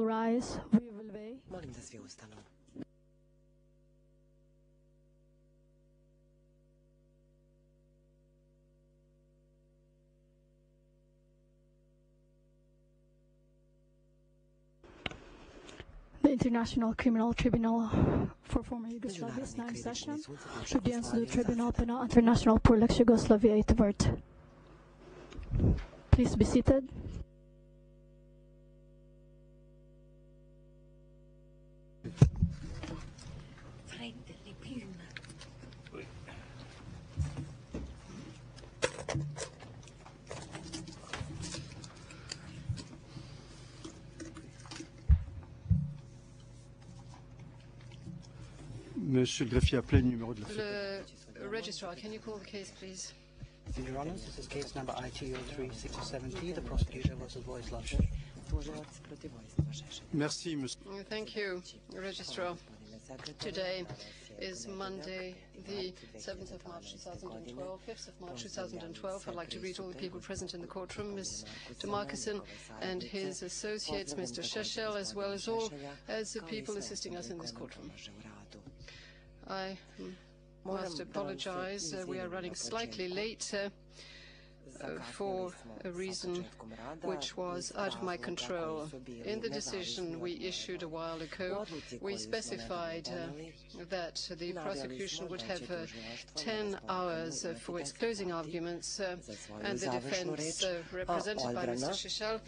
will rise. We will wait. Molim da svi ustanu. The International Criminal Tribunal for former Yugoslavia ninth session. Audience do Tribunal Penal International por Lex Yugoslavia Itvrt. Please be seated. Monsieur le greffier, appelez le numéro de la The registrar, can you call the case, please? Your Honours, this is case number IT-03-670. The prosecution versus Vojislav Šešelj. Merci, monsieur. Thank you, Registrar. Today is Monday, the 7th of March 2012, 5th of March 2012. I'd like to greet all the people present in the courtroom, Mr. Markison and his associates, Mr. Šešelj, as well as all as the people assisting us in this courtroom. I must apologize. We are running slightly late for a reason which was out of my control. In the decision we issued a while ago, we specified that the prosecution would have 10 hours for its closing arguments, and the defense, represented by Mr. Šešelj,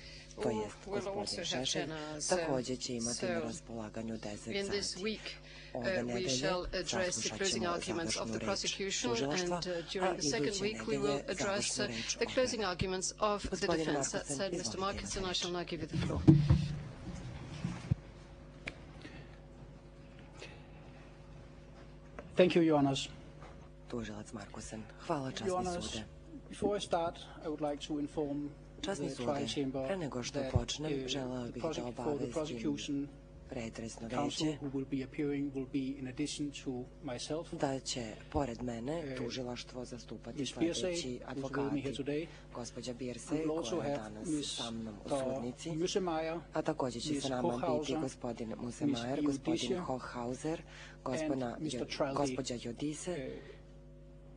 will also have 10 hours. So, in this week, we shall address the closing arguments of the prosecution, and during the second week we will address the closing arguments of the defense. That said, Mr. Markison, I shall now give you the floor. Thank you, Your Honours. Tužilac Markusen, hvala Your časni Honours, sude. before I start, I would like to inform Časni the sude, trial chamber pre nego što that počnem, želeo bih da for the obavestim prosecution, pretresno counsel veće who will be appearing will be in addition to myself, da će, pored mene, tužilaštvo zastupati Ms. Birsay, sljedeći who's with me here advokati. today. Gospođa We Birsay, will also koja je have danas Ms. sa mnom u sudnici, Müsemeyer, a također će Ms. sa nama biti Hochhauser, gospodin Musemajer, Ms. gospodin Judise, Hochhauser, and Mr. Traldi. gospođa Judise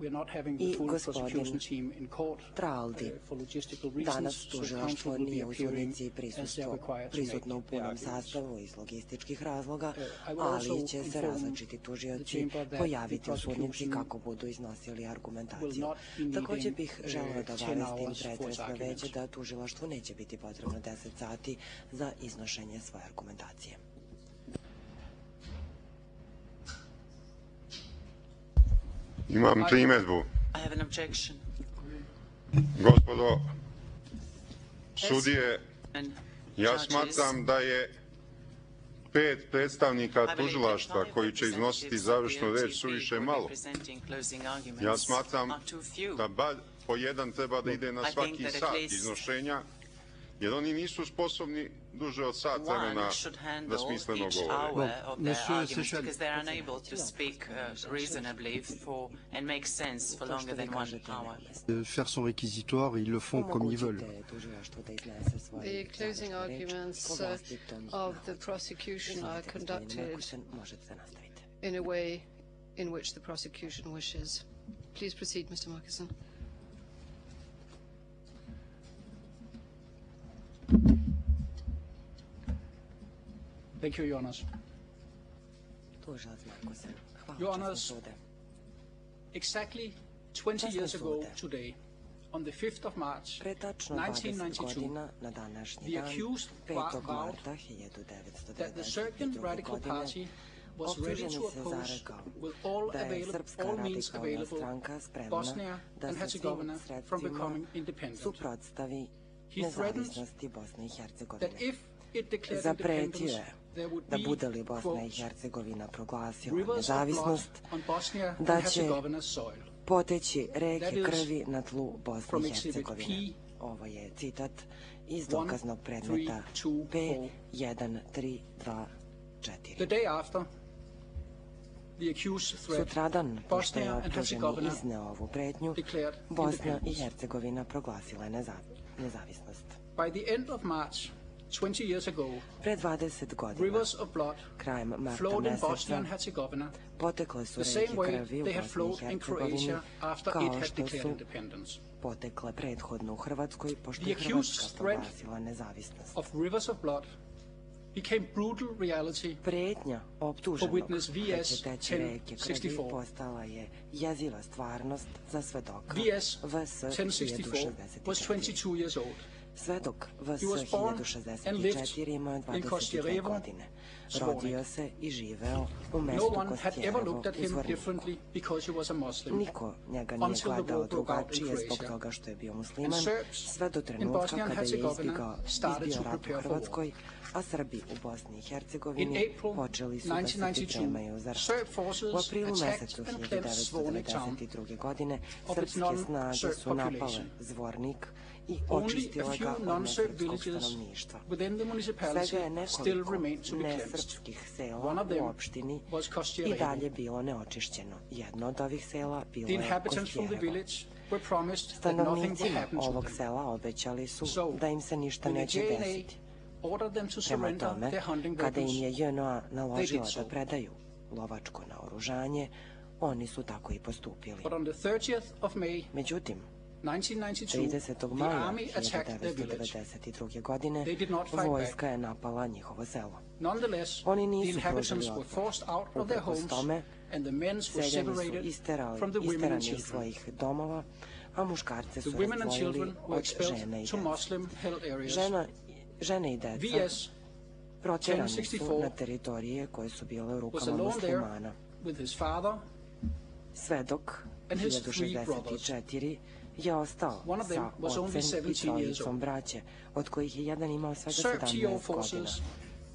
We are not having the i full gospodin prosecution team in court Traldi. for logistical Danas reasons, so tužilaštvo counsel will be nije u appearing sudnici as they are required to prisutno u make their punom arguments. sastavu iz logističkih razloga, I will also ali će se inform različiti the tužioci chamber that pojaviti the u sudnici prosecution kako budu iznosili will argumentaciju. not be needing, Također bih želeo da 10 obavestim hours for its pretresno arguments. veće da tužilaštvu neće biti potrebno 10 sati za iznošenje svoje argumentacije. Imam primjedbu. I have an objection. Gospodo sudije, And ja judges, smatram da je 5 predstavnika tužilaštva koji će iznositi završnu reč suviše malo. Ja smatram da bar po jedan treba da ide na svaki sat iznošenja, jer oni nisu sposobni duže od sat vremena da smisleno govore. Monsieur Šešelj, because they are unable to speak reasonably and make sense for longer than 1 hour. faire son réquisitoire, ils le font comme ils veulent. Omogućite tužilaštvu da iznese svoje The closing završnu reč arguments po vlastitom of the nalogu. prosecution are Izvolite, gospodine conducted Markusen, možete nastaviti. in a way in which the prosecution wishes. Please proceed, Mr. Markison. Thank you, Your Honours. Tužilac Markusen, Your hvala časni Honours, sude. Exactly 20 years ago today, on the 5th of March, Pre tačno 20 1992, godina na današnji the dan, accused 5. vowed marta that the Serbian 1992. Radical godine, Party was ready optuženi to se oppose zarekao with all, da je Srpska all means radikalna available stranka spremna Bosnia da and se Herzegovina svim from sredstvima becoming independent. suprotstavi He threatened nezavisnosti Bosne i that Hercegovine. if it declared Zapretio independence, je there would da be, bude li Bosna i quote, Hercegovina proglasila rivers of blood nezavisnost, on Bosnia and da će Herzegovina's soil. poteći That reke is krvi na tlu Bosne from i Exhibit Hercegovine. P Ovo je citat iz dokaznog predmeta 1324. P1324. The day after, the accused threat, Sutradan, pošto je Bosnia and optuženi Herzegovina izneo ovu pretnju, declared Bosna i independence. Hercegovina proglasila je nezavisnost. By the end of March 20 years ago, Pre 20 godina, rivers of blood krajem marta flowed in Bosnia meseca, and Herzegovina potekle su the same reke way krvi u they had Bosni i flowed in Hercegovini, Croatia after it kao had što declared su independence. potekle prethodno u Hrvatskoj, pošto The je accused Hrvatska threat proglasila nezavisnost. of rivers of blood became brutal reality Prijetnja optuženog witness da VS će teći reke krvi 1064. postala je jeziva stvarnost za svedoka VS VS 1064 was 1064. 22 years old. Svedok VS He was born and lived 1064 imao je in 22 Kościerewo, godine. Zvornik. Rodio se i živeo u No mestu one had ever Kościerevo looked at u him Zvorniku. differently because he was a Muslim. Niko njega nije Until the gledao war broke out in drugačije zbog Croatia. toga što je bio musliman, And Serbs sve do in trenutka Bosnia and kada je Herzegovina started izbio to rat u prepare for war. Hrvatskoj, a Srbi u Bosni i In Hercegovini April počeli su da se 1992, pripremaju za rat. Serb forces U aprilu attacked mesecu and cleansed Zvornik town 1992. godine of its srpske snage non-Serb su napale population. Zvornik i Only a očistile ga few od non-Serb nesrpskog villages stanovništva. within the municipality Svega je still nekoliko remained to be cleansed. nesrpskih One sela of them u opštini was i Kościerewo. dalje bilo neočišćeno. Jedno od ovih sela bilo The je inhabitants from the Kościerevo. village were promised that nothing would Stanovnicima happen to ovog them. sela obećali su So, da im se ništa when the neće JNA desiti. ordered them to Prema surrender tome, their hunting kada im weapons, je JNA naložila so. da predaju lovačko naoružanje, oni su tako i postupili. but on the 30th of May Međutim, 1992, 30. the maja army attacked their village. 1992. godine They did not fight vojska je napala njihovo selo. Nonetheless, Oni the nisu inhabitants pružili were otpor. forced out of their Uprkos homes, tome, and the men were seljani su separated from the women and isterani iz children. svojih domova, a muškarce The su women and razdvojili children were od žene expelled i to dece. Muslim-held areas. Žene i deca VS protjerani su 1064 na teritorije koje su bile u was rukama alone there muslimana. with his father Svedok and his three brothers. 1064 je ostao One of them sa was only ocem i 17 years trojicom old. braće, od kojih je jedan imao svega Serb TO 17 godina. forces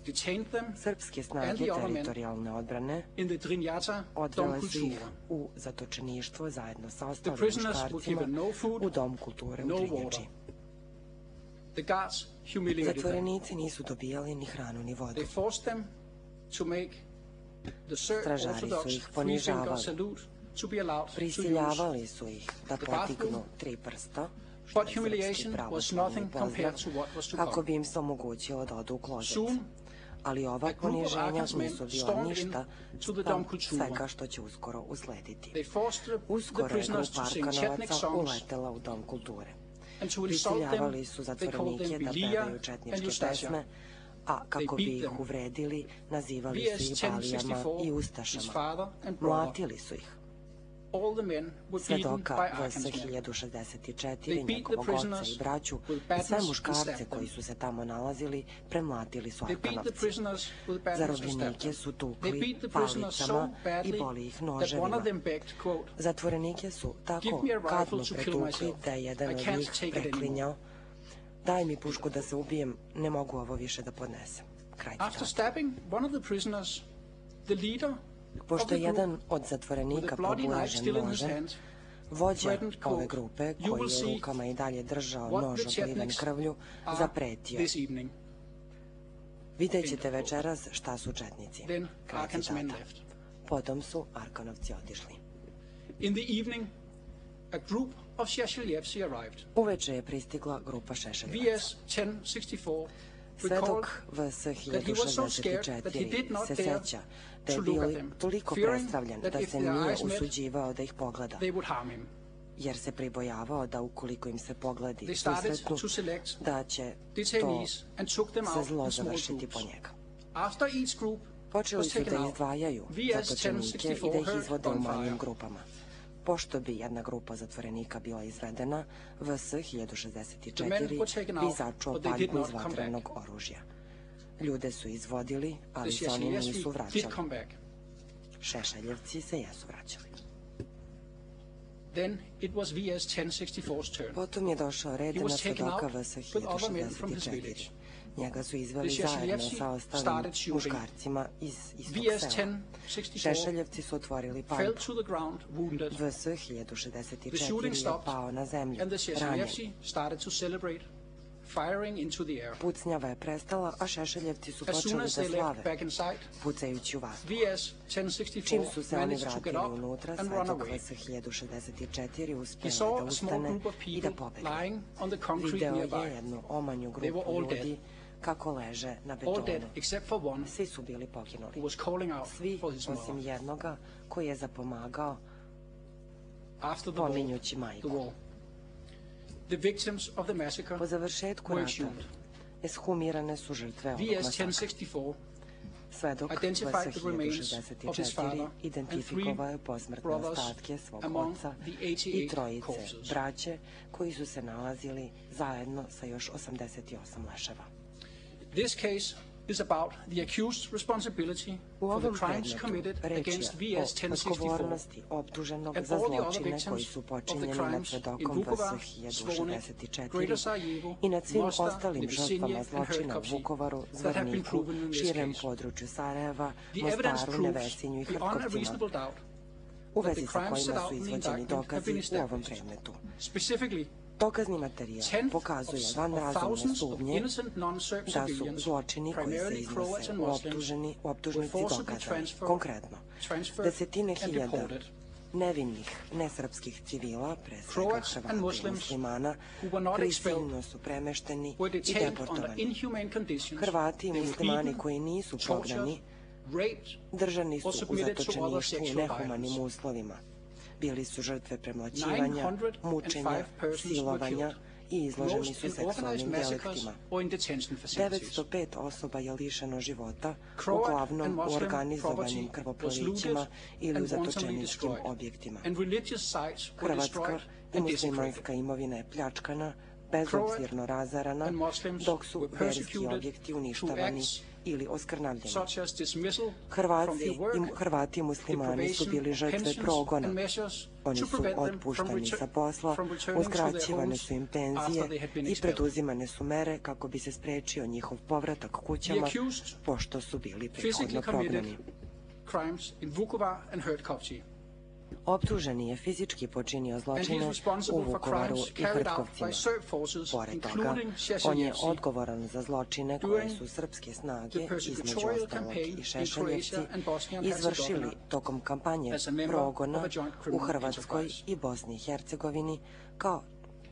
detained them Srpske and snage the other men teritorijalne odbrane in the Drinjata odvele Dom su ih Kultura. u zatočeništvo zajedno sa The ostalim prisoners were muškarcima given no food, u Dom kulture no u water. Drinjači. The guards humiliated them. Zatvorenici nisu dobijali ni hranu ni vodu. They forced them to make the Serb Stražari su Orthodox ih three-finger ponižavali. salute to be allowed to use. Prisiljavali su ih da the podignu bathroom, 3 prsta, što but je srpski humiliation was pravoslavni nothing pozdrav, compared to what was to kako come. bi im se omogućilo da odu u klozet. Soon, Ali ova a group of poniženja Arkansas men nisu bila stormed ništa into the Dom Kultura. svega što će uskoro uslediti. They forced the Uskoro je prisoners grupa to sing Chetnik Arkanovaca songs uletela u Dom kulture. and to insult them. Prisiljavali su They called zatvorenike them da Bilija pevaju and četničke Justasija. pesme, a kako They bi beat ih them. uvredili, nazivali VS su ih balijama 1064, i his ustašama. father and brother, Mlatili su ih. all the men were beaten Svedoka by VS Arkansas men. 1064, They beat the njegovog oca prisoners i braću, with sve batons and muškarce stabbed koji them. su se tamo nalazili, premlatili su They beat the Arkanovci. prisoners with batons and stabbed Zarobljenike them. su They tukli beat the prisoners so palicama i badly boli ih that one noževima. of them begged, quote, Zatvorenike su tako "Give me a rifle kadno to kill pretukli myself. da je jedan I od can't njih take it preklinjao: daj mi pušku da se ubijem, ne mogu ovo više da podnesem. Kraj After citata. stabbing one of the prisoners, the leader of Pošto the je jedan group, od with zatvorenika a bloody knife poblažen still in his nožem, hand, vođa threatened, ove quote, grupe, "You will koji je u see rukama i dalje držao what nož the obliven Chetniks krvlju, are zapretio: this evening." vidjet ćete večeras šta su četnici. Then Kraj Arkansas men citata. left. Potom su Arkanovci otišli. In the evening, a group of Šešeljevci arrived. Uveče je pristigla grupa Šešeljevaca. VS 1064 recalled Svedok VS that he was so scared that he did 1064 not se dare seća da je to look bio at them, toliko fearing prestravljen that da if se their nije eyes met, usuđivao da ih pogleda, they would harm him. jer se pribojavao da ukoliko im se pogledi They started susretnu, to select da će to detainees and took them se out zlo in small završiti po groups. njega. After each group Počeli was su taken da out, izdvajaju VS zatočenike i da ih 1064 izvode u heard manjim gunfire. grupama. Pošto bi jedna grupa zatvorenika bila izvedena, VS The men 1064 were taken bi out, začuo but they did paljbu not iz come vatrenog oružja. Ljude su izvodili, The ali se oni nisu Šešeljevci did vraćali. come back. Šešeljevci se jesu vraćali. Then it was VS 1064's turn. Potom je došao red He na was taken svedoka out VS with other men from his 1064. village. Njega su izveli The zajedno Šešeljevci sa ostalim started shooting. muškarcima iz istog VS sela. 1064 Šešeljevci su otvorili fell paljbu. to the ground wounded. VS The shooting 1064 je stopped pao na zemlju, and the ranjen. Šešeljevci started to celebrate, firing into the air. Pucnjava je prestala, a Šešeljevci su As soon počeli as da they left slave, back inside, pucajući u vazduh. VS Čim su 1064 se oni managed to get vratili up unutra, and run svedok away. VS 1064 He uspeo je da saw a small ustane group of i da people pobegne. lying on the concrete Video je nearby. jednu omanju They were grupu all ljudi kako leže na all dead betonu. except for one Svi su bili poginuli. who was calling out Svi for his osim mother jednoga koji je zapomagao after the war. pominjući majku. The victims of the massacre Po završetku were rata exhumed. eshumirane su žrtve ovog VS masakra. 1064 Svedok identified the remains of his 1064 father and identifikovao je 3 posmrtne brothers ostatke svog among oca the i 88 trojice corpses. braće koji su se nalazili zajedno sa još 88 leševa. This case is about the accused's responsibility U for the ovom crimes predmetu committed reč against je VS o 1064 odgovornosti optuženog and za all the other zločine victims koji su of the počinjeni nad crimes in svedokom Vukovar, VS Zvornik, 1064 Greater Sarajevo, i nad svim Mostar, ostalim Nevesinje žrtvama and zločina u Hrtkovci Vukovaru, that have been Zvorniku, proven in this širem case. području Sarajeva, The evidence Mostaru, proves Nevesinju i beyond a Hrtkovcima, reasonable doubt u that vezi the sa crimes set kojima out su in the izvođeni indictment have dokazi been u ovom established. predmetu. Specifically, Dokazni materijal tens pokazuje of van razumne thousands of sumnje innocent non-Serb da su civilians, zločini koji se primarily Croats iznose and u Muslims, u optužnici were forcibly dokazani. transferred, Konkretno, transferred desetine and hiljada deported. nevinih nesrpskih civila, pre svega Croats and Hrvata i Muslims muslimana, who were not expelled prisilno su premešteni were i detained under deportovani. inhumane conditions. Hrvati i They were muslimani beaten, koji nisu tortured, prognani, raped, držani su or u submitted to other zatočeništvu u sexual nehumanim violence. uslovima. Bili su žrtve premlaćivanja, 905 mučenja, persons were silovanja killed, i izloženi most su in organized seksualnim massacres deliktima. or in detention facilities. 905 osoba je lišeno života, Croat uglavnom and u Muslim organizovanim property was krvoprolićima looted ili u and wantonly zatočeničkim destroyed, objektima. and religious sites were Hrvatska destroyed i and muslimanska desecrated. imovina je pljačkana, bezobzirno razarana, and Muslims dok su were verski persecuted objekti through uništavani acts ili oskrnavljeni. such as dismissal from Hrvati i muslimani su bili žrtve progona. Oni su otpuštani sa posla, uskraćivane su im penzije i preduzimane su mere kako bi se sprečio njihov povratak kućama, pošto su bili prethodno prognani. crimes in Vukovar and Hrtkovci. Optuženi je fizički počinio And he zločine is u responsible for Vukovaru crimes i carried out Hrtkovcima. by Serb forces, Pored toga, including on je Šešeljevci, odgovoran za zločine koje su srpske snage, the između persecutorial ostalog campaign i in Šešeljevci, Croatia and Bosnia and izvršili Herzegovina tokom kampanje as a member progona of a joint u criminal Hrvatskoj enterprise. i Bosni i Hercegovini kao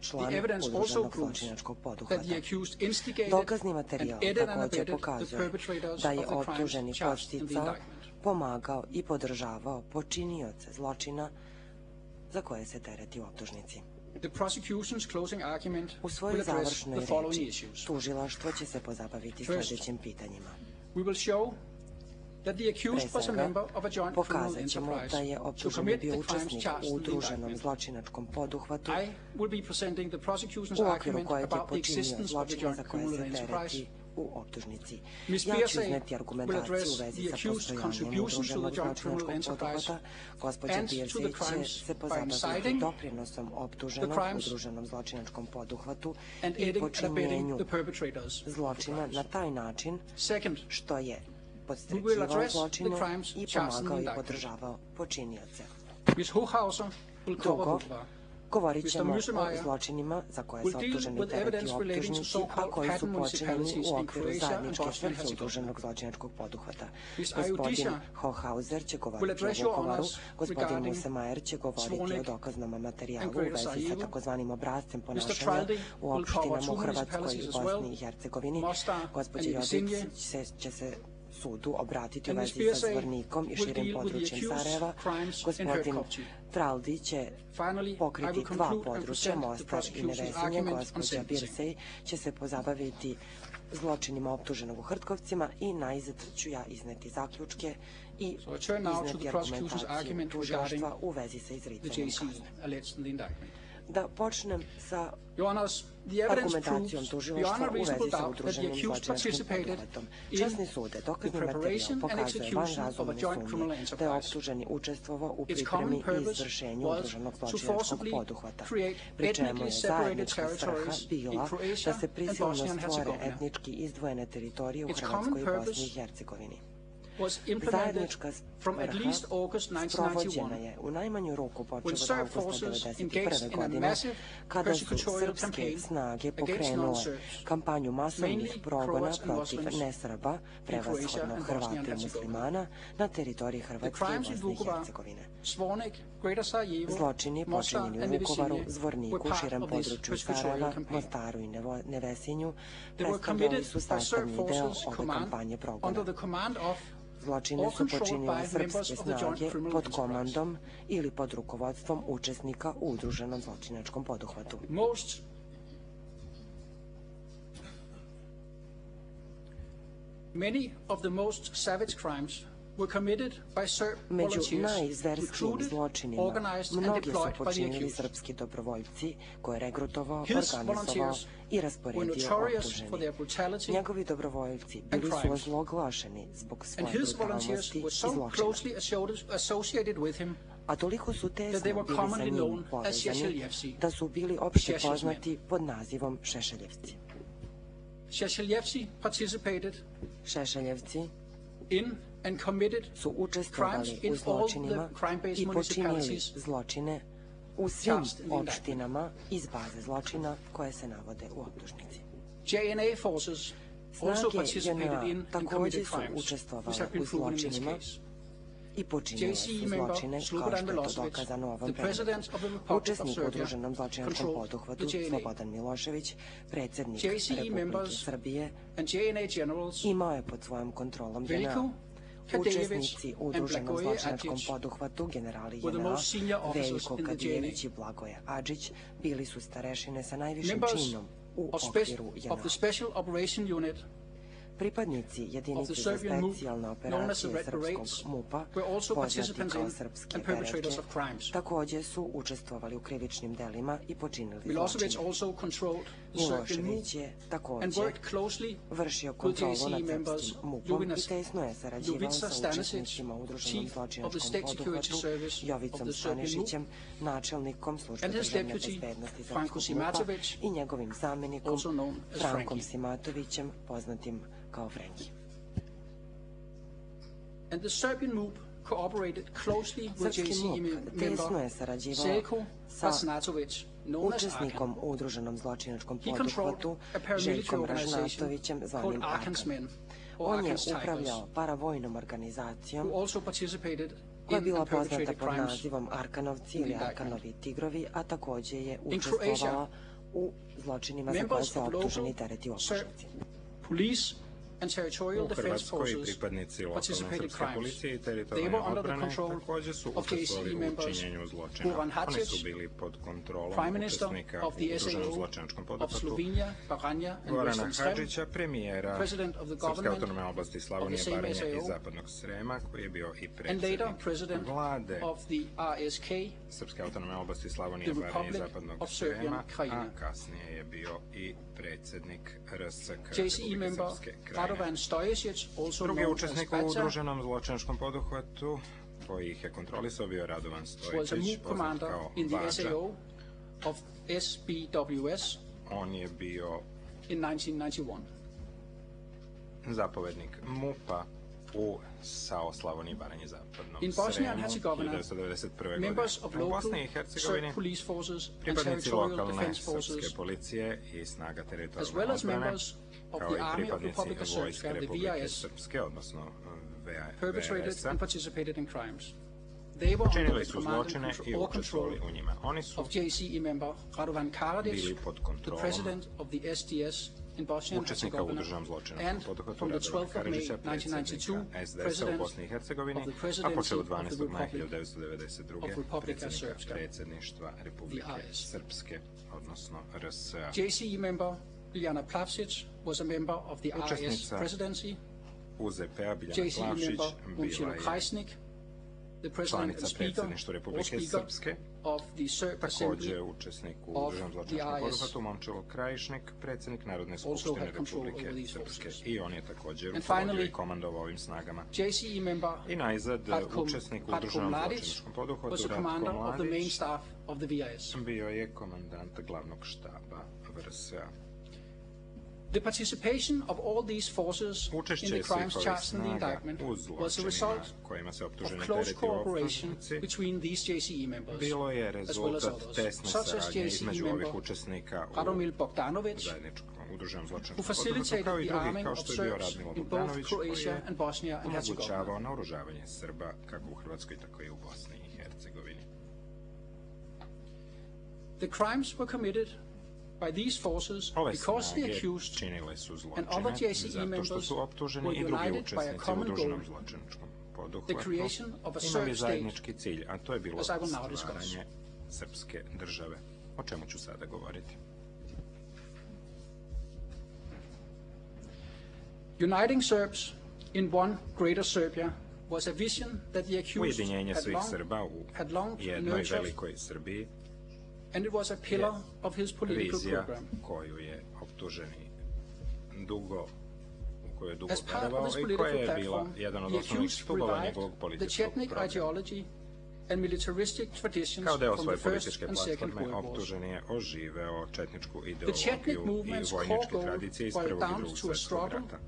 član The evidence also udruženog proves zločinačkog that poduhvata. the accused instigated Dokazni materijal and aided and također abetted the pokazuje perpetrators da je of the crimes optuženi charged in the podsticao, indictment. pomagao i podržavao počinioce zločina za koje se tereti u optužnici. The prosecution's closing argument U will svojoj address završnoj the following reči issues. tužilaštvo će se pozabaviti First, sljedećim pitanjima. We will show that the accused was a member of a joint criminal Pokazat ćemo enterprise da je to optuženi commit bio the crimes učesnik charged u in the udruženom indictment. zločinačkom poduhvatu I will be presenting the prosecution's u okviru argument kojeg je about the počinio existence of the zločine joint za koje criminal se enterprise. tereti u optužnici. Ms. Ja ću Beerse izneti will argumentaciju address u vezi the sa accused's postojanjem contribution to udruženog the joint criminal zločinačkog enterprise poduhvata. Gospođa and to Beerse the će crimes se by pozabaviti inciting doprinosom optuženog crimes udruženom zločinačkom poduhvatu and i aiding and abetting počinjenju the perpetrators. zločina na taj način Second, što je we will podstrećivao address the zločine crimes i charged in the pomagao i indictment. podržavao počinioce. Ms. Hochhauser will cover Drugo, Vukovar. govorit Mr. ćemo o Müsemeyer zločinima za koje will se deal optuženi with tereti evidence u relating to optužnici, a so-called koji su pattern počinjeni municipalities u in okviru Croatia and zajedničke Bosnia and svrhe Herzegovina. udruženog zločinačkog poduhvata. Ms. Gospodin Ayudisha Hochhauser će will govoriti address o your Vukovaru, honors gospodin regarding Müsemeyer će govoriti o Zvornik dokaznom materijalu and u Greater vezi sa Sarajevo. takozvanim obrascem Mr. ponašanja Traldi u will cover opštinama two u Hrvatskoj i municipalities as well, Bosni i Hercegovini. Mostar and Gospođa Nevesinje. Jović će se sudu obratiti u And Ms. vezi sa Beerse Zvornikom i will širim deal with the područjem accused Sarajeva. crimes in Gospodin Hrtkovci. Traldi će Finally, I pokriti will dva conclude and područja, present the Mostar i prosecution's Nevesinje. argument on Gospođa sentencing. Beerse će se pozabaviti zločinima optuženog u Hrtkovcima i najzad ću ja izneti zaključke i So I turn now to izneti the prosecution's argumentaciju argument tužilaštva regarding u vezi sa the izricanjem JC kazne. alleged in the indictment. Da počnem sa Your honors, the evidence argumentacijom proves tužilaštva beyond a u vezi reasonable sa doubt that the udruženim accused zločinačkim participated poduhvatom. in Časni sude, the dokazni materijal preparation and pokazuje van execution of a razumne joint criminal sumnje da je enterprise. optuženi učestvovao u Its pripremi common i purpose izvršenju was udruženog to zločinačkog forcibly poduhvata, create pri čemu ethnically je separated zajednička svrha territories in bila Croatia da se and prisilno Bosnia and stvore Herzegovina. etnički izdvojene teritorije u Its Hrvatskoj common i purpose Bosni i Hercegovini. was implemented Zajednička from at svrha least August sprovođena 1991 je u najmanju ruku počeo when od Serb avgusta forces engaged 1991. in a godine, massive kada su persecutorial srpske campaign snage against pokrenule non-Serbs, kampanju masovnih mainly progona Croats and protiv Muslims nesrba, prevashodno and Bosnia Hrvata and i Herzegovina. muslimana, na teritoriji The Hrvatske i crimes in Bosne i Vukovar, Hercegovine. Zvornik, Zločini počinjeni u Vukovaru, Zvorniku, širem području Sarajeva, Mostaru i Nevesinju predstavljali su sastavni deo ove kampanje progona. Zločine su počinile srpske snage pod komandom ili pod rukovodstvom učesnika u udruženom zločinačkom poduhvatu. Many of the most savage crimes were committed by Serb Među volunteers, najizverskijim recruited, zločinima organized and mnogi su deployed by the počinili accused. srpski dobrovoljci koje je regrutovao, His organizovao volunteers i were rasporedio notorious for their optuženi. brutality Njegovi dobrovoljci and bili su crimes. ozloglašeni zbog And svoje his volunteers brutalnosti were i so zločina. closely associated with him A toliko su that they tesno were bili sa commonly njim known as povezani Šešeljevci. da su bili opšte Šešeljsmen. poznati pod nazivom Šešeljevci. Šešeljevci participated Šešeljevci in and committed su crimes učestvovali in u all zločinima the crime-based i počinili municipalities zločine u svim charged in the opštinama iz baze zločina koje se navode u optužnici. JNA forces also Snage participated in JNA and takođe committed su crimes, which učestvovale have been u proven in this zločinima case. i počinile su JCE member zločine kao Slobodan što je to Milošević, dokazano u ovom the predmetu. president of the Republic of Učesnik u Serbia, udruženom zločinačkom controlled poduhvatu the JNA. Slobodan Milošević, predsjednik JCE Republike members Srbije, and JNA generals imao je pod svojom kontrolom Veliko, JNA. Kadejević Učesnici u and udruženom Blagoje zločinačkom Adžić poduhvatu generali were the JNA most senior officers Veljko in the Kadijević i JNA. Blagoje Adžić bili su starešine sa najvišim Members činom u of okviru JNA. the Special Operation Unit Pripadnici of jedinice the za Serbian MUP, specijalne known as the operacije Red srpskog Berets, MUP-a, were also poznati participants kao in srpske and perpetrators beretke, of crimes. takođe su učestvovali u krivičnim delima i počinili Milošević zločine. also controlled the Serbian MUP Milošević je and takođe worked closely vršio with kontrolu JCE nad members srpskim MUP-om Ljubina i tesno je sarađivao Jovica sa Stanisic, učesnicima u udruženom chief of the zločinačkom State Security poduhvatu, Service of Jovicom the Serbian Stanišićem, načelnikom službe and his državne deputy, bezbednosti Franko srpskog MUP-a Simatović, i njegovim zamenikom also known as Frankom Frankie. Simatovićem, poznatim kao Frenki. And the Serbian MUP cooperated closely with Srpski JCE MUP tesno je member sarađivao Zeljko sa Vasnatović, known as učesnikom Arkan. u udruženom zločinačkom He controlled poduhvatu a paramilitary Željkom organization Ražnatovićem called zvanim Arkan's Arkan. Men, or On je Arkan's Tigers, upravljao paravojnom organizacijom who also participated koja je in bila and poznata perpetrated pod crimes. nazivom Arkanovci ili in the background. Arkanovi tigrovi, a takođe je In učestvovala Croatia, u zločinima za koje members se of optuženi local tereti u Serb optužnici. police and territorial U defense Hrvatskoj forces pripadnici lokalne participated srpske crimes. policije i They teritorijalne were under the odbrane control takođe su of JCE učestvovali u members činjenju zločina. Goran Oni Hadžić, su bili pod kontrolom Prime Minister učesnika of u the udruženom SAO zločinačkom of poduhvatu Slovenia, Baranja and Gorana Western Srem, Hadžića, premijera President of the Srpske government autonomne oblasti of Slavonije, the same Baranje i SAO, Zapadnog Srema, koji je bio i and later predsjednik President vlade of the RSK, Srpske autonomne oblasti Slavonije, the Baranje i Republic Zapadnog of Serbian Srema, Krajina. a kasnije je bio i predsjednik RSK JCE Republike member Srpske Krajine. Radovan Stojasić, also Drugi known as učesnik u Baca, udruženom zločinačkom poduhvatu koji ih je kontrolisao bio Radovan was a Stojičić, MUP poznat commander kao in the Bađa. SAO of SBWS On je bio in 1991. zapovednik MUP-a u SAO Slavoniji, Baranje i Zapadnom In Bosnia and Sremu Herzegovina, 1991. members of godine. U Bosni i local Hercegovini Serb police forces and pripadnici territorial lokalne defense forces, srpske policije i snaga as teritorijalne well as odbrane, members of kao the i Army of the pripadnici Republic of vojske Serbia, the Republike VIS, Srpske, odnosno perpetrated VRS-a, and participated in crimes. They were under činili the su command zločine and i or control učestvovali u njima. Oni su of JCE member Radovan Karadzic, bili pod the kontrolom president of the SDS in Bosnia and učesnika u Herzegovina, udruženom zločinačkom and poduhvatu from the Radovana 12th of May Karadžića, predsjednika 1992, SDS-a u president Bosni i Hercegovini, of the a presidency počeo of the 12. maja Republic 1992. of Republika predsjednika Srpska, predsjedništva Republike RS. Srpske, odnosno RSA. JCE member Biljana Plavšić was a member of the RS Učesnica presidency. UZP-a Biljana JCE Plavšić member bila Momčilo je Krajsnik, the president and članica speaker, predsjedništva or Republike speaker Srpske, of the Serb takođe Assembly, učesnik u of udruženom the zločinačkom RS. poduhvatu Momčilo Krajišnik, predsjednik Narodne Also skupštine had control Republike over these Srpske. forces. I on je takođe And rukovodio finally, i komandovao ovim snagama. JCE member I najzad Ratko učesnik u udruženom Mladić zločinačkom poduhvatu was the Ratko commander of the main Mladić staff of the VIS. bio je komandant glavnog štaba VRS-a. The participation of all these forces in Učešće the svih crimes ovih charged in the snaga indictment u was a zločinima result kojima se of optuženi close tereti u cooperation optužnici between these JCE members, bilo je as well as rezultat others, tesne such as saradnje JCE između member ovih učesnika u Radomil Bogdanović, zajedničkom udruženom who zločinačkom poduhvatu, facilitated kao i the drugih, arming kao of što je bio Serbs Radmilo in both Bogdanović, koji Croatia je and Bosnia and Herzegovina. omogućavao naoružavanje Srba kako u Hrvatskoj, tako i u Bosni i Hercegovini. The crimes were committed by these forces because the accused and other JCE members were united by a common goal, the creation of a Serb state, as I will now discuss. Srpske države, o čemu ću sada govoriti. Uniting Serbs in one greater Serbia was a vision that the accused Ujedinjenje svih Srba u jednoj velikoj Srbiji and it was a pillar of his political program. Koju je optuženi dugo verovao i koja je bila jedan od osnovnih stubova njegovog političkog programa. Kao deo svoje političke platforme, optužen je oživeo četničku ideologiju i vojničke tradicije iz Prvog i Drugog svjetskog rata.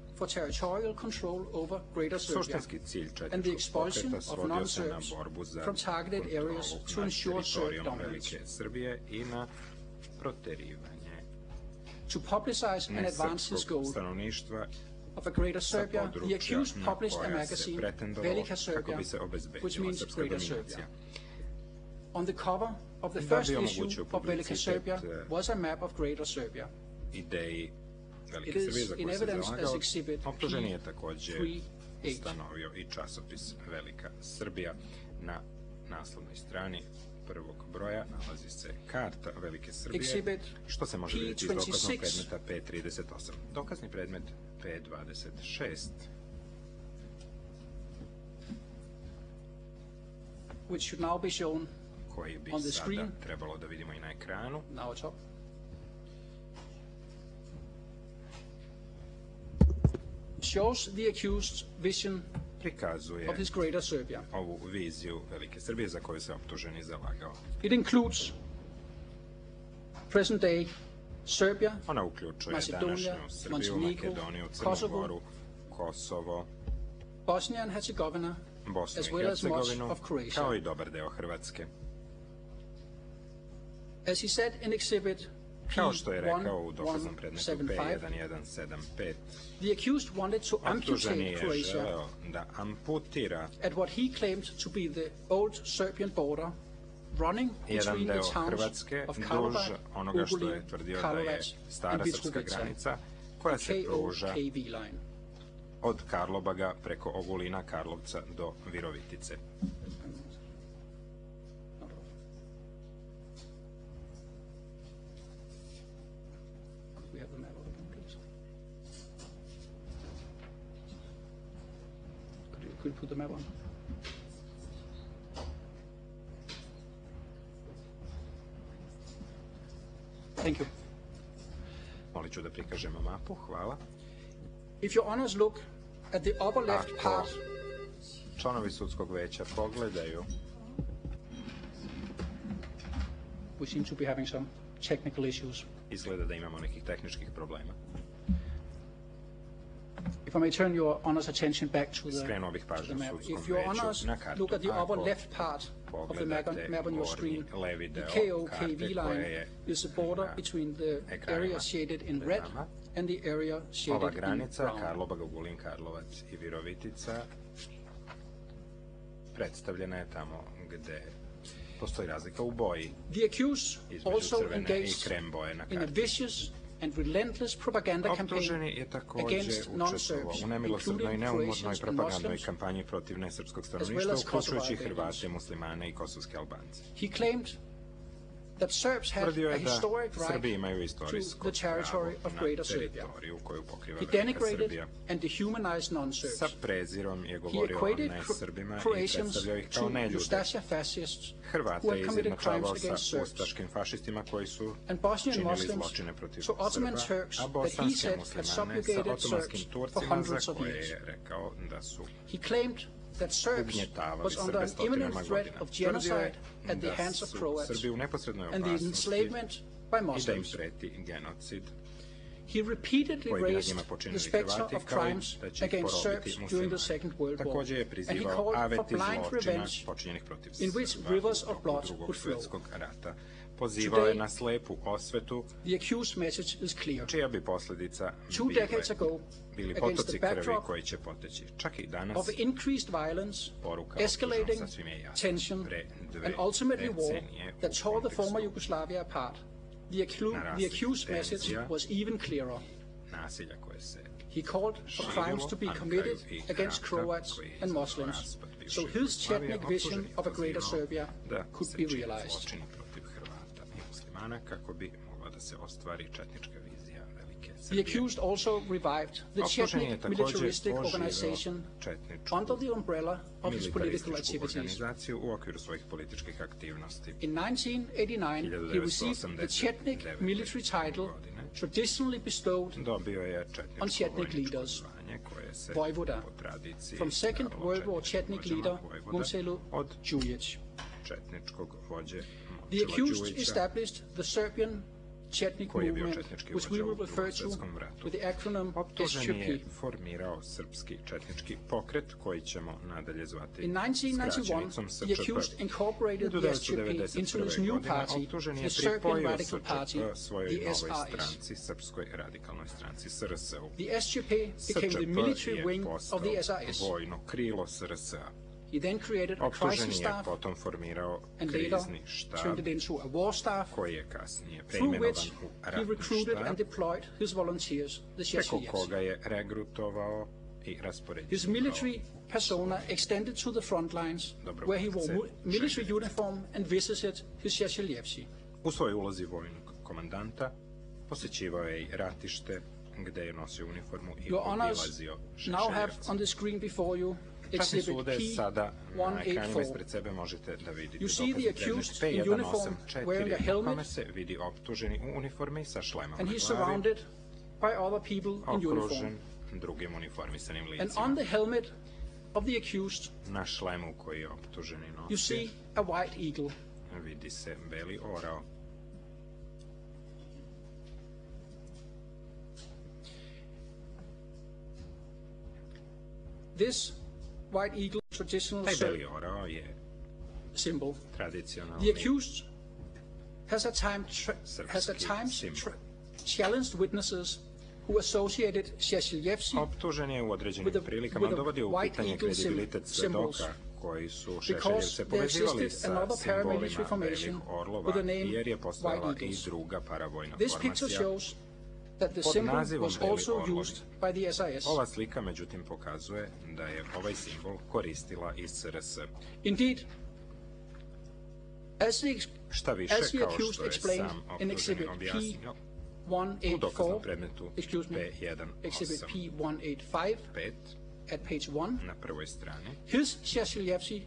Suštinski cilj četničkog pokreta svodio se na borbu za kontrolu nad teritorijom Velike Srbije i na proterivanje nesrpskog stanovništva of a greater Serbia, the accused published a magazine, Velika Serbia, which means Greater Serbia. On the cover of the first issue of Velika Serbia was a map of Greater Serbia. It is in evidence as exhibit Optuženi je također ustanovio i časopis Velika Srbija. Na naslovnoj strani prvog broja nalazi se karta Velike Srbije, što se može vidjeti iz dokaznog predmeta P38. Dokazni predmet P26, which should now be shown koji bi sada trebalo da vidimo i na ekranu. Shows the accused's vision prikazuje of his greater Serbia. Ovu viziju Velike Srbije za koju se optuženi zalagao. It includes present day Serbia, ona uključuje današnju Srbiju, Makedoniju, Crnu Goru, Kosovo, Bosnia and Herzegovina, Bosnu as i well as much Hercegovinu, of Croatia. kao i dobar deo Hrvatske. As he said in exhibit Kao što je rekao u dokaznom predmetu P1175, the accused wanted to amputate Croatia da amputira at what he claimed to be the old Serbian border, running between the towns of Karlovac, onoga što je tvrdio da je stara srpska granica, koja se pruža od Karlobaga preko Ogulina, Karlovca do Virovitice. Could you put the map on? Thank you. Molit ću da prikažemo mapu, hvala. If your honors look at the upper left part, članovi sudskog veća pogledaju, we seem to be having some technical issues. Izgleda da imamo nekih tehničkih problema. If I may turn your honor's attention back to the map. If your honors look at the upper left part of the map on your screen, the KOKV line is the border between the area shaded in red and the area shaded ova in granica, brown. Karlobag, Ogulin, Karlovac i Virovitica, predstavljena je tamo gde postoji razlika u boji između crvene i krem boje na karti. And relentless propaganda Optuženi je također učestvovao u nemilosrdnoj i neumornoj propagandnoj kampanji protiv nesrpskog stanovništva, uključujući Hrvate, muslimane i kosovske Albance. Tvrdio je da Srbi imaju istorijsko pravo na teritoriju koju pokriva Velika Srbija. Sa prezirom je govorio o nesrbima i predstavljao ih kao neljude. Hrvate je izjednačavao sa ustaškim fašistima koji su činili zločine protiv Srba, a bosanske muslimane sa otomanskim Turcima za koje je rekao da su ugnjetavali Srbe stotinama godina. Tvrdio je da su Srbi u neposrednoj opasnosti i da im preti genocid koji bi nad njima počinili Hrvati, kao i da će ih porobiti muslimani. Također je prizivao aveti zločina počinjenih protiv Srba u toku Drugog svjetskog rata. pozivao je na slepu osvetu, čija bi posljedica bili potoci krvi koji će poteći. Čak i danas poruka optužnog sasvim je jasna. Pre 2 decenije tenzija, nasilja koje se širilo, a na kraju i rata koji je raspad bivše Jugoslavije, optužen je pozivao da se čine zločini protiv Hrvata i muslimana kako bi mogla da se ostvari četnička vizija velike Srbije. Optužen je također oživio četničku militarističku organizaciju u okviru svojih političkih aktivnosti. 1989. godine dobio je četničko vojničko zvanje koje se po tradiciji dalo četničkim vođama od četničkog vođe Đujića, koji je bio četnički vođa u Drugom svjetskom ratu. Optužen je formirao srpski četnički pokret koji ćemo nadalje zvati skraćenicom SČP. 1991. godine optužen je pripojio SČP svojoj novoj stranci, Srpskoj radikalnoj stranci SRS-u. SČP je postao vojno krilo SRS-a. Optužen je potom formirao krizni štab, koji je kasnije preimenovan u ratni štab, preko koga je regrutovao i rasporedio dobrovoljce. U svojoj ulozi vojnog komandanta posjećivao je i ratište gde je nosio uniformu i obilazio Šešeljevce. Časni sude, sada na ekranima ispred sebe možete da vidite dokaz predmet P184, u kome se vidi optuženi u uniformi sa šlemom na glavi, okružen drugim uniformisanim licima. Na šlemu koji je optuženi nosi vidi se beli orao. Taj beli orao je tradicionalni srpski simbol. Optužen je u određenim prilikama dovodio u pitanje kredibilitet svedoka koji su Šešeljevce povezivali sa simbolima belih orlova, jer je postojala i druga paravojna formacija pod nazivom Beli orlovi. Ova slika, međutim, pokazuje da je ovaj simbol koristila i SRS. Šta više, kao što je sam optuženi objasnio, u dokaznom predmetu P185 na prvoj strani,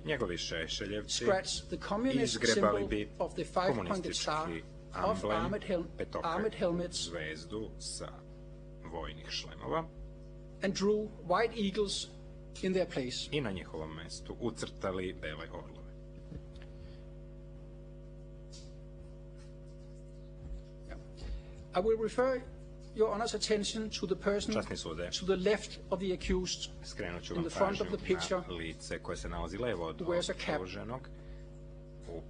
njegovi Šešeljevci izgrebali bi komunistički amblem, petokraku, zvezdu sa vojnih šlemova i na njihovom mestu ucrtali bele orlove. I will refer your honor's attention to the person Časni sude, to the left of the accused skrenut ću in vam the front of the pažnju picture na lice koje se nalazi levo od who wears a cap. optuženog u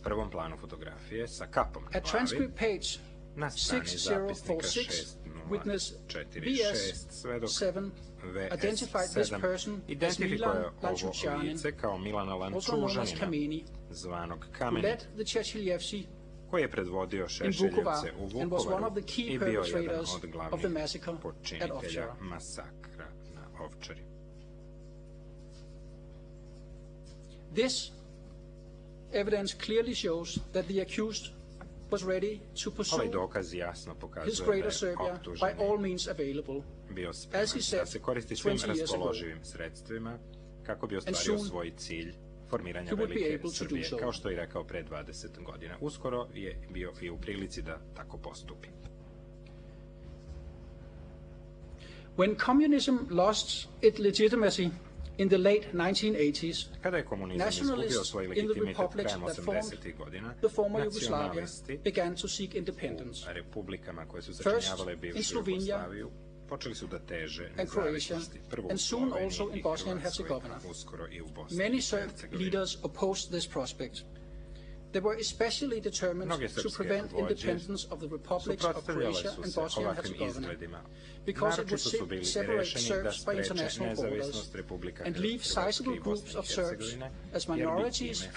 prvom planu fotografije sa kapom na At glavi. transcript page Na strani zapisnika 6046, witness 6046 svedok identified this VS7 person as identifikuje Milan ovo Lančučanin, lice kao Milana also known as Lančužanina, Kameni, zvanog who Kameni, led the Češeljevci koji je predvodio in Vukovar Šešeljevce u and was one Vukovaru of the key i bio jedan perpetrators od of the glavnih massacre at počinitelja Ovčara. masakra na Ovčari. This evidence clearly shows that the accused was ready to Ovaj pursue dokaz jasno his pokazuje da greater je Serbia by optuženi all means available, bio spreman as he said da se koristi svim 20 years ago. raspoloživim sredstvima kako bi ostvario soon svoj cilj formiranja he would be velike able to Srbije, do so. kao što je rekao pre 20 godina. Uskoro je bio i u prilici da tako postupi. When communism lost its legitimacy in the late 1980s, Kada je komunizam izgubio nationalists svoj in the legitimitet republics krajem that formed 80. godina, the former Yugoslavia nacionalisti began to seek independence. u republikama koje su First začinjavale in bivšu Slovenia Jugoslaviju počeli su da teže and Croatia, nezavisnosti. Prvo u and soon also Sloveniji in i Bosnia and Hrvatskoj, Herzegovina. uskoro i u Bosni Many i Serb Hercegovini. leaders opposed this prospect. They were especially determined to prevent independence of the republics of Croatia and Bosnia and Herzegovina, because it would separate Serbs by international borders and leave sizable groups of Serbs as minorities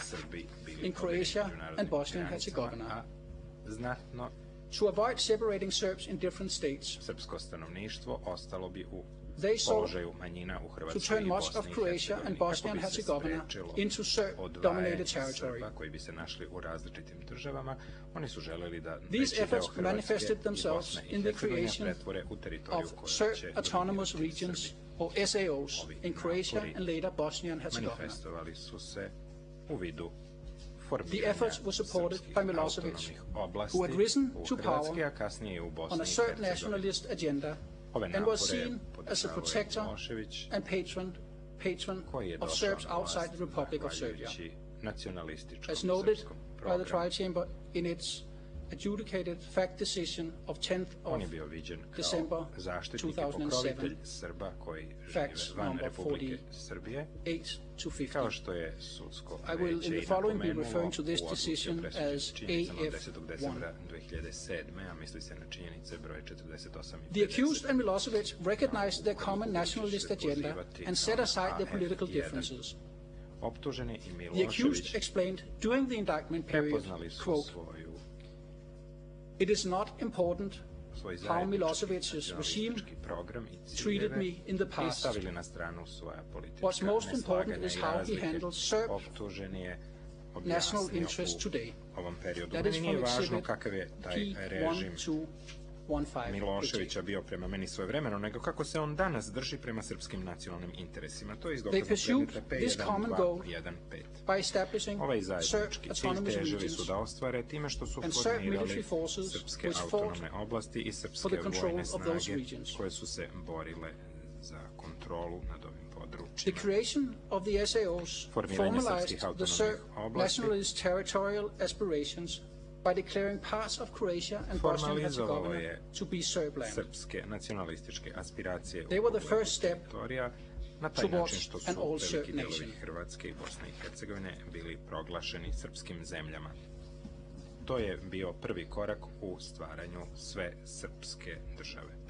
in Croatia and Bosnia and Herzegovina. To avoid separating Serbs in different states, they sought to turn much of Croatia and Bosnia and Herzegovina into Serb-dominated territory. These efforts manifested themselves in the creation of Serb autonomous regions, or SAOs, in Croatia and later Bosnia and Herzegovina. The efforts were supported by Milosevic, who had risen to power on a Serb nationalist agenda and was seen as a protector and patron of Serbs outside the Republic of Serbia. As noted by the trial chamber in its adjudicated fact decision of 10th of December 2007, facts number 48 to 50. I will in the following be referring to this decision as AF1. The accused and Milosevic recognized their common nationalist agenda and set aside their political differences. The accused explained during the indictment period, quote, "It is not important how Milosevic's regime treated me in the past. What's most important is how he handles Serb national interests today." That is from exhibit P1215. Miloševića bio prema meni svojevremeno, nego kako se on danas drži prema srpskim nacionalnim interesima. To je iz dokaza predmeta P1215. Ovaj zajednički cilj težili su da ostvare time što su formirali srpske autonomne oblasti i srpske vojne snage koje su se borile za kontrolu nad ovim područjima. The creation of the SAOs formalized the Serb nationalist territorial aspirations by declaring parts of Croatia and Bosnia and Herzegovina to be Serbland. Srpske nacionalističke aspiracije they were the first step na taj način što su veliki delovi Hrvatske i Bosne i Hercegovine bili proglašeni srpskim zemljama. To je bio prvi korak u stvaranju sve srpske države.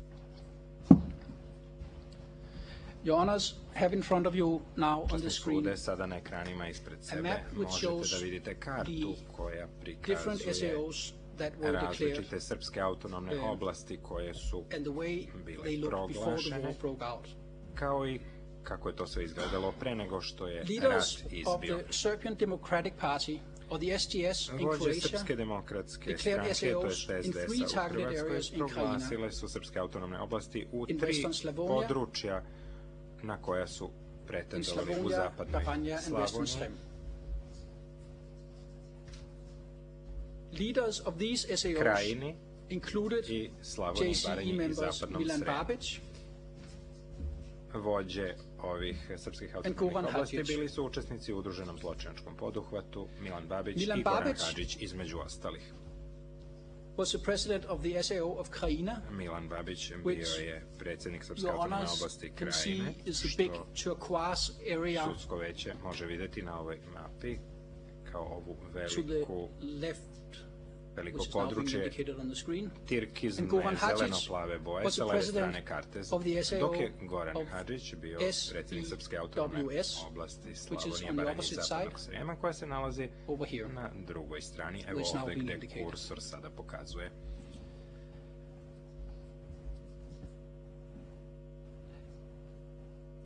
Your Honors, have in front of you now on the screen sada na ekranima ispred sebe možete da vidite kartu koja prikazuje različite srpske autonomne oblasti koje su bile proglašene, kao i kako je to sve izgledalo pre nego što je rat izbio. Vođe Srpske demokratske stranke, to je SDS-a u Hrvatskoj, proglasile su srpske autonomne oblasti u 3 područja na koja su pretendovali u zapadnoj Slavoniji. Krajini i Slavoniji, Baranji i zapadnom Sremu. Vođe ovih srpskih autonomnih oblasti bili su učesnici u udruženom zločinačkom poduhvatu Milan Babić i Goran Hadžić između ostalih. Was the president of the SAO of Krajina, Milan Babić bio je predsjednik Srpske autonomne oblasti Krajine, što sudsko veće može vidjeti na ovoj mapi kao ovu veliko područje tirkizme zeleno-plave boje sa leve strane karte, dok je Goran Hadžić bio predsjednik Srpske autonomne oblasti Slavonije, Baranje i zapadnog Srema, koja se nalazi na drugoj strani, evo ovdje gdje kursor sada pokazuje.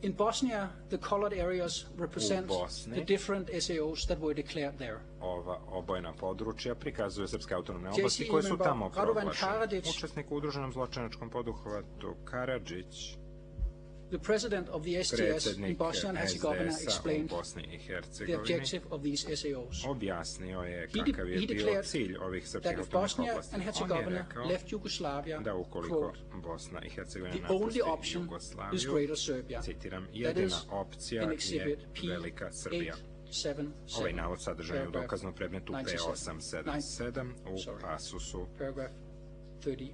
In Bosnia, the colored areas represent the different SAOs that were declared there. Ova obojena područja prikazuju srpske autonomne oblasti koje su tamo proglašene. Učesnik u udruženom zločinačkom poduhvatu Karadžić, the president of the STS in Bosnia and Herzegovina, explained the objective of these SAOs. Objasnio je kakav je bio cilj ovih srpskih autonomnih oblasti. On je rekao da ukoliko Bosna i Hercegovina napusti Jugoslaviju, citiram, jedina opcija je Velika Srbija. Ovaj navod sadržan je u dokaznom predmetu P877 u pasusu 39.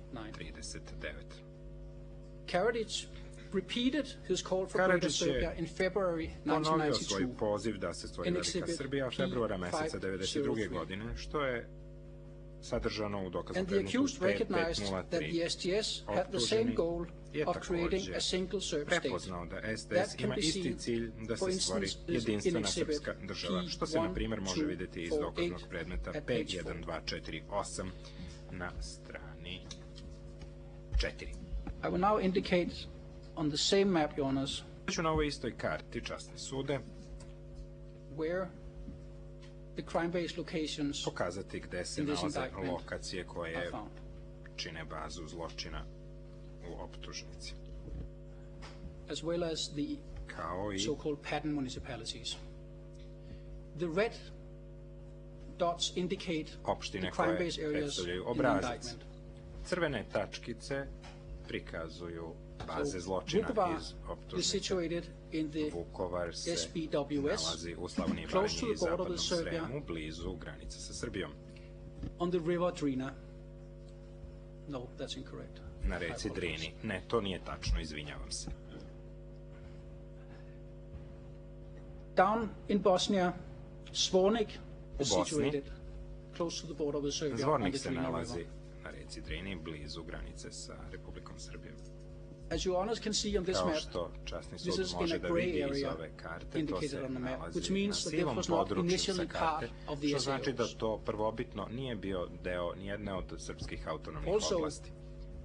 Karadžić Karadžić je ponovio svoj poziv da se stvori velika Srbija februara meseca 1992. godine, što je sadržano u dokaznom predmetu 5503. Optuženi je također prepoznao da SDS ima isti cilj da se stvori jedinstvena srpska država, što se, na primjer, može vidjeti iz dokaznog predmeta P1248 na strani 4. I will now indicate on the same map, Your Honors, ću na ovoj istoj karti, časni sude, where the crime-based locations pokazati gde se nalaze lokacije koje čine bazu zločina u optužnici, as well as the so-called pattern municipalities. The red dots indicate the crime-based areas in the indictment. Crvene tačkice prikazuju baze zločina iz optužnice. Vukovar se nalazi u Slavoniji, Baranji i Zapadnom Sremu, blizu granice sa Srbijom. Na reci Drini. Ne, to nije tačno, izvinjavam se. Down in Bosnia, Zvornik is situated close to the border with Serbia. Zvornik se nalazi na reci Drini, blizu granice sa Republikom Srbijom. As you honors can see on this Kao map, što časni this sud is in može a da gray vidi iz area ove karte, to indicated se on the map, nalazi which na means that this sivom was not području sa initially karte, part of the što znači da SAOs. to prvobitno nije bio deo nijedne od srpskih autonomnih Also, oblasti.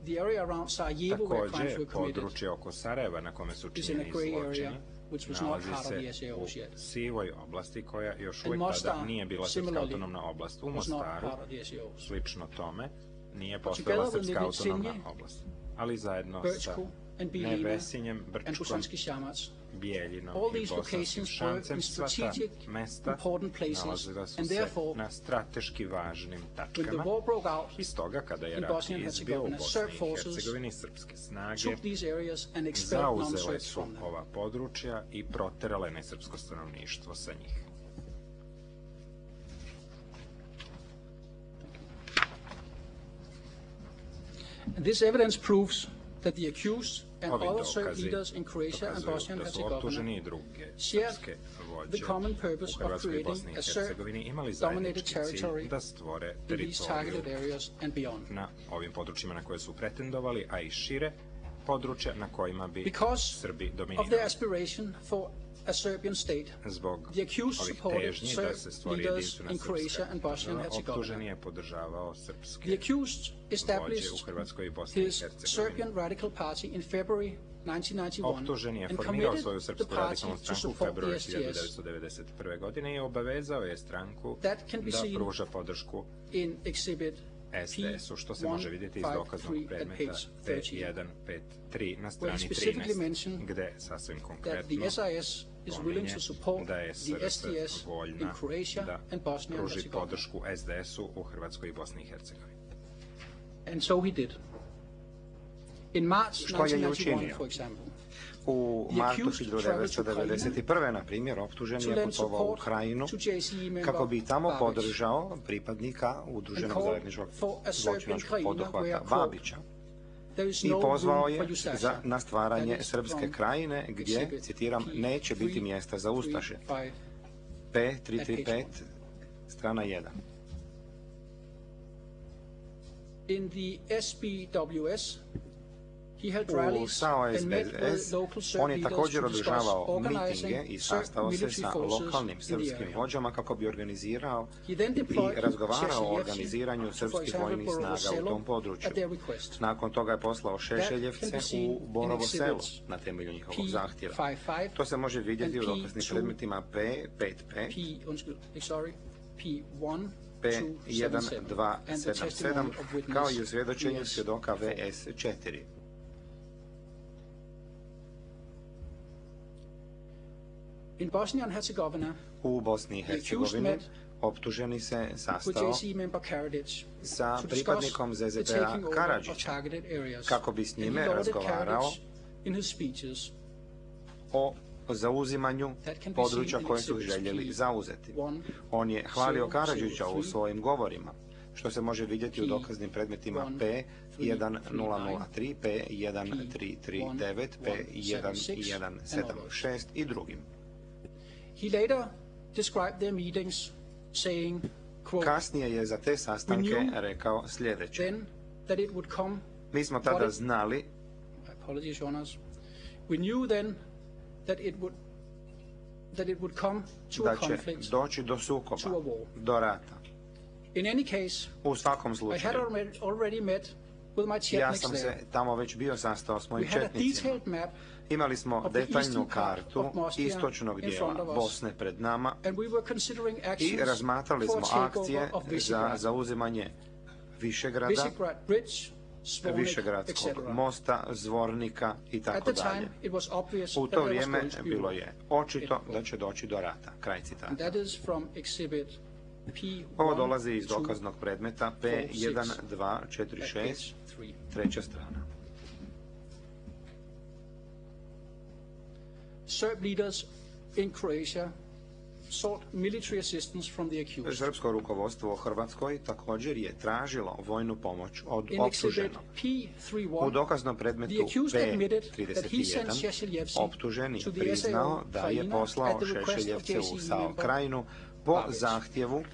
the area around Sarajevo where crimes Također, were committed područje oko Sarajeva na kome su is in a činjeni gray zločini area which was not nalazi part of the se SAOs u yet. sivoj oblasti koja još And uvijek Mostar, tada nije bila srpska similarly, autonomna oblast. U was not Mostaru, part of the SAOs. slično tome, nije But postojala together with srpska autonomna Licinje, oblast. Ali zajedno sa Brčko and Bijeljina Nevesinjem, and Brčkom, Bosanski Šamac, Bijeljinom all i these Bosanskim locations were Šancem, in sva ta strategic mesta important places, nalazila su and se therefore, na strateški važnim when the tačkama. war broke out I stoga, kada je in rat Bosnia and izbio u Herzegovina, Bosni Serb i forces Hercegovini, srpske snage took these areas and expelled zauzele non-Serbs su from them. ova područja i proterale nesrpsko stanovništvo sa njih. And this evidence proves that the accused and other Serb leaders in Croatia and Bosnia and Herzegovina shared the common purpose of creating a Serb-dominated territory in these targeted areas and beyond. Na ovim područjima na koje su pretendovali, a i šire, područja na kojima bi Srbi dominirali. Of their dominirali. aspiration for a Serbian state, Zbog the accused ovih supported težnji da se Serb stvori leaders jedinstvena in Croatia and Bosnia and srpska država, optuženi Herzegovina. je podržavao srpske The accused vođe u established Hrvatskoj i Bosni i his Hercegovini. Serbian Radical Party in February 1991 Optužen je and formirao committed svoju the srpsku party radikalnu to stranku u support februaru the STS 1991. godine i obavezao je stranku That can be da seen pruža podršku in Exhibit SDS-u, što se može vidjeti iz dokaznog predmeta P153 na strani 13, gde sasvim konkretno pominje da je SRS voljna da pruži podršku SDS-u u Hrvatskoj i Bosni i Hercegovini. And so he did. In March Što je i 1991, učinio? for example, U martu 1991. na primjer, optužen je putovao u Krajinu kako bi tamo podržao pripadnika udruženog zajedničkog zločinačkog poduhvata Babića i pozvao je na stvaranje Srpske krajine gdje, citiram, neće biti mjesta za ustaše. P335, strana 1. in the SBWS, U SAO SBS on je također održavao mitinge i sastao se sa lokalnim srpskim vođama kako bi organizirao i razgovarao o organiziranju srpskih vojnih snaga u tom području. Nakon toga je poslao Šešeljevce u Borovo selo na temelju njihovog zahtjeva. To se može vidjeti u dokaznim predmetima P5P, P1277, kao i u svjedočenju svjedoka VS4. U Bosni i Hercegovini optuženi se sastao sa pripadnikom ZZP-a Karadžića kako bi s njime razgovarao o zauzimanju područja koje su željeli zauzeti. On je hvalio Karadžića u svojim govorima, što se može vidjeti u dokaznim predmetima P1003, P1339, P1176 i drugim. Kasnije je za te sastanke rekao sljedeće. Mi smo tada znali da će doći do sukoba, do rata. U svakom slučaju, ja sam se tamo već bio sastao s mojim četnicima. Imali smo detaljnu kartu istočnog dijela Bosne pred nama i razmatrali smo akcije za zauzimanje Višegrada, Višegradskog mosta, Zvornika i tako dalje. U to vrijeme bilo je očito da će doći do rata. Kraj citata. Ovo dolazi iz dokaznog predmeta P1246, treća strana. Serb leaders in Croatia sought military assistance from the accused. Srpsko rukovodstvo u Hrvatskoj također je tražilo vojnu pomoć od optuženog. U dokaznom predmetu P31 optuženi priznao da je poslao Šešeljevce u Sao Krajinu po zahtjevu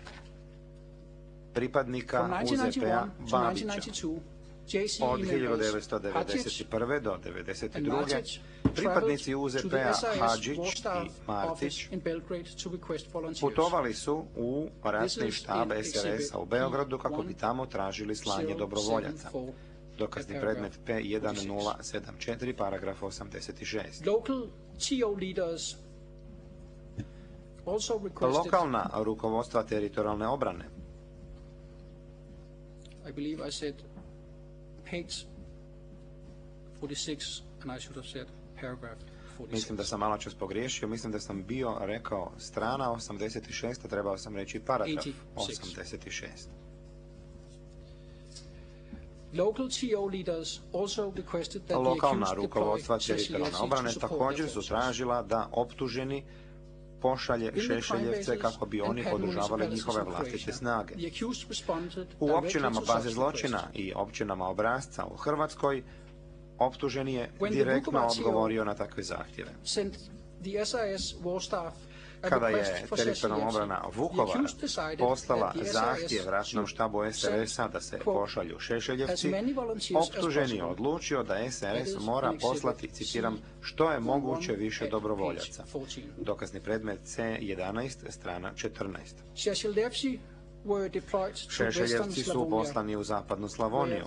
pripadnika UZP-a Babića. Od 1991. do 1992. pripadnici UZP-a Hadžić i Martić putovali su u ratni štab SRS-a u Beogradu kako bi tamo tražili slanje dobrovoljaca. Dokazni predmet P1074, paragraf 86. Lokalna rukovodstva teritorijalne obrane. Page 46, and I should have said paragraph 46. Mislim da sam malo čas pogriješio, mislim da sam bio rekao strana 86, a trebao sam reći paragraf 86. Lokalna rukovodstva teritorijalne obrane također su tražila da optuženi pošalje Šešeljevce kako bi oni podržavali njihove vlastite snage. U općinama baze zločina i općinama Obrazca u Hrvatskoj optuženi je direktno odgovorio na takve zahtjeve. Kada je teritorijalna obrana Vukovara poslala zahtjev ratnom štabu SRS-a da se pošalju Šešeljevci, optuženi je odlučio da SRS mora poslati, citiram, što je moguće više dobrovoljaca. Dokazni predmet C11, strana 14. Šešeljevci su poslani u zapadnu Slavoniju,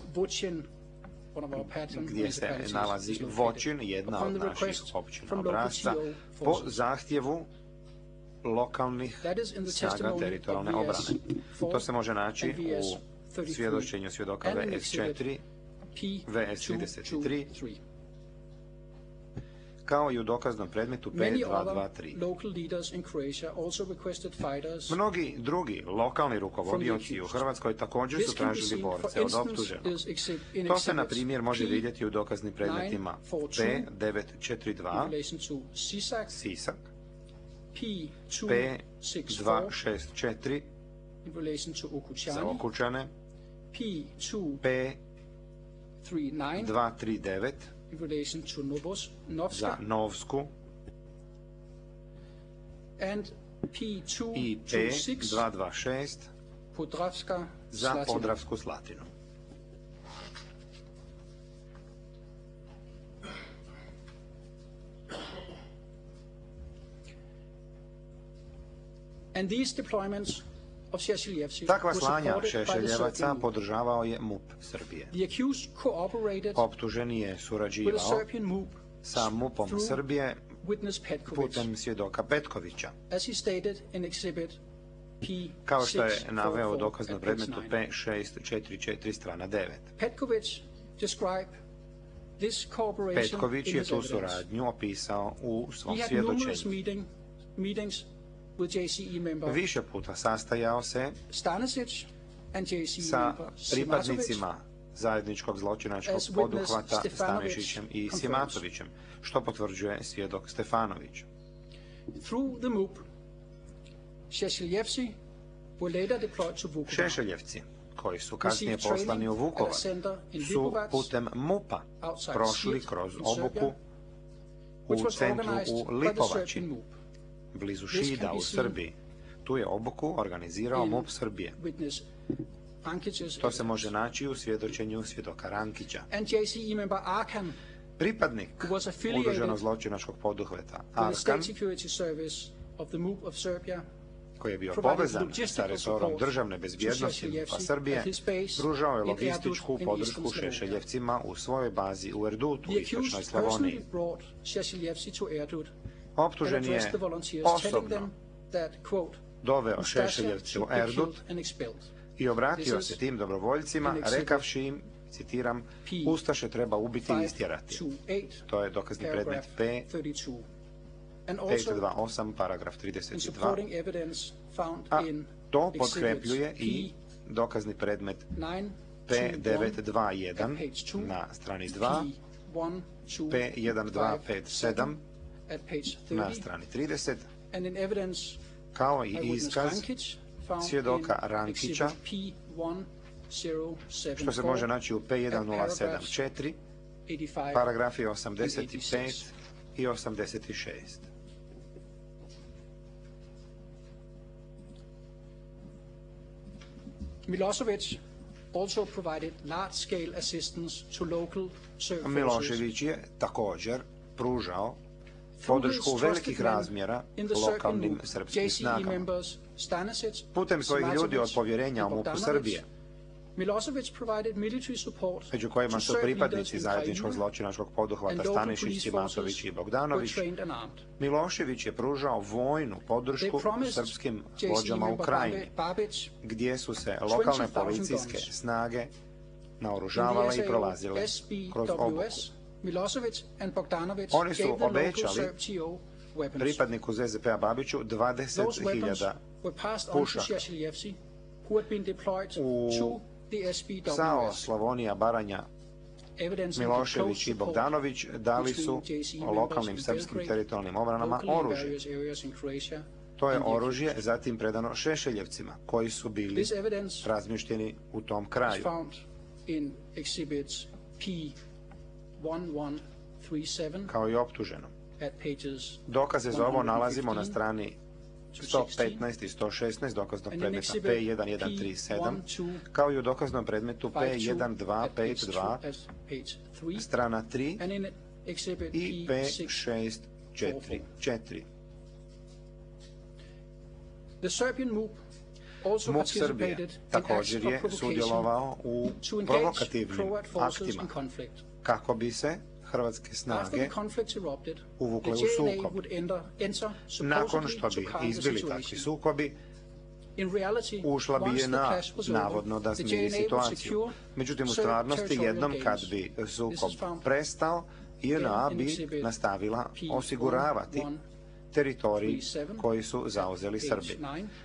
gdje se nalazi Voćin, jedna od naših općina Obrazca, po zahtjevu lokalnih snaga teritorijalne obrane. To se može naći u svjedočenju svjedoka VS4, VS33, kao i u dokaznom predmetu P223. Mnogi drugi lokalni rukovodioci u Hrvatskoj također su tražili borce od optuženog. To se, na primjer, može vidjeti u dokaznim predmetima P942, Sisak, P264 za Okučane, P239 za Novsku i P226 za Podravsku Slatinu. Takva slanja Šešeljevaca podržavao je MUP Srbije. Optuženi je surađivao sa MUP-om Srbije putem svjedoka Petkovića, kao što je naveo u dokaznom predmetu P644, strana 9. Petković je tu suradnju opisao u svom svjedočenju. Više puta sastajao se sa pripadnicima zajedničkog zločinačkog poduhvata Stanišićem i Simatovićem, što potvrđuje svjedok Stefanović. Šešeljevci, koji su kasnije poslani u Vukovar, su putem MUP-a prošli kroz obuku u centru u Lipovači, blizu Šida u Srbiji. Tu je obuku organizirao MUP Srbije. To se može naći u svjedočenju svjedoka Rankića. Pripadnik udruženog zločinačkog poduhvata Arkan, koji je bio povezan sa resorom državne bezbjednosti MUP-a Srbije, pružao je logističku podršku Šešeljevcima u svojoj bazi u Erdutu u istočnoj Slavoniji. Optužen je osobno doveo Šešeljevce u Erdut i obratio se tim dobrovoljcima, rekavši im, citiram, ustaše treba ubiti i istjerati. To je dokazni predmet P528, paragraf 32. A to potkrepljuje i dokazni predmet P921 na strani 2, P1257 na strani 30, kao i iskaz svjedoka Rankića, što se može naći u P1074, paragrafi 85 i 86. Milošević je također pružao podršku velikih razmjera lokalnim srpskim snagama. Putem svojih ljudi od povjerenja u MUP-u Srbije, među kojima su pripadnici zajedničkog zločinačkog poduhvata Stanišić, Simatović i Bogdanović, Milošević je pružao vojnu podršku srpskim vođama u Krajini, gdje su se lokalne policijske snage naoružavale i prolazile kroz obuku. Oni su obećali pripadniku ZZP-a Babiću 20.000 pušaka. U SAO Slavonija Baranja Milošević i Bogdanović dali su lokalnim srpskim teritorijalnim obranama oružje. To je oružje zatim predano Šešeljevcima, koji su bili razmješteni u tom kraju. Kao i optuženom. Dokaze za ovo nalazimo na strani 115 i 116 dokaznog predmeta P1137, kao i u dokaznom predmetu P1252, strana 3 i P644. MUP Srbije također je sudjelovao u provokativnim aktima kako bi se hrvatske snage uvukle u sukob. Nakon što bi izbili takvi sukobi, ušla bi JNA, navodno da smiri situaciju. Međutim, u stvarnosti jednom kad bi sukob prestao, JNA bi nastavila osiguravati teritoriji koji su zauzeli Srbi.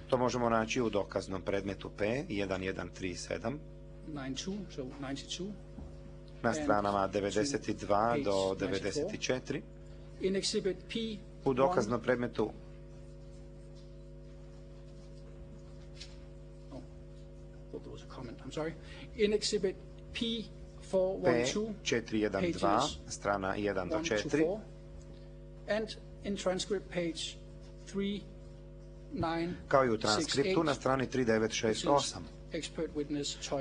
To možemo naći u dokaznom predmetu P1137 na stranama 92 do 94, u dokaznom predmetu P412, strana 1 do 4, kao i u transkriptu na strani 3968,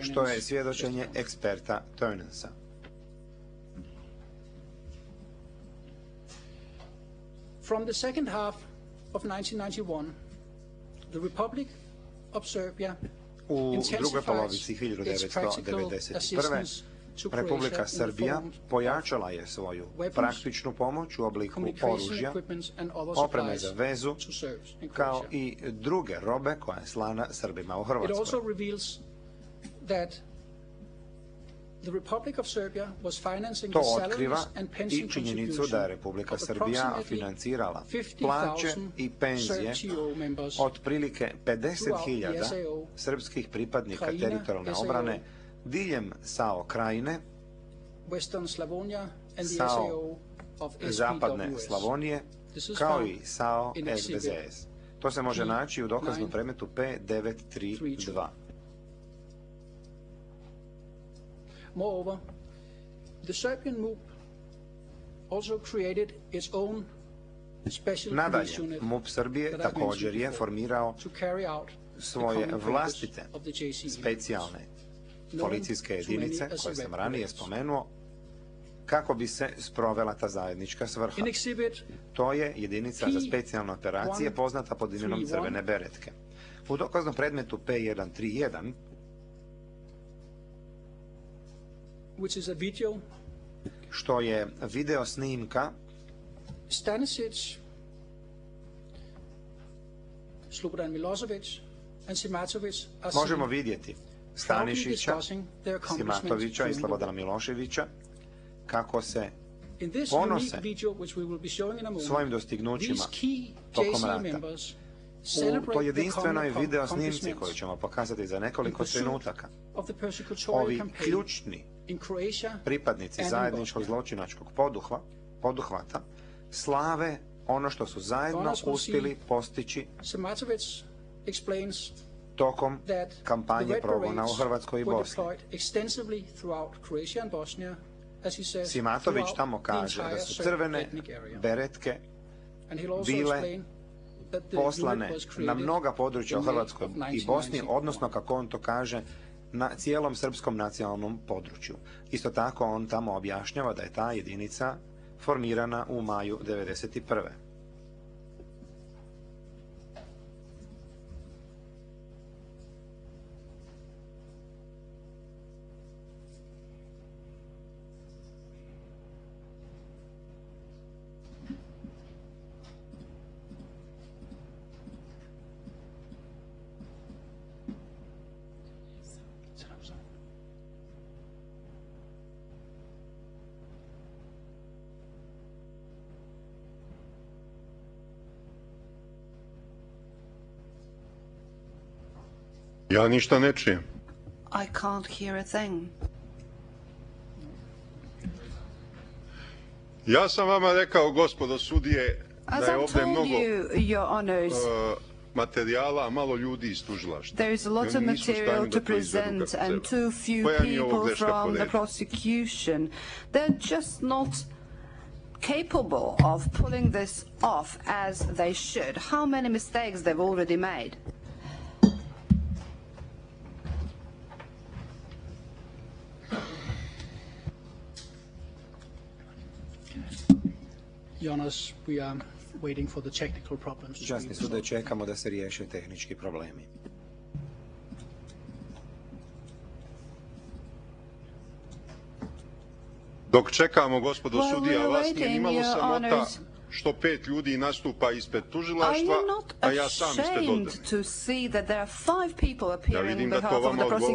što je svjedočenje eksperta Turnansa. From the second half of 1991, the Republic of Serbia u drugoj polovici 1991. Republika Srbija pojačala je svoju praktičnu pomoć u obliku oružja, opreme za vezu, kao i druge robe koja je slana Srbima u Hrvatskoj. To otkriva i činjenicu da je Republika Srbija financirala plaće i penzije otprilike 50.000 srpskih pripadnika teritorijalne obrane diljem SAO Krajine, SAO Zapadne Slavonije, kao i SAO SBZS. To se može naći u dokaznom predmetu P932. Moreover, the Serbian MUP also created its own special Nadalje, police unit MUP Srbije također je formirao to carry out svoje vlastite specijalne policijske jedinice, koje sam ranije spomenuo, kako bi se sprovela ta zajednička svrha. To je jedinica za specijalne operacije poznata pod imenom Crvene beretke. U dokaznom predmetu P131, što je video snimka Stanisic, Slobodan Milosevic and Simatović možemo vidjeti Stanišića, Simatovića i Slobodana Miloševića kako se ponose svojim dostignućima tokom rata. U toj jedinstvenoj video snimci koju ćemo pokazati za nekoliko trenutaka, ovi ključni pripadnici zajedničkog zločinačkog poduhvata slave ono što su zajedno uspjeli postići tokom kampanje progona u Hrvatskoj i Bosni. Simatović tamo kaže da su crvene beretke bile poslane na mnoga područja u Hrvatskoj i Bosni, odnosno, kako on to kaže, na cijelom srpskom nacionalnom području. Isto tako on tamo objašnjava da je ta jedinica formirana u maju 1991. Ja ništa ne čujem. I can't hear a thing. Ja sam vama rekao, gospodo sudije, da je ovdje mnogo materijala, a malo ljudi iz tužilaštva. There is a lot of material to present and too few people from the prosecution. They're just not capable of pulling this off as they should. How many mistakes they've already made? Časni sude, čekamo da se riješe tehnički problemi. Dok čekamo, gospodo sudija, vas nije nimalo sramota što 5 ljudi nastupa ispred tužilaštva, a ja sam ispred odbrane. Ja vidim da to vama odgovara.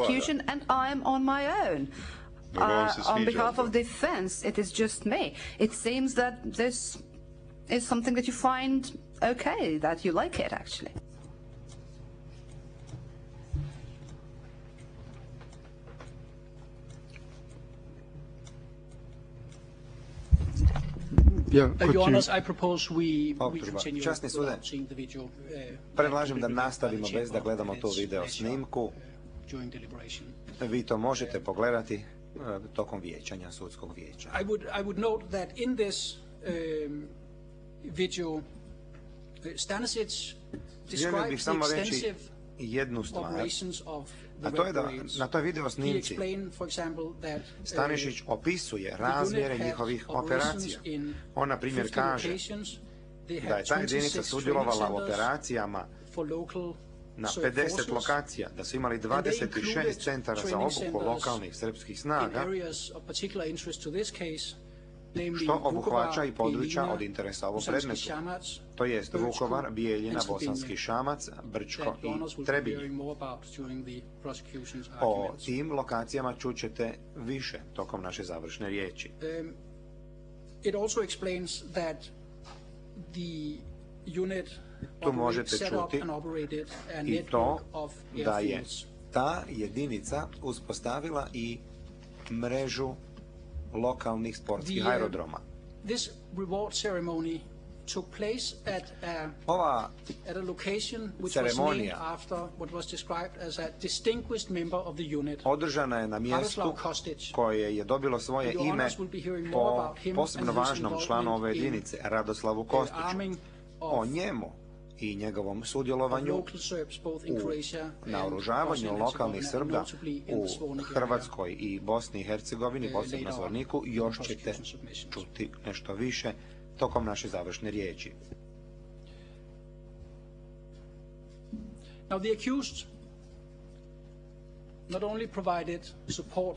On behalf of defense, it is just me. It seems that this is something that you find okay, that you like it, actually. Časni sude, predlažem da nastavimo bez da gledamo tu video snimku. Vi to možete pogledati tokom vijećanja, sudskog vijeća. I would note that in this video, Stanisic describes the extensive operations of the Red Berets. Na toj video snimci Stanišić opisuje razmjere njihovih operacija. On, na primjer, kaže da je ta jedinica sudjelovala u operacijama na 50 lokacija, da su imali 26 centara za obuku lokalnih srpskih snaga, što obuhvaća i područja od interesa ovog predmetu, to jest Vukovar, Bijeljina, Bosanski Šamac, Brčko i Trebinje. O tim lokacijama čućete više tokom naše završne riječi. Tu možete čuti i to da je ta jedinica uspostavila i mrežu lokalnih sportskih aerodroma. took place Ova at a location which was named ceremonija after what was described as a distinguished member of the unit. održana je na mjestu koje je dobilo svoje ime po posebno važnom članu ove jedinice, Radoslavu Kostiću. O njemu i njegovom sudjelovanju u naoružavanju lokalnih Srba u Hrvatskoj i Bosni i Hercegovini, posebno Zvorniku, još ćete čuti nešto više tokom naše završne riječi.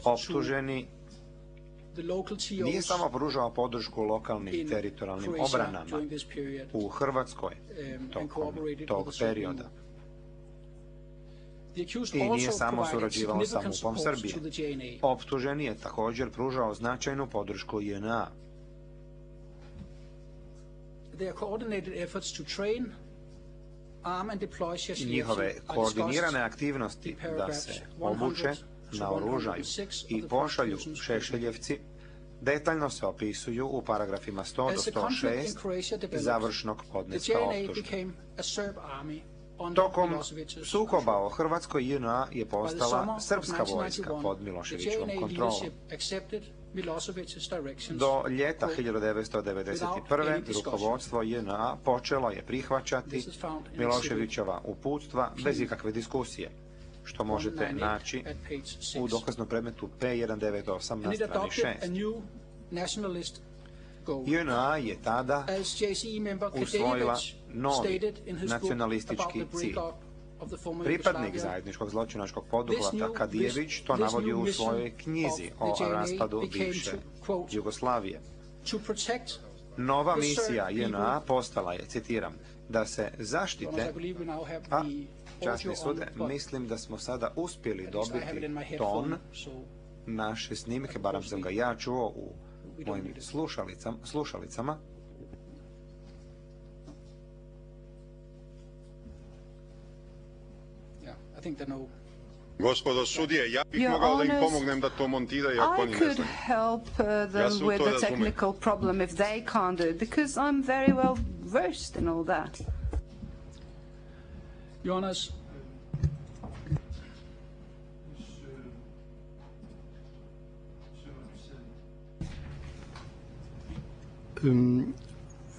Optuženi nije samo pružao podršku lokalnim teritorijalnim obranama u Hrvatskoj tokom tog perioda. I nije samo surađivao sa MUP-om Srbije. Optuženi je također pružao značajnu podršku JNA. Njihove koordinirane aktivnosti da se obuče, naoružaju i pošalju Šešeljevci detaljno se opisuju u paragrafima 100 do 106 završnog podneska optužbe. Tokom sukoba o Hrvatskoj JNA je postala srpska vojska pod Miloševićevom kontrolom. Do ljeta 1991. rukovodstvo JNA počelo je prihvaćati Miloševićeva uputstva bez ikakve diskusije, što možete naći u dokaznom predmetu P198 na strani 6. JNA je tada usvojila novi nacionalistički cilj. Pripadnik zajedničkog zločinačkog poduhvata Kadijević to navodi u svojoj knjizi o raspadu bivše Jugoslavije. Nova misija JNA postala je, citiram, da se zaštite, a časni sude, mislim da smo sada uspjeli dobiti ton naše snimke, barem sam ga ja čuo u mojim slušalicama. Gospodo sudije, ja bih mogao da im pomognem da to montiraju ako oni ne znaju. I could help them with the technical problem if they can't do it, because I'm very well versed in all that. Jonas,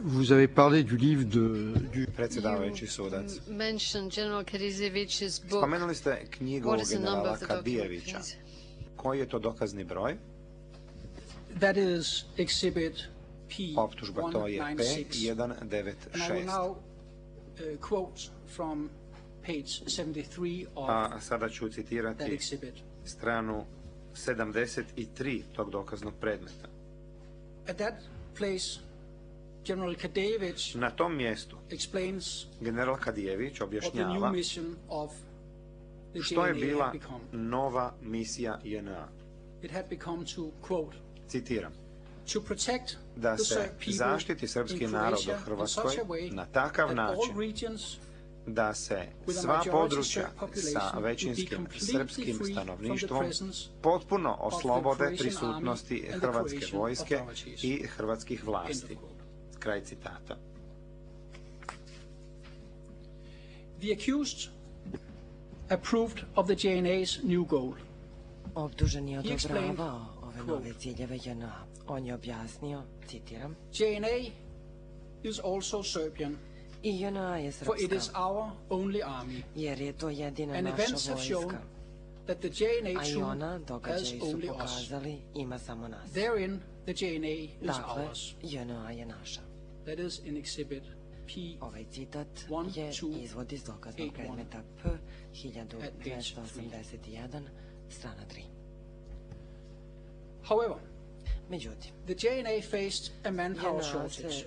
vous avez parlé du livre du predsjedavajući sudac. Book. Spomenuli ste knjigu generala Kadijevića. Koji je to dokazni broj? That is exhibit P. Optužba to je P196. Quote from page 73 of a sada ću citirati stranu 73 tog dokaznog predmeta. At that place, General Kadijević na tom mjestu general Kadijević objašnjava što je bila nova misija JNA. Citiram, da se zaštiti srpski narod u Hrvatskoj na takav način da se sva područja sa većinskim srpskim stanovništvom potpuno oslobode prisutnosti hrvatske vojske i hrvatskih vlasti. Kraj citata. The accused approved of the JNA's new goal. Optužen je odobravao ove nove ciljeve JNA. On je objasnio, citiram, JNA is also Serbian. I JNA je srpska, for it is our only army. Jer je to jedina naša vojska. A i ona, događaji su pokazali, ima samo nas. Therein, the JNA is dakle, ours. JNA je naša. That is in exhibit P. Ovaj citat je izvod iz dokaznog predmeta P 1281, strana 3. However, međutim, the JNA faced a manpower shortage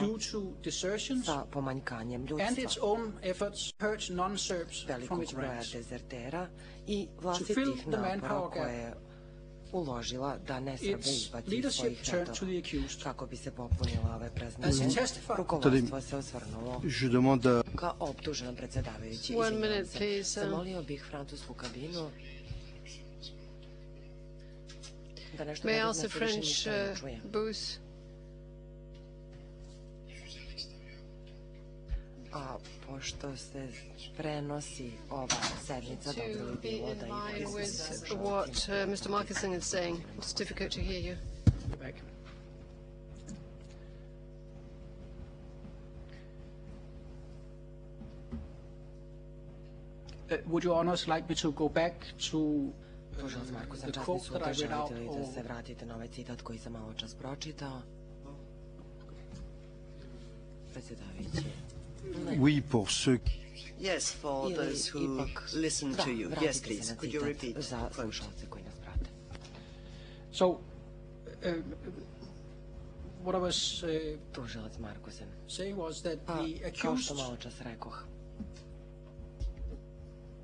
due to desertions sa pomanjkanjem ljudstva, and its own efforts to purge non-Serbs from its ranks. Dezertera i vlastitih napora koje je uložila da ne Srbe izbaci iz svojih redova. Kako bi se popunila ove praznine, rukovodstvo se osvrnulo ka optuženom predsjedavajući. Izvinjavam se, zamolio bih francusku kabinu da nešto May I ask the French booth? A pošto se prenosi ova sednica, dobro bi bilo da i with what Mr. Markinson is saying. It's difficult to hear you. Would you honors like me to go back to Tužilac Markusan, časni sutra, želite li da se vratite na ovaj citat koji sam malo čas pročitao? Predsjedavajući. Oui, pour ceux qui... Yes, for those who listen to you. Yes, please. Could you repeat? Za slušalce koji nas prate. So, what I was Tužilac Markusan. saying was that the Kao što accused malo čas rekoh,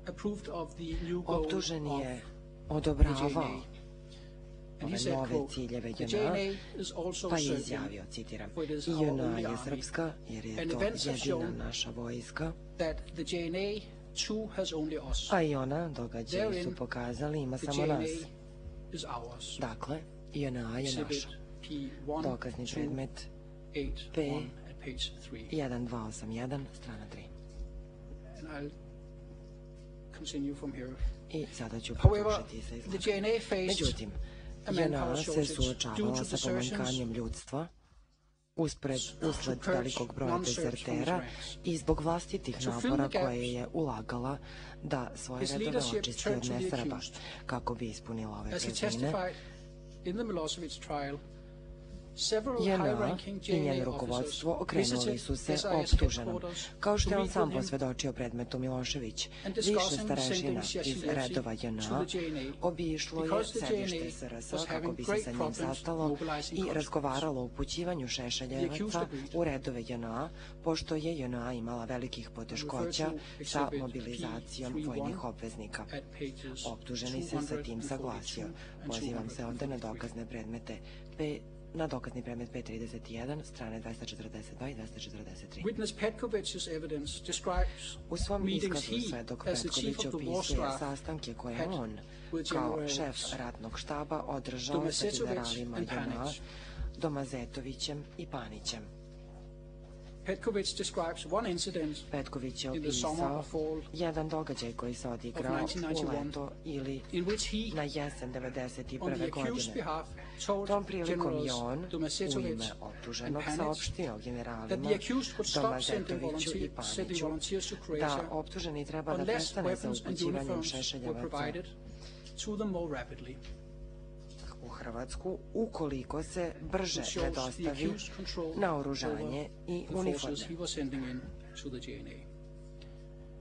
approved of the new goal optuženi of je odobravao and he ove said, nove quote, ciljeve the JNA, JNA is also pa je Serbian, izjavio, citiram, for it is i our JNA only je army. srpska jer je And to events have jedina shown naša vojska, that the JNA too has only us. a i ona, događaji su pokazali, ima The samo nas. JNA is ours. Dakle, JNA je Exhibit naša. P1, Dokazni predmet 281 at page 3. P1281, strana 3. And I'll continue from here. I sada ću However, produžiti sa the izlaganjem. JNA faced Međutim, a JNA manpower se shortage due suočavala to sa desertions pomanjkanjem ljudstva usled purge velikog broja non-Serbs from dezertera ranks. i zbog vlastitih To fill the napora gaps, koje je ulagala da svoje his redove leadership očisti turned od to the nesrba accused. kako bi ispunila ove As he praznine. testified in the Milosevic trial, several JNA high-ranking i njeno JNA rukovodstvo officers okrenuli visited su se SIS optuženom, headquarters kao što to je on meet sam with him posvedočio predmetu Milošević. and Više discussing starešina sending iz Šešeljevci redova to JNA the JNA obišlo je because the sedište JNA SRS was kako having bi se great sa njim problems sastalo mobilizing i conscripts. razgovaralo o upućivanju The Šešeljevaca accused agreed. u redove JNA, pošto je JNA imala velikih poteškoća sa exhibit mobilizacijom P31 vojnih obveznika. at pages Optuženi se sa tim 242 saglasio. and Pozivam se ovde na 243. dokazne predmete na dokazni predmet P31, strane 242 i 243. Witness Petkovic's evidence describes U svom meetings iskazu he, svedok as the chief Petković of the war opisuje staff, sastanke koje had on, with kao generals šef ratnog štaba, održao sa Domazetović generalima and JNA, Panić. Domazetovićem i Panićem. Petković describes one incident Petković je in the summer opisao or fall jedan događaj koji se odigrao of u 1991, leto ili in which he, na jesen on the 1991. accused's godine. behalf, told Tom prilikom je generals on u Domazetović ime and optuženog Panić saopštio that generalima the accused would stop sending Domazetoviću i Paniću volunteers to da Croatia optuženi treba da unless prestane sa weapons and upućivanjem uniforms were Šešeljevaca provided to them more rapidly. u Hrvatsku ukoliko se brže Which ne shows the dostavi accused control naoružanje i the forces uniforme. he was sending in to the JNA.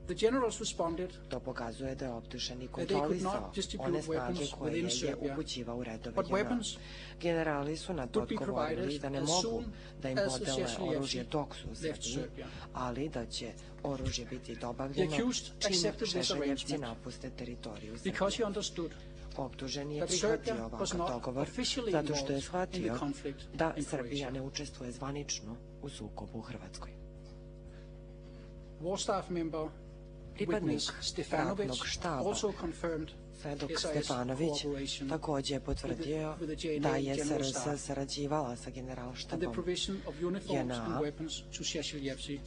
The generals responded To pokazuje da je optuženi that they could kontrolisao not distribute one snage weapons koje within je Serbia, upućivao u redove but JNA. weapons Generali su na to would be odgovorili provided da ne as mogu soon da im as the podele Šešeljevci oružje dok su u left Srbiji, Serbia. ali da će oružje biti The dobavljeno accused čim accepted this Šešeljevci arrangement napuste teritoriju because he Srbije. understood Optuženi je that Serbia prihvatio was ovakav not dogovor officially zato što je involved in shvatio the conflict da in Srbija Croatia. ne učestvuje zvanično u sukobu u Hrvatskoj. War staff member Pripadnik witness Stefanović ratnog štaba, also confirmed svedok SIS Stefanović, cooperation takođe je potvrdio with the JNA da je general SRS staff sarađivala sa and the generalštabom provision of uniforms JNA and weapons to Šešeljevci i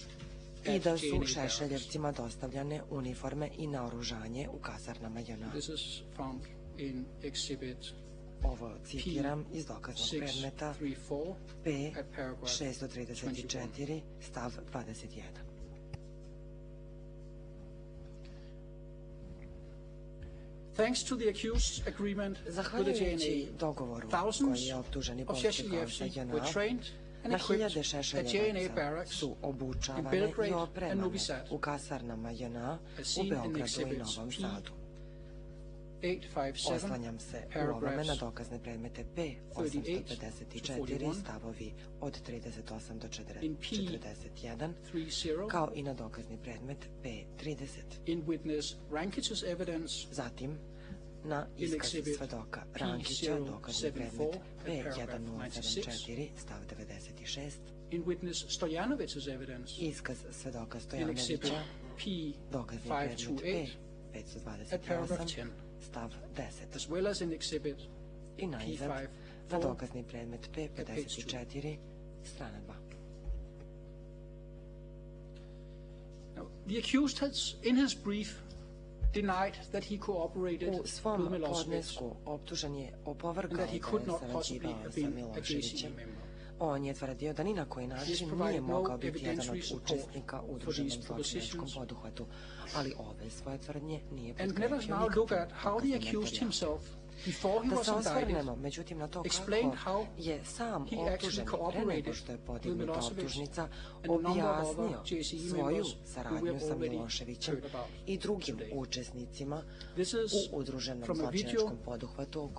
at da su JNA barracks. Šešeljevcima dostavljane uniforme i naoružanje u kasarnama JNA. This is found in exhibit Ovo citiram iz dokaznog predmeta P634 at paragraph P634 stav 21. Thanks to the accused's agreement with the Zahvaljujući JNA, dogovoru thousands koji je optuženi of postigao sa Šešeljevci JNA, were trained and na equipped hiljade at JNA Šešeljevaca barracks su in obučavane Belgrade i and opremane Novi Sad, u kasarnama JNA as u seen in Beogradu i exhibits Novom Sadu. P857, Oslanjam se u ovome na paragraphs dokazne predmete P854 stavovi od 38 do in 41, P30, kao i na dokazni predmet P30. in witness Rankić's evidence Zatim, na in iskaz exhibit svedoka Rankića, dokazni predmet P074 at paragraph P1074, stav 96, in witness Stojanovic's evidence iskaz svedoka in exhibit Stojanovića, dokazni predmet P528 at paragraph P528, 10, stav 10, as well as in exhibit i najzad na P54 dokazni predmet P54, strana 2. The accused has, in his brief, denied that he cooperated U svom with Milosevic podnesku optužen je opovrgao and that he da could je not possibly sarađivao have sa been a Miloševićem. JCE member. On je tvrdio da ni na koji način nije mogao biti jedan od učesnika u udruženom zločinačkom poduhvatu, ali ove svoje tvrdnje nije potkrepio nikakvim dokazima. Da se osvrnemo, međutim, na to kako je sam optuženi pre nego što je podignuta optužnica objasnio svoju saradnju sa Miloševićem i drugim učesnicima u udruženom zločinačkom poduhvatu o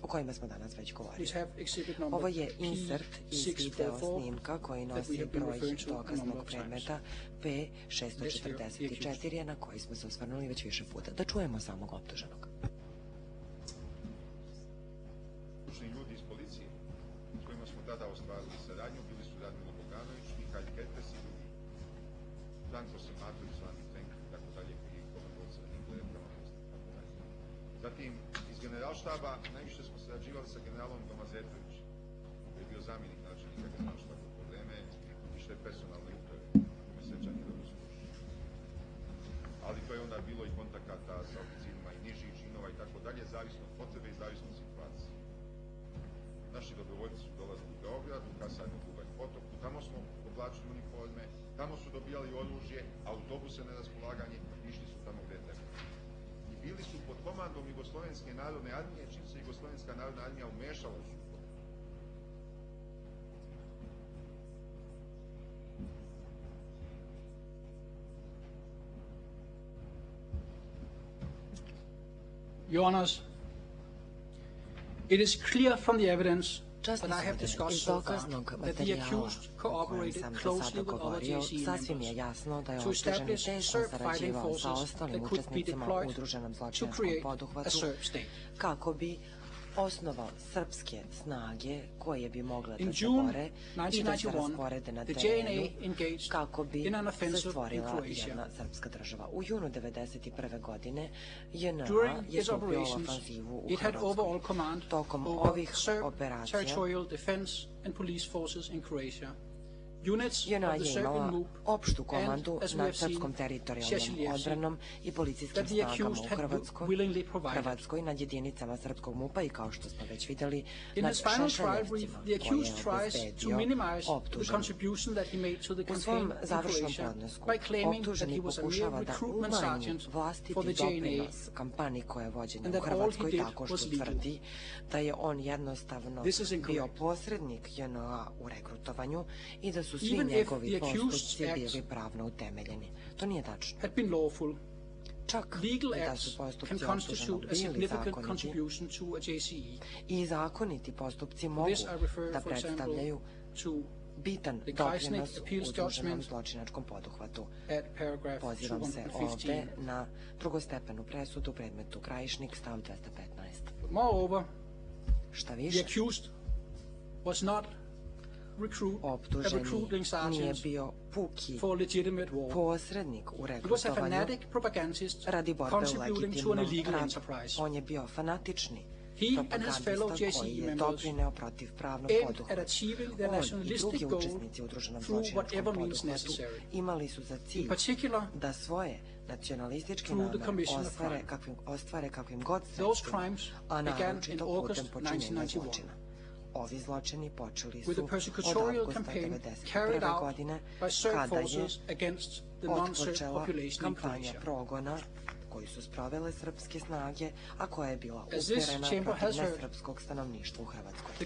kojima smo danas već govorili. Ovo je insert iz video snimka koji nosi broj dokaznog predmeta P644 na koji smo se osvrnuli već više puta. Da čujemo samog optuženog. Ljudi iz policije s kojima smo tada ostvarili saradnju bili su Radmilo Boganović, Mihajl Ketes i drugi. Danko Samatović, Slani Cenk i tako dalje, koji je komandor Crne Gore prema Mostu i tako dalje. Zatim, iz generalštaba najviše smo sarađivali sa generalom Domazetovićem, koji je bio zamjenik načelnika generalštaba u to vreme i šef personalne uprave, ako me sećanje dobro služi. Ali to je onda bilo i kontakata sa oficirima i nižih činova i tako dalje, zavisno od potrebe i zavisno od situacije. Naši dobrovoljci su dolazili u Beograd, u kasarnu Bubanj Potoku, tamo smo oblačili uniforme, tamo su dobijali oružje, autobuse na raspolaganje, išli su tamo gde treba. I bili su pod komandom Jugoslovenske narodne armije, čim se Jugoslovenska narodna armija umešala u sukob. Your Honors, it is clear from the evidence that I have discussed so far that the accused cooperated closely with other JCE members to establish Serb fighting forces that could be deployed to create a Serb state. Kako bi osnovao srpske snage koje bi mogle da se bore i da se rasporede na terenu kako bi se stvorila jedna srpska država. U junu 1991. godine JNA je stupio ofanzivu u Hrvatskoj. Tokom ovih operacija JNA je imala opštu komandu nad srpskom teritorijalnom odbranom i policijskim snagama u Hrvatskoj nad jedinicama srpskog MUP-a i kao što smo već vidjeli nad Šešeljevcima koje je obezbedio optuženi. U svom završnom podnesku optuženi pokušava da umanji vlastiti doprinos kampanji koja je vođena u Hrvatskoj tako što tvrdi da je on jednostavno bio posrednik JNA u regrutovanju i da su svi njegovi postupci bili pravno utemeljeni. To nije tačno. Čak i da su postupci optuženog bili zakoniti i zakoniti postupci mogu da predstavljaju bitan doprinos u udruženom zločinačkom poduhvatu. Pozivam se ovde na drugostepenu presudu u predmetu Krajišnik, stav 215. Šta više, optuženi nije bio puki posrednik u regrutovanju radi borbe u legitimnom radu. On je bio fanatični propagandista koji je doprineo protiv pravnog poduhvata. On i drugi učesnici u udruženom zločinačkom poduhvatu imali su za cilj da svoje nacionalističke namere ostvare kakvim god sredstvima, a naročito putem počinjenja zločina. Ovi zločini počeli su od avgusta 1991. godine kada je otpočela kampanja progona koju su sprovele srpske snage, a koja je bila usmjerena protiv nesrpskog stanovništva u Hrvatskoj.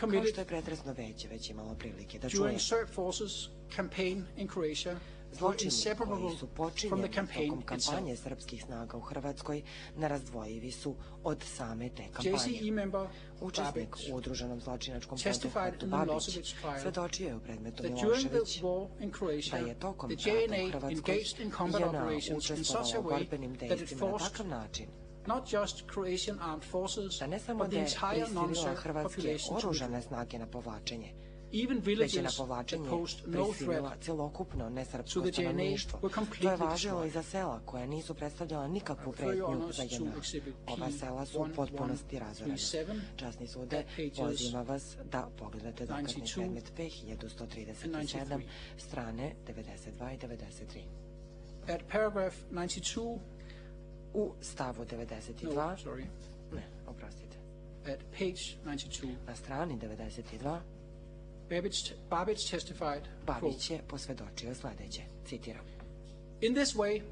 Kao što je pretresno veće već imalo prilike da čuje. Zločini koji su počinjeni tokom kampanje srpskih snaga u Hrvatskoj nerazdvojivi su od same te kampanje. Učesnik u udruženom zločinačkom poduhvatu Babić svedočio je u predmetu Milošević da je tokom rata u Hrvatskoj JNA učestvovala u borbenim dejstvima na takav način da ne samo da je prisilila hrvatske oružane snage na povlačenje, Većina povlačenja prisilila cjelokupno nesrpsko stanovništvo. To je važilo i za sela koja nisu predstavljala nikakvu pretnju za JNA. Ova sela su u potpunosti razorena. Časni sude, pozivam vas da pogledate dokazni predmet P1137, strane 92 i 93. At paragraph 92, u stavu 92, oprostite, at page 92, na strani 92, Babić testified, Babić je posvjedočio sljedeće, citiram. In this way,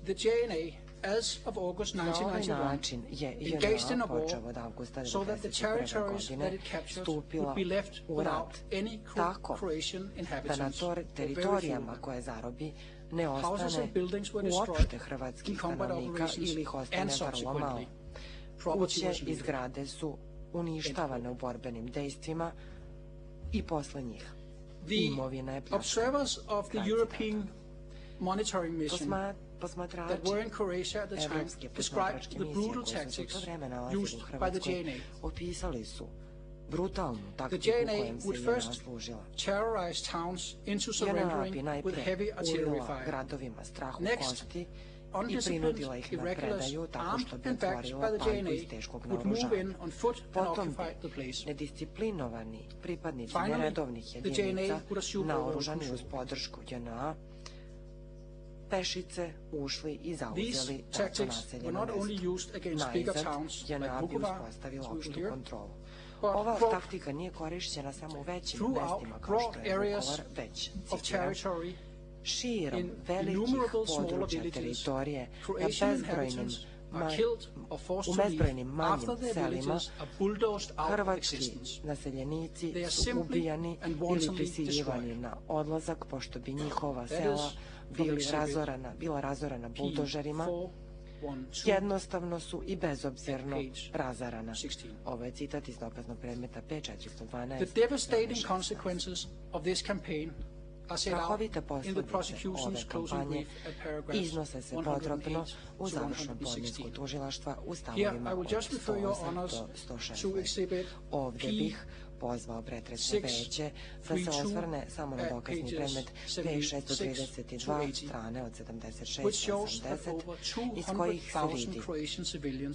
the JNA, as of August 1991, engaged in a war so that the territories that it captured would be left without any Croatian inhabitants or teritorijama koje zarobi ne ostane uopšte hrvatskih stanovnika ili ih ostane vrlo malo. Kuće i zgrade su uništavane u borbenim dejstvima i posle njih. Imovina je pljačkana. Posmatrači evropske posmatračke misije koje su se u to vreme nalazili u Hrvatskoj opisali su brutalnu taktiku kojom se JNA služila. JNA bi najprije ulila gradovima strah u kosti i prinudila ih na predaju tako što bi otvorila panku iz teškog naoružanja. Potom bi nedisciplinovani pripadnici neredovnih jedinica naoružani uz podršku JNA pešice ušli i zauzeli tako naseljeno mesto. Najzad, JNA bi uspostavila opštu kontrolu. Ova taktika nije korišćena samo u većim mestima kao što je Vukovar, već, citiram, širom velikih područja teritorije u bezbrojnim manjim selima hrvatski naseljenici su ubijani ili prisiljivani na odlazak pošto bi njihova sela bila razorana buldožerima, jednostavno su i bezobzirno razarana. Ovo je citat iz dokaznog predmeta P412. Strahovite posljedice ove kampanje iznose se podrobno u završnom podnesku tužilaštva u stavovima od 108 do 116. Ovdje bih pozvao pretresne veće da se osvrne samo na dokazni predmet P632 strane od 76 do 80, iz kojih se vidi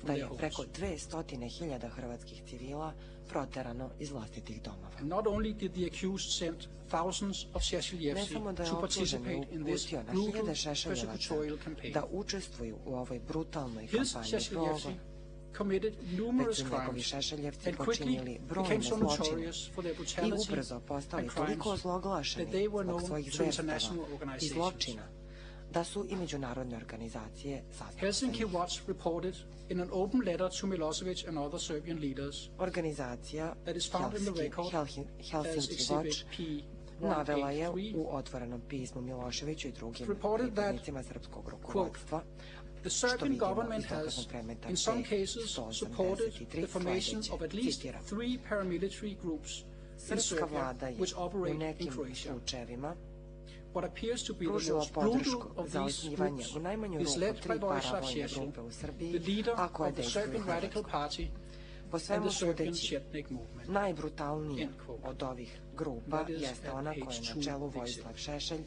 da je preko 200.000 hrvatskih civila proterano iz vlastitih domova. Ne samo da je optuženi uputio na hiljade Šešeljevaca da učestvuju u ovoj brutalnoj kampanji progona, već su njegovi Šešeljevci počinili brojne zločine i ubrzo postali toliko ozloglašeni zbog svojih zverstava i zločina da su i međunarodne organizacije sastavljene. Organizacija Helsinki Watch navela je u otvorenom pismu Miloševiću i drugim pripadnicima srpskog rukovodstva, što vidimo iz dokaznog predmeta P183 sljedeće, citiram. Srpska vlada je u nekim slučajevima pružila podršku za osnivanje u najmanju ruku 3 paravojne grupe u Srbiji, a koje dejstvuju u Hrvatskoj. Po svemu sudeći, najbrutalnija od ovih grupa jeste ona koja je na čelu Vojislav Šešelj,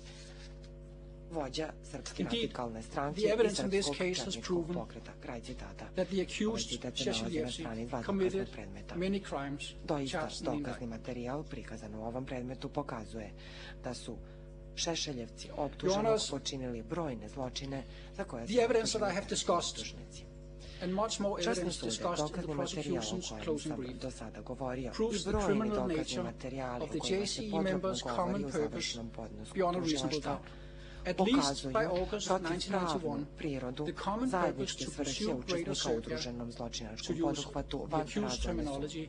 vođa Srpske radikalne stranke i Srpskog četničkog pokreta. Kraj citata. Ovaj citat se nalazi na strani 2 dokaznog predmeta. Doista, dokazni materijal prikazan u ovom predmetu pokazuje da su Šešeljevci optuženog počinili brojne zločine za koje su optužnici. Časni sud je dokazni materijal o kojem sam do sada govorio i brojni dokazni materijali o kojima se podrobno govori u završnom podnesku tužilaštva pokazuju protivpravnu prirodu zajedničke svrhe učesnika u udruženom zločinačkom poduhvatu van razvojne sude.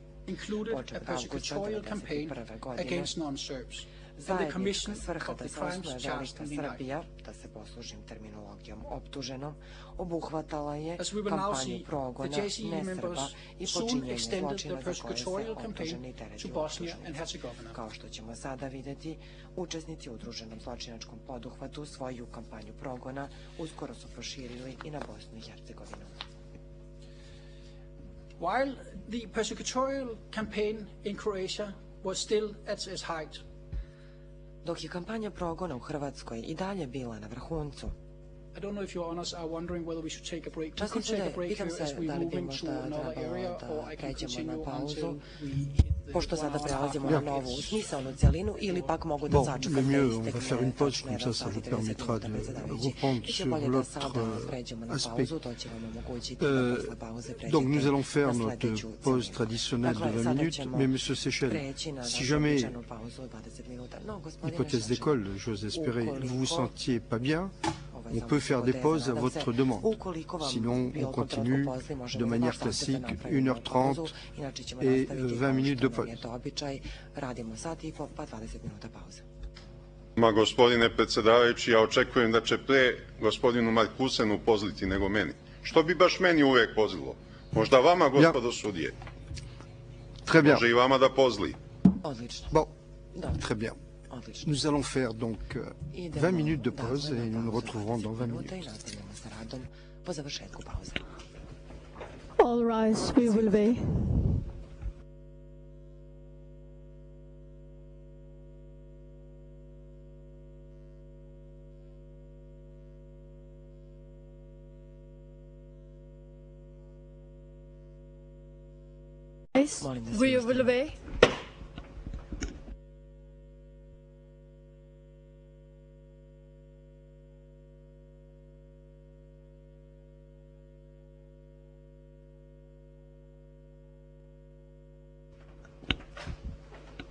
Počet avgusta 1991. godine zajednička svrha da se osnuje velika Srbija, da se poslužim terminologijom optuženom, obuhvatala je kampanju progona nesrba i počinjenje zločina za koje se optuženi tereti optužnici. Kao što ćemo sada vidjeti, učesnici u udruženom zločinačkom poduhvatu svoju kampanju progona uskoro su proširili i na Bosnu i Hercegovinu. While the persecutorial campaign in Croatia was still at its height, dok je kampanja progona u Hrvatskoj i dalje bila na vrhuncu, I don't know if your honors are wondering whether we should take a break. We could take a break here as we move into another area, or I can continue until we hit the pošto sada prelazimo na novu smisaonu celinu, ili pak mogu da sačekam da istekne točno jedan sat i 30 minuta predsjedavajući. Biće bolje da sada pređemo na pauzu, to će vam omogućiti da posle pauze pređete na sledeću celinu. Dakle, sada ćemo preći na našu običanu pauzu od 20 minuta. No, gospodine hypothèse d'école, j'ose espérer, vous vous sentiez pas bien, on peut faire des pauses à votre demande. Sinon, on continue de manière classique, 1h30 et 20 minutes de pause. Ma, gospodine predsjedavajući, ja očekujem da će pre gospodinu Markusenu pozliti nego meni. Što bi baš meni uvek pozlilo? Možda vama, gospodo sudije. Très bien. Može i vama da pozli. Bon, très bien. Nous allons faire donc 20 minutes de pause et nous nous retrouverons dans 20 minutes. All rise, we will be. We will be.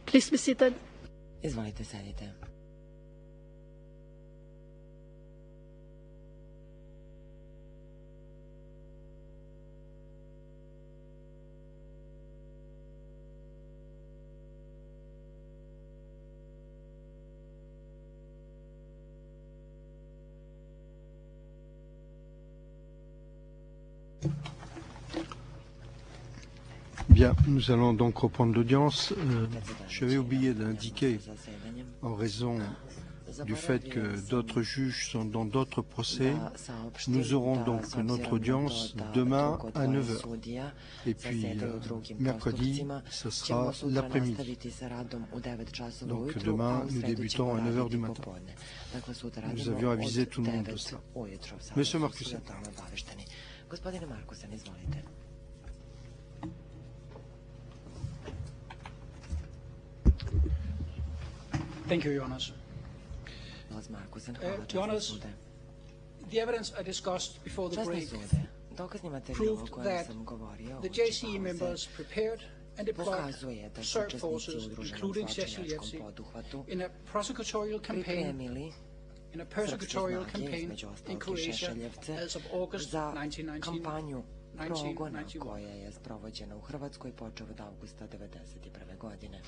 Please be seated. Izvolite, sedite. Bien, nous allons donc reprendre l'audience. J'avais oublié d'indiquer, en raison du fait que d'autres juges sont dans d'autres procès, nous aurons donc notre audience demain à 9h. Et puis mercredi, ce sera l'après-midi. Donc demain, nous débutons à 9h du matin. Nous avions avisé tout le monde de cela. Monsieur Markusen. Thank you, Your Honors. Your Honors, the evidence I discussed before the break proved that the JCE members prepared and deployed search forces, including Šešeljevci, in a prosecutorial campaign in Croatia as of August 1991. koja je sprovođena u Hrvatskoj počev od avgusta 1991. godine.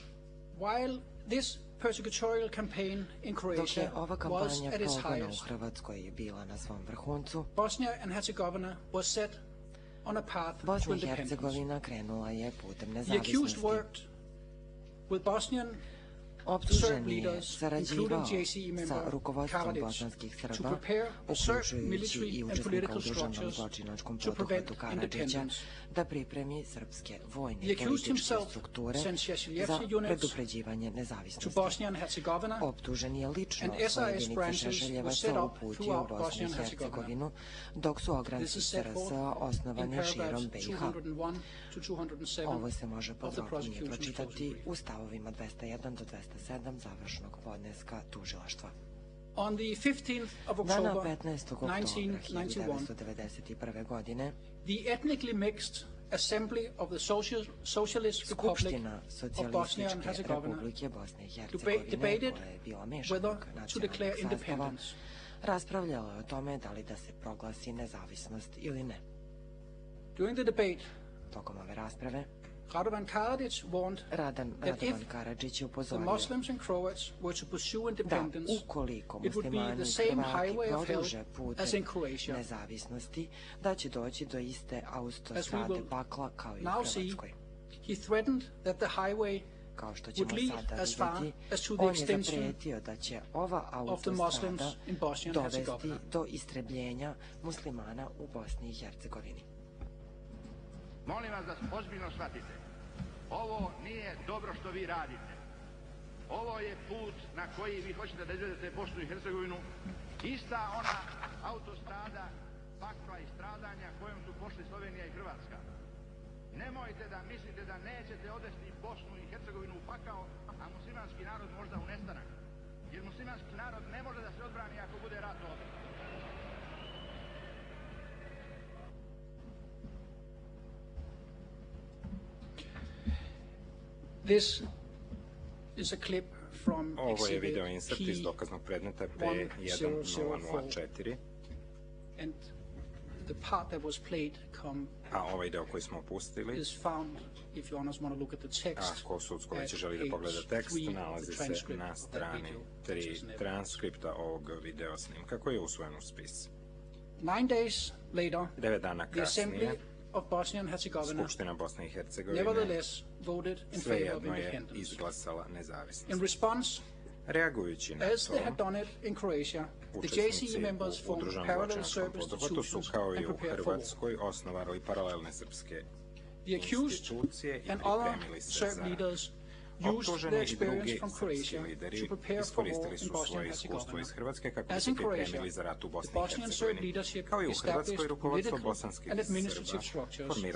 While this persecutorial campaign in Croatia was at its highest, Bosnia and Herzegovina was set on a path to independence. The accused worked with Bosnian Optuženi je sarađivao sa rukovodstvom bosanskih Srba, uključujući i učesnika u društvenom zločinačkom poduhvatu Karadžića, da pripremi srpske vojne i političke strukture za predupređivanje nezavisnosti. Optuženi je lično svoje jedinice Šešeljevaca uputio u Bosnu i Hercegovinu, dok su ogranci SRS osnovani širom BiH. Ovo se može podrobnije pročitati u stavovima 201 do 207 završnog podneska tužilaštva. Dana 15. oktobra 1991. godine Skupština Socijalističke Republike Bosne i Hercegovine, koja je bila mešanog nacionalnog sastava, raspravljala je o tome da li da se proglasi nezavisnost ili ne. Tokom ove rasprave, Radovan Karadžić je upozorio da ukoliko muslimani i Hrvati produže put nezavisnosti, da će doći do iste autostrade pakla kao i u Hrvatskoj. Kao što ćemo sada vidjeti, on je zaprijetio da će ova autostrada dovesti do istrebljenja muslimana u Bosni i Hercegovini. Molim vas da ozbiljno shvatite. Ovo nije dobro što vi radite. Ovo je put na koji vi hoćete da izvedete Bosnu i Hercegovinu. Ista ona autostrada pakla i stradanja kojom su pošli Slovenija i Hrvatska. Nemojte da mislite da nećete odvesti Bosnu i Hercegovinu u pakao, a muslimanski narod možda u nestanak. Jer muslimanski narod ne može da se odbrani ako bude rat ovdje. This is a clip from Ovo je video insert iz dokaznog predmeta P1004. And the part that was played a ovaj deo koji smo pustili, is found, if you honest want to look at the text, ako sudsko veće želi da pogleda tekst, nalazi se na strani 3 transkripta ovog video snimka koji je usvojen u spis. 9 days later, 9 dana kasnije, of Bosnia and Herzegovina Skupština Bosne i Hercegovine nevertheless voted in favor of independence. Je izglasala nezavisnost. In response, reagujući na as they had done it in Croatia, the JCE members formed parallel Serb institutions kao i and u prepared for war. Hrvatskoj osnovali paralelne srpske The accused and other Serb leaders used their experience from Croatia to prepare for war in Bosnia and Herzegovina. As in Croatia, the Bosnian Serb leadership established political and administrative structures. They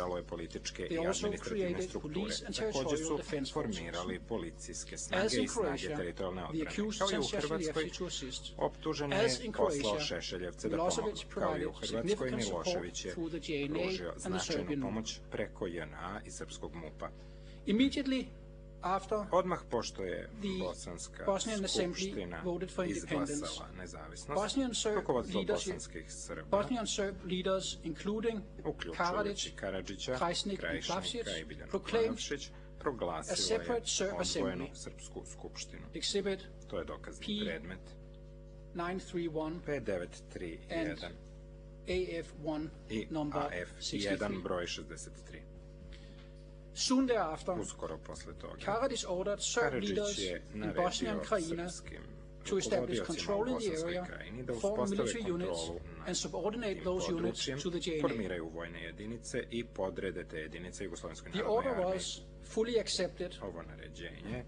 also created police and territorial defense forces. As in Croatia, the accused sent Šešeljevci to assist. As in Croatia, Milosevic provided significant support through the JNA and the Serbian MUP. Immediately odmah pošto je Bosanska skupština izglasala nezavisnost, rukovodstvo bosanskih Srba, uključujući Karadžića, Krajišnika i Biljanu Plavšić, proglasilo je odvojenu srpsku skupštinu. To je dokazni predmet P931 i AF1 broj 63. Soon thereafter, uskoro posle toga, Karadzic ordered Serb leaders in Bosnia and Krajina to establish control in the area, form military units, and subordinate those units to the JNA. Formiraju vojne jedinice i podrede te jedinice Jugoslovenskoj narodnoj armiji. The order was fully accepted ovo naređenje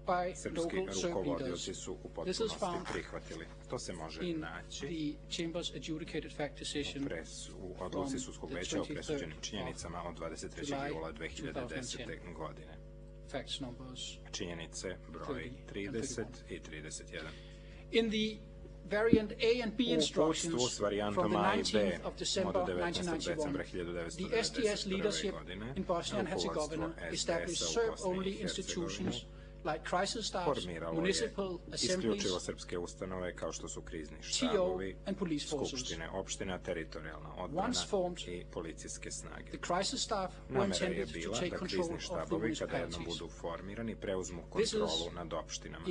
by srpski local Serb rukovodioci leaders. su u potpunosti prihvatili. To se može naći u odluci sudskog veća o presuđenim činjenicama od 23. jula 2010. godine. Činjenice broj 30 i 31. In the variant A and B instructions s varijantama from the A i B 19th of December 1991, the SDS leadership in Bosnia and Herzegovina established Serb-only institutions like crisis staffs, municipal assemblies, isključivo srpske ustanove kao što su krizni štabovi, skupštine opština, teritorijalna odbrana i policijske snage. Namera je bila da krizni štabovi, kada jednom budu formirani, preuzmu kontrolu nad opštinama.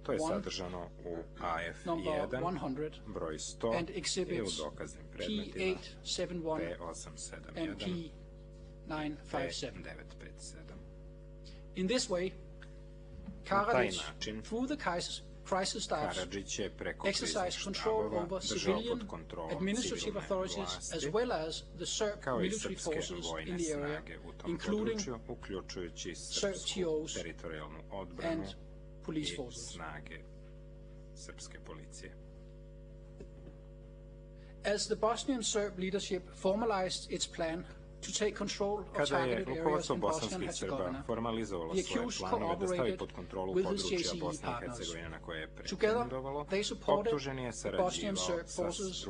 To je sadržano u AF1, broj 100 i u dokaznim predmetima P871 i P957. In this way, Karadzic, through the crisis staffs, exercised control over civilian administrative authorities as well as the Serb military forces in the area, including Serb TOs and police forces. As the Bosnian Serb leadership formalized its plan to take control of targeted areas in Bosnia and Herzegovina, the accused cooperated with his JCE partners. Together, they supported the Bosnian Serb forces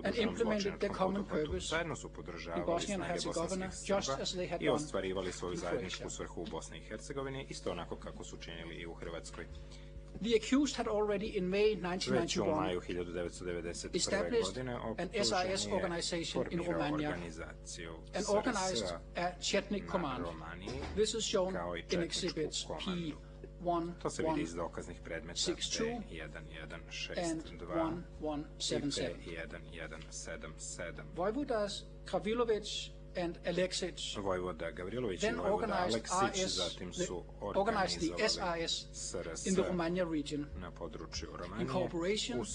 and implemented their common purpose in Bosnia and Herzegovina, just as they had done in Croatia. The accused had already in May 1991 established an SIS organization in Romania and organized a Chetnik command. This is shown in exhibits P1162 and 1177. Vojvodas Gavrilović and Alexić then organized the SIS in the Romania region in cooperation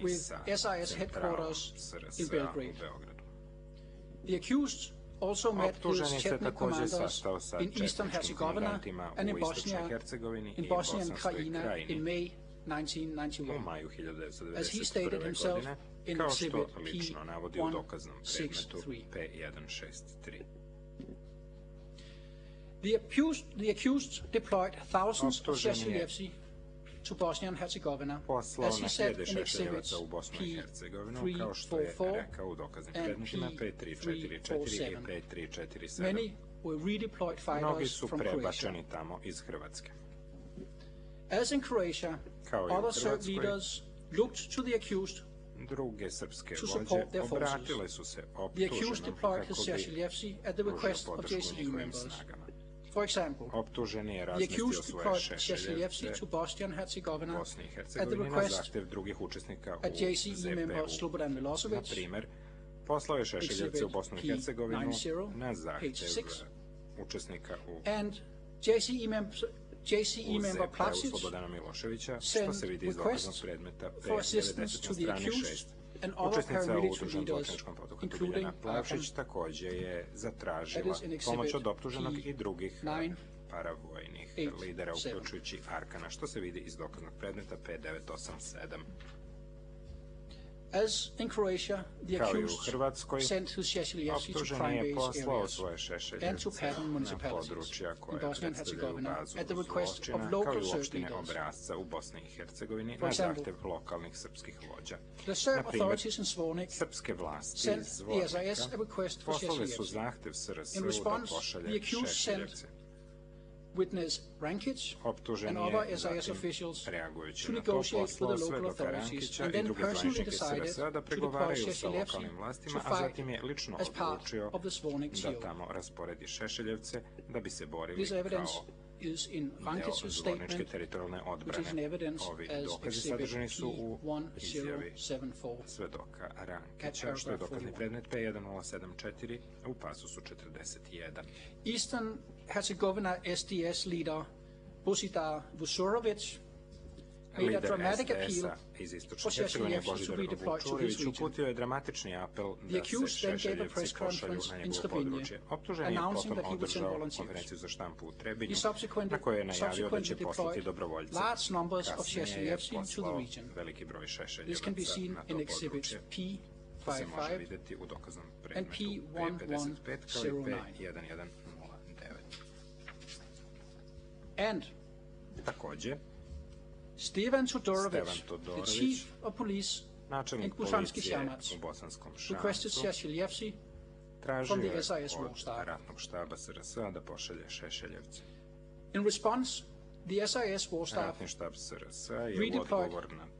with SIS headquarters in Belgrade. The accused also met his Chetnik commanders in Eastern Herzegovina and in Bosnia and Krajina in May 1991, as he stated himself in Exhibit P163. The accused deployed thousands of Šešeljevci to Bosnia and Herzegovina, as he said in Exhibits P344 and P347. Many were redeployed fighters from Croatia. As in Croatia, other Serb leaders looked to the accused to support their forces. The accused deployed his Šešeljevci at the request of JCE members. For example, the accused deployed Šešeljevci to Bosnia and Herzegovina at the request of JCE member Slobodan Milosevic, poslao je Šešeljevce u Bosnu i Hercegovinu na zahtev učesnika u and JCE member Plavšić sent requests for assistance to the accused and other paramilitary leaders, including Plavšić također je zatražila pomoć od optuženog i drugih paravojnih lidera, uključujući Arkana, što se vidi iz dokaznog predmeta P987. As in Croatia, the accused sent his Šešeljevci to crime-based areas and to pattern municipalities in Bosnia and Herzegovina at the request of local Serb leaders. For example, the Serb authorities in Zvornik sent the SAS a request for Šešeljevci. In response, the accused sent witness Rankic and other SAS officials to negotiate with the local authorities, and then personally decided to deploy Šešeljevci to fight as part of the Zvornik TO. This evidence is in Rankic's statement, which is in evidence as Exhibit P1074 at paragraph 41. Eastern Herzegovina SDS leader Božidar Vučurović made a dramatic appeal for Šešeljevci to be deployed to his region. The accused then gave a press conference in Trebinje, announcing that he would send volunteers. He subsequently deployed large numbers of Šešeljevci to the region. This can be seen in Exhibits P55 and P1109. And Stevan Todorović, the chief of police in Bosanski Šamac, requested Šešeljevci from the SAS war staff. In response, the SAS war staff redeployed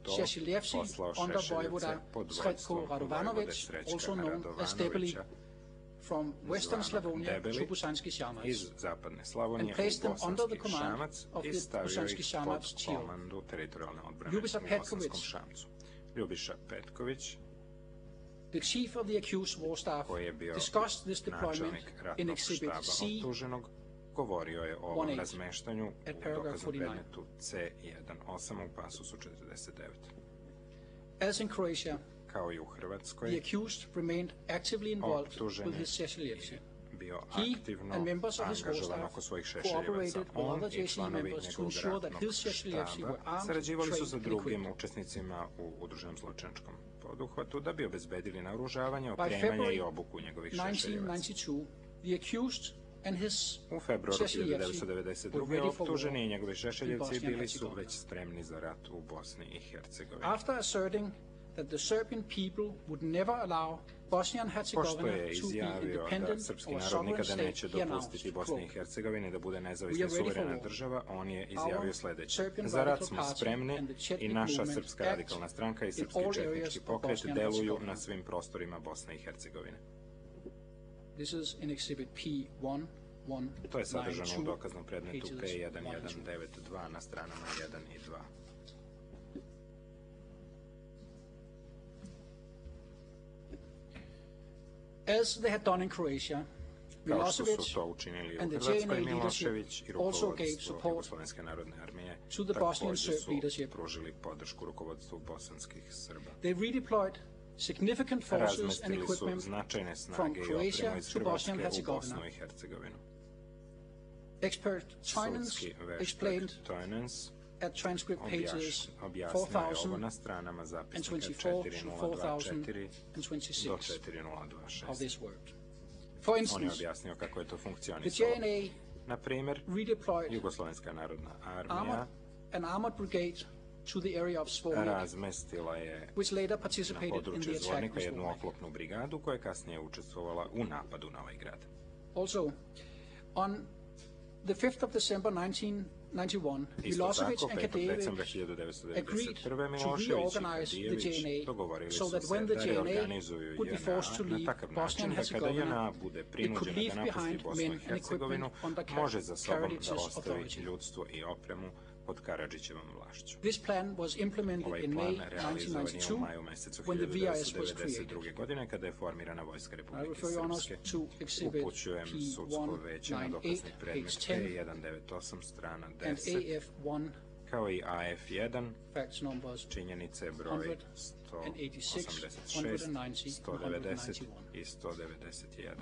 Šešeljevci under Vojvoda Sretko Radovanović, also known as Debeli, from Western Slavonia to Bosanski Šamac, and placed them under the command of the Bosanski Šamac TO. Ljubiša Petković, the chief of the accused war staff, discussed this deployment in Exhibit C1 at paragraph 49. As in Croatia, the accused remained actively involved with his Šešeljevci. He and members of his war staff cooperated with other JCE members to ensure that his Šešeljevci were armed, trained, and equipped. By February 1992, the accused and his Šešeljevci were ready for war in Bosnia and Herzegovina. After asserting that the Serbian people would never allow Bosnia and Herzegovina to be independent or sovereign state, he announced, quote, "We are ready for war. Our Serbian radical party and the Chetnik movement act in all areas of Bosnia and Herzegovina." This is in Exhibit P1192, To je sadržano u dokaznom predmetu P1192 na stranama 1 i 2. As they had done in Croatia, Milosevic and the JNA leadership also gave support to the Bosnian Serb leadership. They redeployed significant forces and razmestili su equipment značajne from snage i Croatia opremu iz to Bosnia and Hrvatske u Herzegovina. Bosnu i Hercegovinu. Expert Toynens Sudski explained veštak Toynens at transcript pages objasnio je ovo na stranama zapisnika 4024 do 4026. of this work. For On je instance, objasnio kako je to the funkcionisalo. JNA Na primjer, redeployed Jugoslovenska narodna armija an armored brigade to the area of Zvornik, razmestila je which later na participated in the području attack Zvornika on jednu Zvornik. oklopnu brigadu koja je kasnije učestvovala u napadu na ovaj grad. Also, on the 5th of December 1991, Milosevic and Kadevic agreed to reorganize the JNA so that when the JNA would be forced to leave Bosnia and Herzegovina, it could leave behind men and equipment under Karadzić's authority. pod Karadžićevom vlašću. This plan was implemented Ovaj in plan May realizovan je u 1992 maju mesecu when the VIS was created. 1992. godine kada je formirana Vojska I Republike refer you honors Srpske. to exhibit Upućujem sudsko veće na dokaznik predmet P198 strana and 10 AF1 kao i AF1 facts numbers činjenice broj 186, 190 i 191.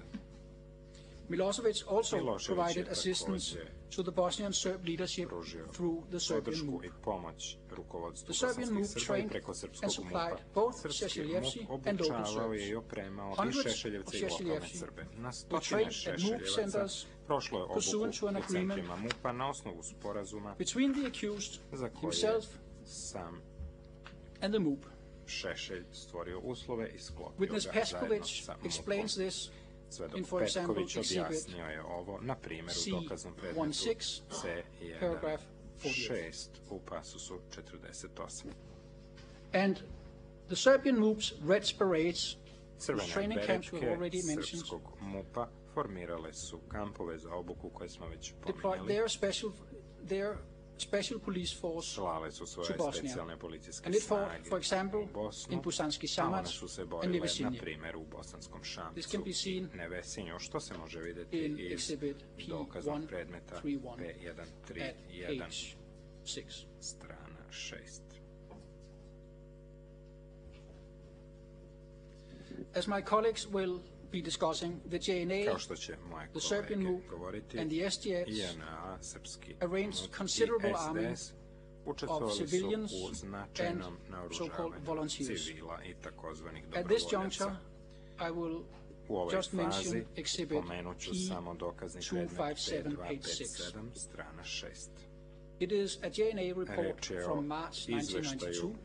Milosevic also provided assistance to the Bosnian Serb leadership through the Serbian MUP. The Serbian MUP trained and supplied both Šešeljevci and local Serbs. Hundreds of Šešeljevci were trained at MUP centers pursuant to an agreement between the accused himself and the MUP. Witness Peskovic explains this in, for example, exhibit C16, paragraph 48. And the Serbian MUP's Red Berets, whose training camps were already mentioned, deployed their special police force to Bosnia, and it fought, for example, in Busanski Samac and Nevesinje. This can be seen in exhibit P131 at page 6. As my colleagues will be discussing, the JNA, the Serbian MUP, and the SDF arranged considerable arming of civilians and so-called volunteers. At this juncture, I will just mention exhibit P257, page 6. It is a JNA report from March 1992,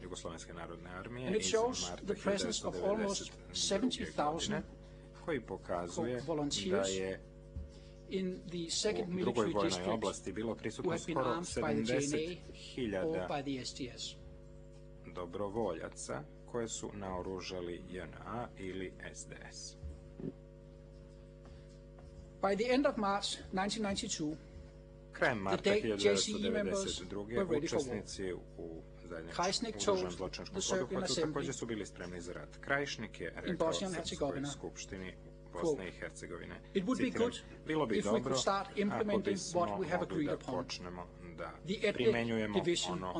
and it shows the presence of almost 70,000 volunteers in the second military district who have been armed by the JNA or by the SDS. Dobrovoljaca koje su naoružali JNA ili SDS. By the end of March 1992, krajem marta 1992. učesnici u zajedničkom oružanom zločinačkom poduhvatu također su bili spremni za rat. Krajišnik je rekao Srpskoj skupštini Bosne i Hercegovine. Citiram, bilo bi dobro ako bismo mogli da počnemo da primenjujemo ono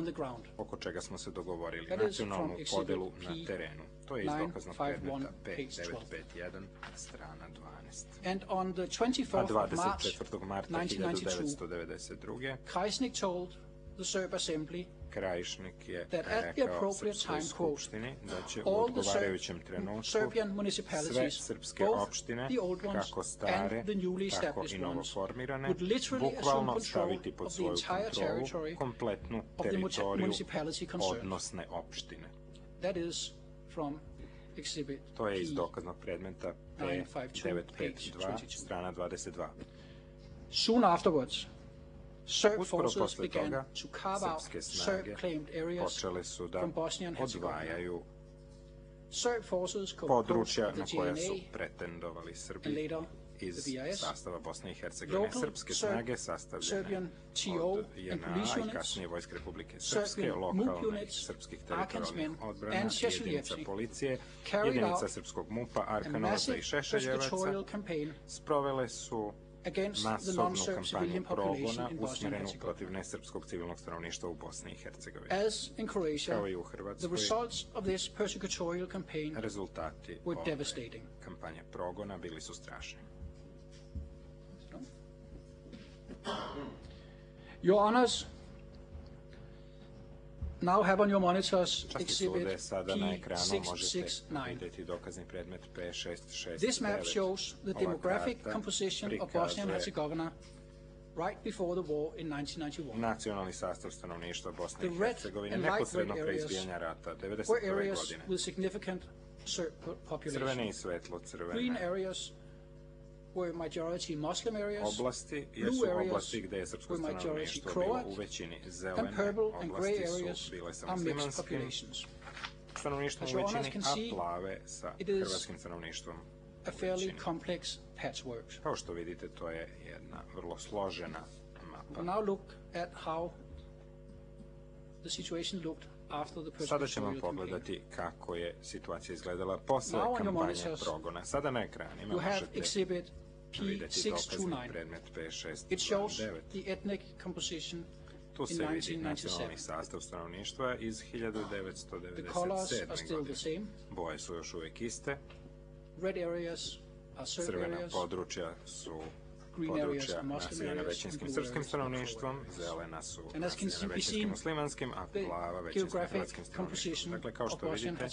oko čega smo se dogovorili, nacionalnu podelu na terenu. To je iz dokaznog predmeta P951, strana 12. A 24. marta 1992. Krajišnik told the Serb Assembly Krajišnik je rekao Srpskoj skupštini da će u odgovarajućem trenutku sve srpske opštine, kako stare, tako i novoformirane, bukvalno staviti pod svoju kontrolu kompletnu teritoriju odnosne opštine. To je iz dokaznog predmeta P952, strana 22. Soon afterwards, Serb Uskoro forces posle began toga, to carve out srpske snage Serb-claimed areas počele su da from Bosnia and Herzegovina. odvajaju Serb forces područja composed na of the koja su JNA pretendovali and Srbi later iz the VIS, sastava Bosne i Hercegovine. local Srpske snage sastavljene Serbian TO od and police JNA i units, kasnije Vojske Republike Srpske, Serbian MUP lokalnih units, srpskih Arkansmen teritorijalnih odbrana, and jedinica Šešeljevci policije, carried jedinica out srpskog MUP-a, a Arkanovaca i massive Šešeljevaca pescatorial campaign sprovele su masovnu kampanju progona usmjerenu protiv nesrpskog civilnog stanovništva u Bosni i Hercegovini. Kao i u Hrvatskoj, rezultati ove kampanje progona bili su strašni. Your Honors, now have on your monitors exhibit sada na ekranu možete vidjeti dokazni predmet P669. This map shows the demographic composition of Bosnia and Herzegovina right before the war in 1991. Nacionalni sastav stanovništva Bosne i Hercegovine neposredno pre izbijanja rata 1991. godine. With significant Serb population. Crvene i svetlo-crvene. Green areas were majority Muslim areas. Oblasti jesu oblasti gde je srpsko stanovništvo bilo u većini. Zelene oblasti su bile sa muslimanskim stanovništvom u većini, a plave sa hrvatskim stanovništvom a fairly complex patchwork. Kao što vidite, to je jedna vrlo složena mapa. Now look at how the situation looked after the persecution. Sada ćemo pogledati kako je situacija izgledala posle kampanje progona. Sada na ekranima možete vidjeti dokazni predmet P629. Tu se vidi nacionalni sastav stanovništva iz 1997. godine. Boje su još uvijek iste. Crvena područja su područja naseljena većinskim srpskim stanovništvom, zelena su naseljena većinskim muslimanskim, a plava većinskim hrvatskim stanovništvom. Dakle, kao što vidite,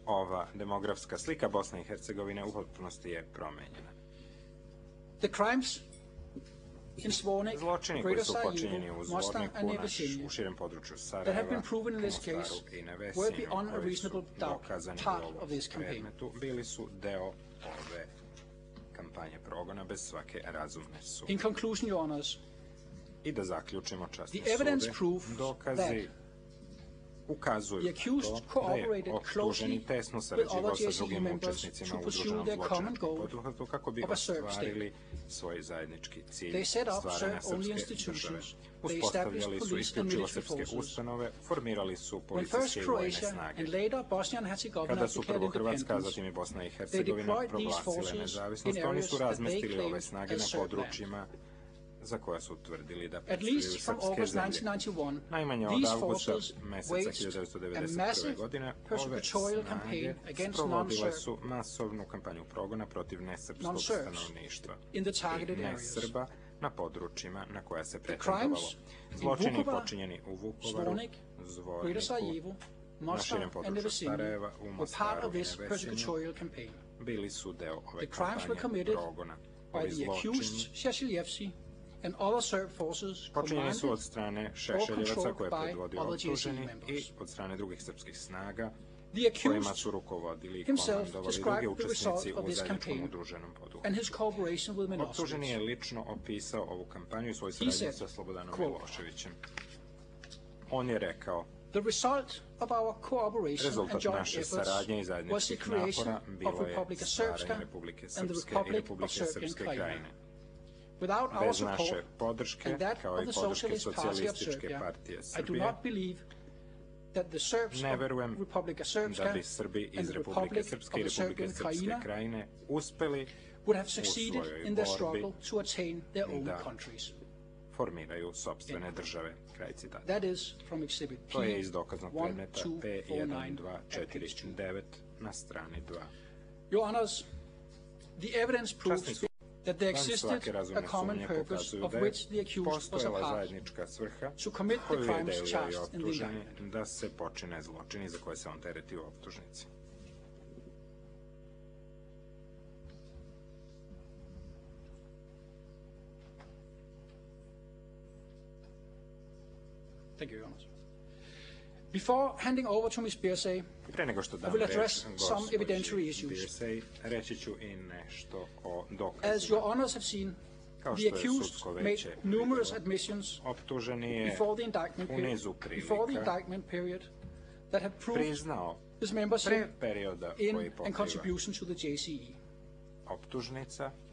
ova demografska slika Bosne i Hercegovine u potpunosti je promenjena. Zločini koji su počinjeni u Zvorniku, u širem području Sarajeva, u Mostaru i Nevesinu, koji su dokazani u ovom predmetu, bili su deo ove kampanje progona bez svake razumne sumnje. I da zaključimo, časni sude, dokazi ukazuju na to da je optuženi tesno sarađivao sa drugim učesnicima u udruženom zločinačkom poduhvatu kako bi ostvarili svoj zajednički cilj stvaranja srpske države. Uspostavljali su isključivo srpske ustanove, formirali su policijske i vojne snage. Kada su prvo Hrvatska, a zatim i Bosna i Hercegovina proglasile nezavisnost, oni su razmestili ove snage na područjima za koja su tvrdili da predstavljaju srpske zemlje. Najmanje od avgusta meseca 1991. godine ove snage sprovodile su masovnu kampanju progona protiv nesrpskog stanovništva i nesrba na područjima na koja se pretendovalo. Zločini počinjeni u Vukovaru, Zvorniku, na širem području Sarajeva, u Mostaru i Nevesinu bili su deo ove kampanje progona. Ovi zločini počinjeni su od strane Šešeljevaca koje je predvodio optuženi i od strane drugih srpskih snaga kojima su rukovodili i komandovali drugi učesnici u zajedničkom udruženom poduhvatu. Optuženi je lično opisao ovu kampanju i svoj saradnju sa Slobodanom Miloševićem. On je rekao: rezultat naše saradnje i zajedničkih napora bilo je stvaranje Republike Srpske i Republike Srpske krajine. Bez naše podrške, kao i podrške Socijalističke partije Srbije, ne verujem da bi Srbi iz Republike Srpske i Republike Srpske krajine uspeli u svojoj borbi da formiraju sopstvene države. Kraj citata. To je iz dokaznog predmeta P1249 na strani 2. Časni su van svake razumne sumnje pokazuju da je postojala zajednička svrha koju je delio i optuženi da se počine zločini za koje se on tereti u optužnici. Thank you, Your Honor. Before handing over to Ms. Beersay, pre nego što dam I will address some evidentiary issues. Beersay, reći ću i nešto o dokazima. As your honors have seen, the accused made numerous admissions before the indictment period that have proved his membership in and contribution to the JCE.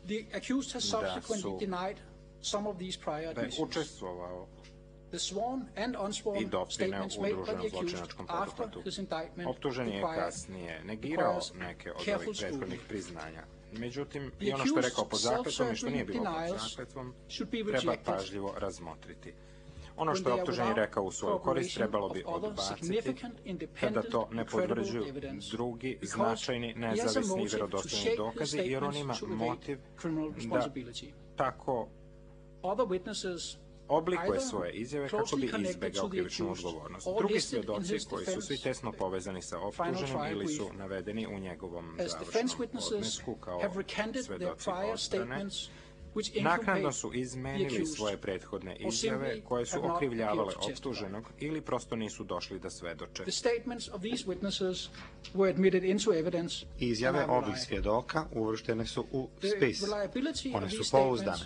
The accused has subsequently denied some of these prior admissions. The sworn and unsworn statements made by the accused after his indictment optuženi je kasnije negirao neke od ovih prethodnih priznanja. Međutim, i ono što je rekao pod zakletvom i što nije bilo pod zakletvom, treba pažljivo razmotriti. Ono što je optuženi rekao u svoju korist trebalo bi odbaciti kada to ne potvrđuju drugi značajni, nezavisni i vjerodostojni dokazi, jer on ima motiv da tako oblikuje svoje izjave kako bi izbegao krivičnu odgovornost. Drugi svjedoci koji su svi tesno povezani sa optuženim ili su navedeni u njegovom završnom podnesku kao svjedoci odbrane, naknadno su izmenili svoje prethodne izjave koje su okrivljavale optuženog ili prosto nisu došli da svedoče. Izjave ovih svjedoka uvrštene su u spis. One su pouzdane.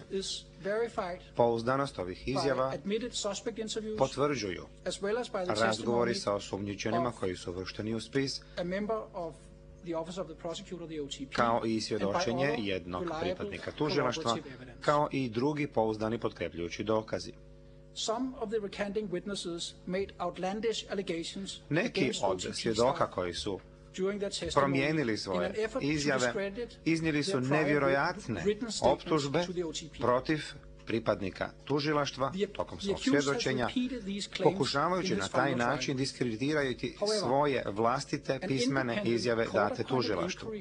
Pouzdanost ovih izjava potvrđuju razgovori sa osumnjičenima koji su uvršteni u spis, kao i svjedočenje jednog pripadnika tužilaštva, kao i drugi pouzdani potkrepljujući dokazi. Neki od svjedoka koji su promijenili svoje izjave iznijeli su nevjerojatne optužbe protiv pripadnika tužilaštva tokom svog svjedočenja, pokušavajući na taj način diskreditirati svoje vlastite pismene izjave date tužilaštvu.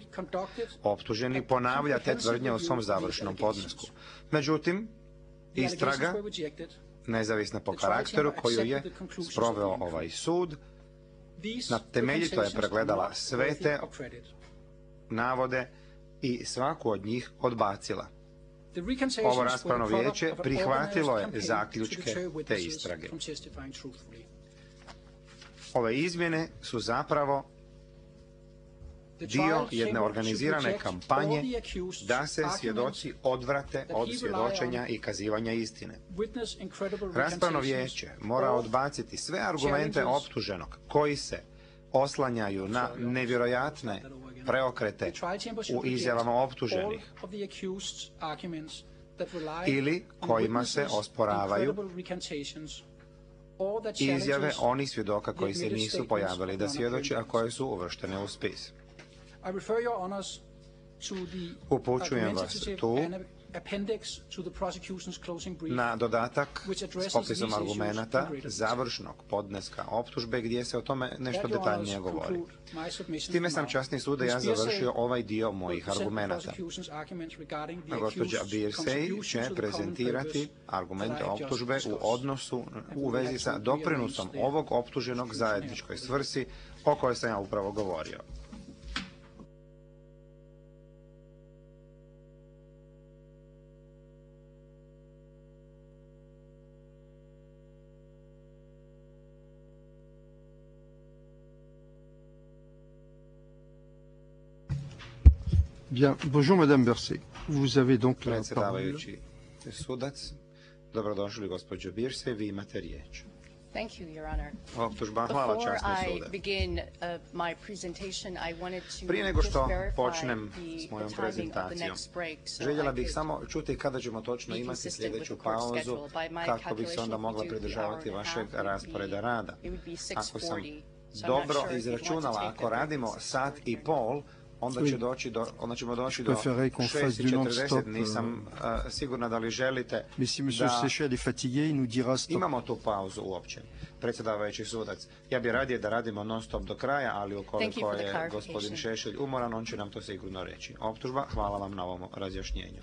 Optuženi ponavlja te tvrdnje u svom završnom podnesku. Međutim, istraga, nezavisna po karakteru koju je sproveo ovaj sud, temeljito je pregledala sve te navode i svaku od njih odbacila. Ovo raspravno vijeće prihvatilo je zaključke te istrage. Ove izmjene su zapravo dio jedne organizirane kampanje da se svjedoci odvrate od svjedočenja i kazivanja istine. Raspravno vijeće mora odbaciti sve argumente optuženog koji se oslanjaju na nevjerojatne preokrete u izjavama optuženih ili kojima se osporavaju izjave onih svjedoka koji se nisu pojavili da svjedoče, a koje su uvrštene u spis. Upućujem vas tu na dodatak s popisom argumenata završnog podneska optužbe gdje se o tome nešto detaljnije govori. S time sam časni sud da ja završio ovaj dio mojih argumenata. Gospođa Birsej će prezentirati argumente optužbe u vezi sa doprinosom ovog optuženog zajedničkoj svrsi o kojoj sam ja upravo govorio. Bien, bonjour Madame Bersey. Vous avez donc la parole. Predsjedavajući sudac, dobrodošli gospođo Birsey, vi imate riječ. Thank you, Your Honor. Optužba, hvala časni sude. Prije nego što počnem s mojom prezentacijom, željela bih samo čuti kada ćemo točno imati sljedeću pauzu, kako bih se onda mogla pridržavati vašeg rasporeda rada. Ako sam dobro izračunala, ako radimo sat i pol, onda ćemo doći do 6:40. Nisam sigurna da li želite da imamo tu pauzu uopće. Predsjedavajući sudac, ja bih radije da radimo non stop do kraja, ali ukoliko je gospodin Šešelj umoran, on će nam to sigurno reći. Optužba, hvala vam na ovom razjašnjenju.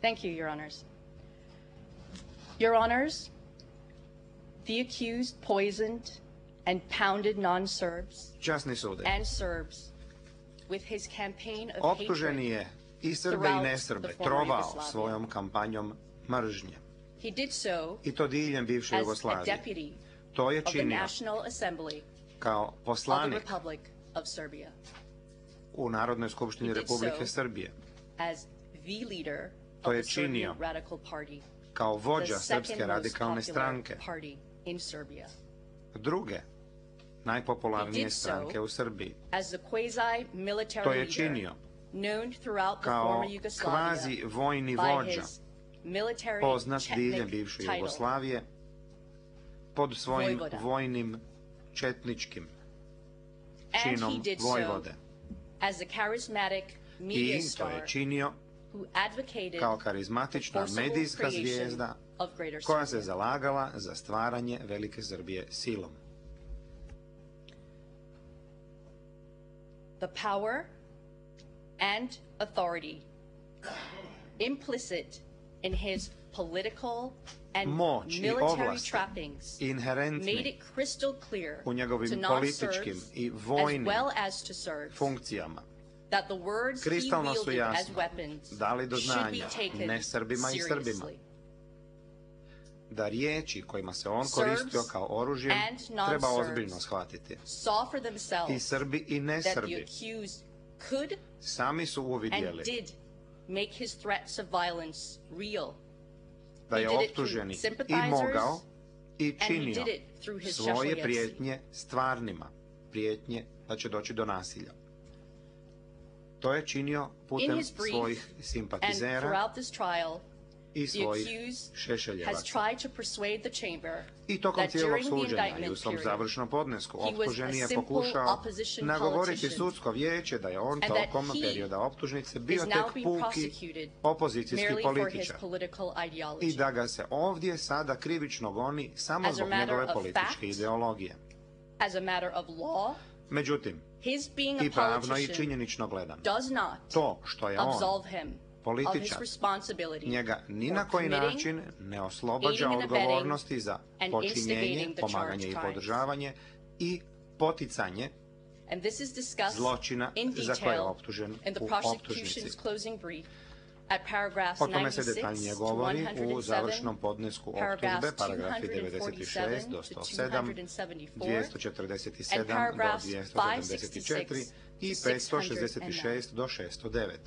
Thank you, Your Honors. Your Honors, the accused poisoned and pounded non-Serbs and Serbs with his campaign of hatred. Optuženi je i Srbe i nesrbe trovao svojom kampanjom mržnje. He did so I to diljem bivše Jugoslavije. To je činio kao poslanik u Narodnoj skupštini Republike Srbije. To je činio kao vođa Srpske radikalne stranke. Druge najpopularnije stranke u Srbiji. To je činio kao kvazi vojni vođa, poznat diljem bivše Jugoslavije, pod svojim vojnim četničkim činom vojvode. I to je činio kao karizmatična medijska zvijezda koja se zalagala za stvaranje Velike Srbije silom. The power and authority implicit in his political and military trappings made it crystal clear u njegovim to političkim i non-Serbs vojnim as well as to Serbs funkcijama. that the words he Kristalno su wielded as jasno weapons dali do should be znanja taken ne Srbima i Srbima seriously. Da riječi kojima se on koristio kao oružjem treba ozbiljno shvatiti. Saw for themselves I Srbi i ne that the Srbi accused could sami su and uvidjeli did make his threats of violence real. da je He did it optuženi through i sympathizers, mogao i and he činio did it through his svoje šašaljevci. prijetnje stvarnima, prijetnje da će doći do nasilja. To je činio In putem his brief svojih and simpatizera throughout this trial, i the svojih accused has šešeljevaca. tried to persuade the chamber I tokom that cijelog during the suđenja i u indictment svom period, završnom podnesku he was optuženi a je simple pokušao opposition nagovoriti politician sudsko vijeće da je on and that tokom he perioda optužnice bio is now tek being puki prosecuted opozicijski merely for his političar political i ideology. da ga se ovdje sada krivično goni samo As a zbog matter njegove of političke fact, ideologije. As a matter of law, Međutim, his being a i pravno i politician činjenično gledano, does not to što je on absolve him of his političar responsibility njega ni for na koji committing, način ne oslobađa aiding and abetting, odgovornosti za and počinjenje, instigating the pomaganje charged i crimes. podržavanje i poticanje And this is discussed zločina in za koje je detail optužen in the u optužnici. prosecution's closing brief at paragraphs O tome se 96 detaljnije to govori u 107, završnom podnesku optužbe, paragrafi 96 do 107, 247 and do paragraphs 274 i 566 do 609.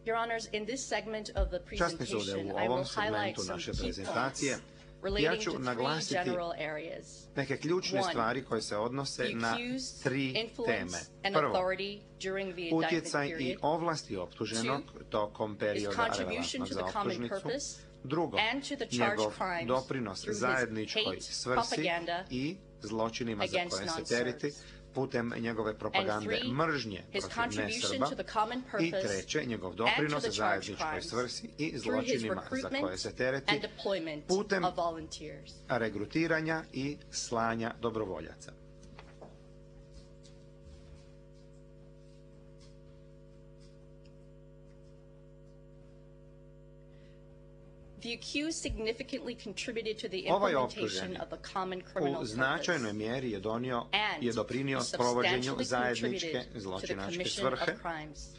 Your Honors, in this segment of the Časni sude, presentation, u I will ovom highlight segmentu some naše key prezentacije points ja relating ću to three naglasiti general areas. neke ključne One, stvari koje se odnose the na accused, tri teme. influence, and Prvo, authority during the indictment utjecaj i period. ovlasti optuženog tokom His perioda contribution relevantnog to za the common optužnicu. purpose Drugo, and to the charged njegov crimes doprinos through his zajedničkoj hate svrsi propaganda i zločinima za against koje se non-Serbs. teriti putem njegove propagande three, mržnje his protiv contribution nesrba. to the common I purpose treće, njegov and to doprinos the charged zajedničkoj crimes svrsi i through his zločinima za recruitment koje se tereti and deployment putem of volunteers. regrutiranja i slanja dobrovoljaca. The accused significantly contributed to the Ovaj implementation optuženi of the common criminal u značajnoj purpose mjeri and je doprinio he sprovođenju substantially zajedničke contributed to the zločinačke commission of svrhe crimes.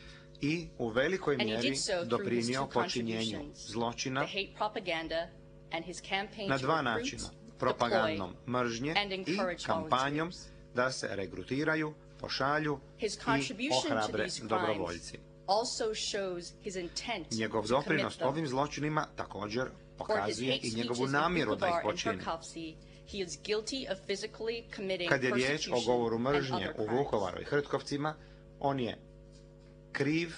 i u velikoj And he mjeri did so through his doprinio two počinjenju contributions, zločina the hate propaganda and his campaign na to dva recruit, načina, propagandom deploy, mržnje and i encourage kampanjom volunteers. da se regrutiraju, pošalju His i contribution to ohrabre these crimes dobrovoljci. also shows his intent Njegov to commit doprinos them. ovim zločinima također For his pokazuje hate i njegovu speeches in namjeru da ih Vukovar and počini. Hrkavci, he is guilty of physically committing Kad je riječ o persecution govoru and mržnje other u crimes. Vukovaru i Hrtkovcima, on je kriv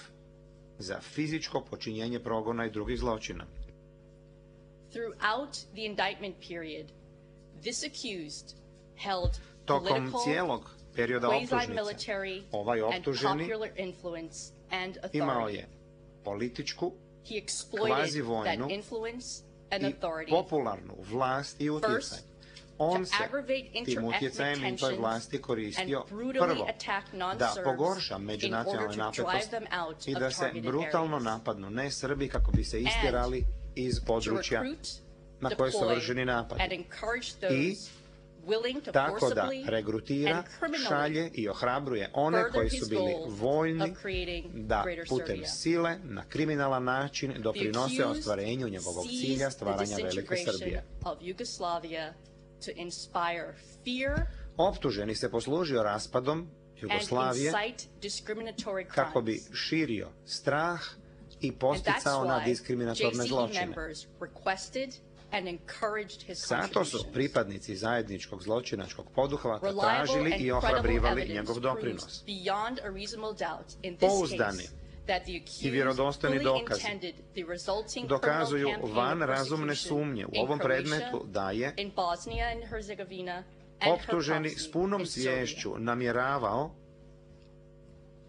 za fizičko počinjenje progona i drugih zločina. Throughout the indictment period, this accused held Tokom political, cijelog perioda optužnice, quasi-military, ovaj and optuženi popular influence and imao authority. je političku, He exploited kvazi-vojnu that influence and i authority popularnu vlast i utjecaj. first On to se aggravate tim interethnic utjecajem i toj tensions vlasti koristio and brutally prvo attack da non-Serbs pogorša in međunacionalne order to napetosti drive them out i of da se targeted brutalno areas. napadnu ne Srbi kako bi se istjerali iz područja na koje su vršeni napadi. and encourage I those willing to tako da forcibly regrutira, and criminally šalje i ohrabruje one further koji his su bili goals voljni of creating da greater putem Serbia. sile na kriminalan način doprinose accused ostvarenju njegovog seized cilja the stvaranja Velike disintegration Srbije. of Yugoslavia to inspire fear Optuženi se poslužio raspadom and Jugoslavije incite discriminatory kako bi crimes. širio strah i And that's posticao na why diskriminatorne JCE zločine. members requested Zato su pripadnici zajedničkog zločinačkog poduhvata tražili i ohrabrivali njegov doprinos. Pouzdani i vjerodostojni dokazi dokazuju van razumne sumnje u ovom predmetu da je optuženi s punom sviješću namjeravao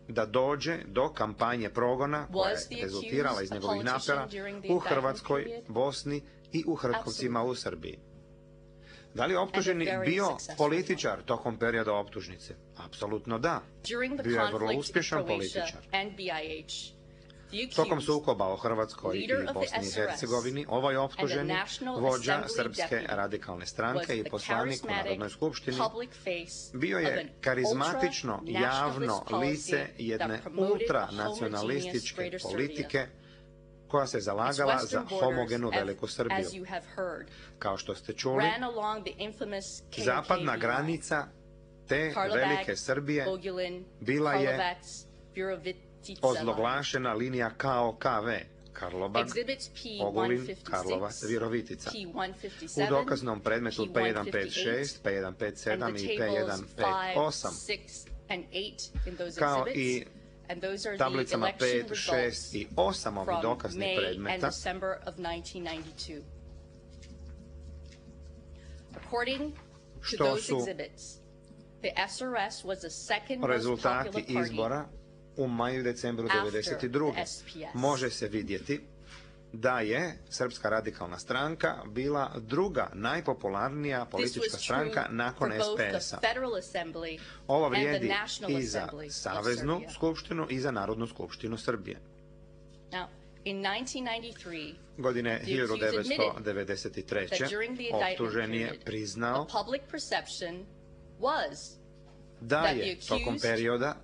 da dođe do kampanje progona koja je rezultirala iz njegovih napora u Hrvatskoj, Bosni i u Hrtkovcima u Srbiji. Da li je optuženi bio političar tokom perioda optužnice? Apsolutno da. Bio je vrlo uspješan političar. Tokom sukoba o Hrvatskoj i Bosni i Hercegovini, ovaj optuženi, vođa Srpske radikalne stranke i poslanik u Narodnoj skupštini, bio je karizmatično javno lice jedne ultranacionalističke politike koja se zalagala za homogenu Veliku Srbiju. Kao što ste čuli, zapadna granica te Velike Srbije bila je ozloglašena linija KOKV, Karlobag, Ogulin, Karlovac, Virovitica. U dokaznom predmetu P156, P157 i P158, kao i tablicama 5, 6 i 8 ovih dokaznih predmeta, što su rezultati izbora u maju i decembru 1992. može se vidjeti da je Srpska radikalna stranka bila druga najpopularnija politička stranka nakon SPS-a. Ovo vrijedi i za Saveznu skupštinu i za Narodnu skupštinu Srbije. Godine 1993. optužen je priznao da je tokom perioda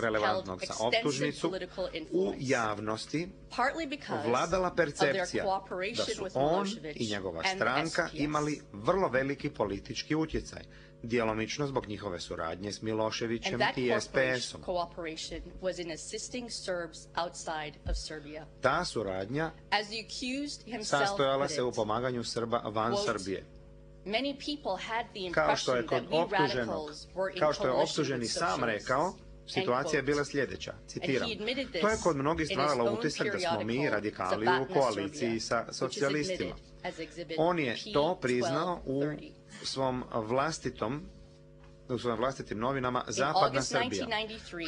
relevantnog za optužnicu u javnosti vladala percepcija da su on i njegova stranka imali vrlo veliki politički utjecaj, djelomično zbog njihove suradnje s Miloševićem i SPS-om. Ta suradnja sastojala se u pomaganju Srba van Srbije. Kao što je optuženi sam rekao, situacija je bila sljedeća, citiram, to je kod mnogih stvaralo utisak da smo mi radikali u koaliciji sa socijalistima. On je to priznao u svojim vlastitim novinama Zapadna Srbija,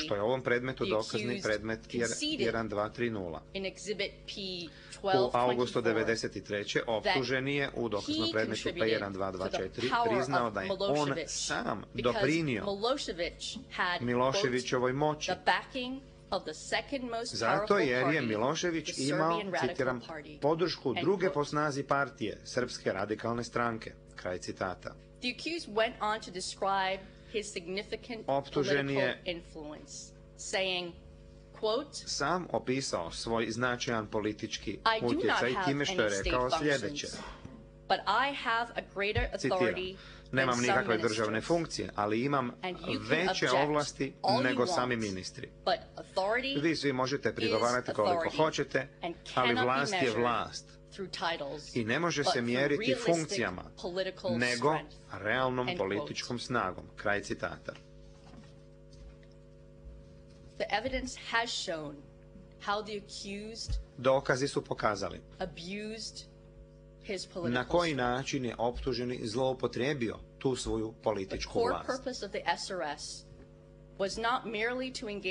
što je u ovom predmetu dokazni predmet 1230. U augustu 1993. optuženi je u dokaznom predmetu P1224 priznao da je on sam doprinio Miloševićevoj moći, zato jer je Milošević imao, citiram, podršku druge po snazi partije, Srpske radikalne stranke. Kraj citata. Optužen je sam opisao svoj značajan politički utjecaj time što je rekao sljedeće. Citiram, nemam nikakve državne funkcije, ali imam veće ovlasti nego sami ministri. Vi svi možete prigovarati koliko hoćete, ali vlast je vlast. I ne može se mjeriti funkcijama, nego realnom političkom snagom. Kraj citata. Dokazi su pokazali na koji način je optuženi zloupotrijebio tu svoju političku vlast.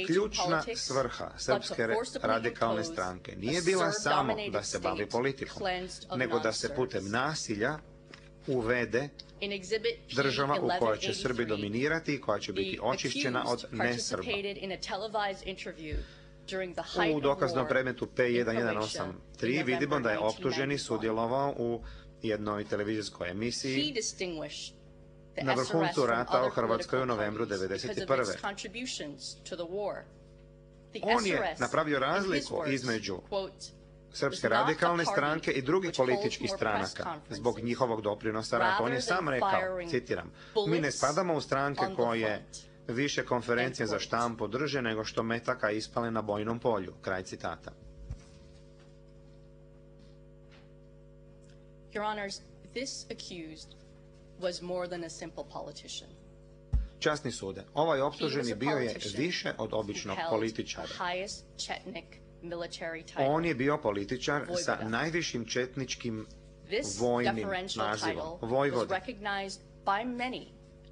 Ključna svrha Srpske radikalne stranke nije bila samo da se bavi politikom, nego da se putem nasilja uvede država u kojoj će Srbi dominirati i koja će biti očišćena od nesrba. U dokaznom predmetu P1183 vidimo da je optuženi sudjelovao u jednoj televizijskoj emisiji na vrhuncu rata o Hrvatskoj u novembru 1991. On je napravio razliku između Srpske radikalne stranke i drugih političkih stranaka zbog njihovog doprinosa ratu. On je sam rekao, citiram, mi ne spadamo u stranke koje više konferencije za štampu drže nego što metaka ispale na bojnom polju. Kraj citata. Your Honors, this accused was more than a simple politician. Časni sude, ovaj optuženi bio je više od običnog političara. On je bio političar sa najvišim četničkim vojnim nazivom, vojvoda.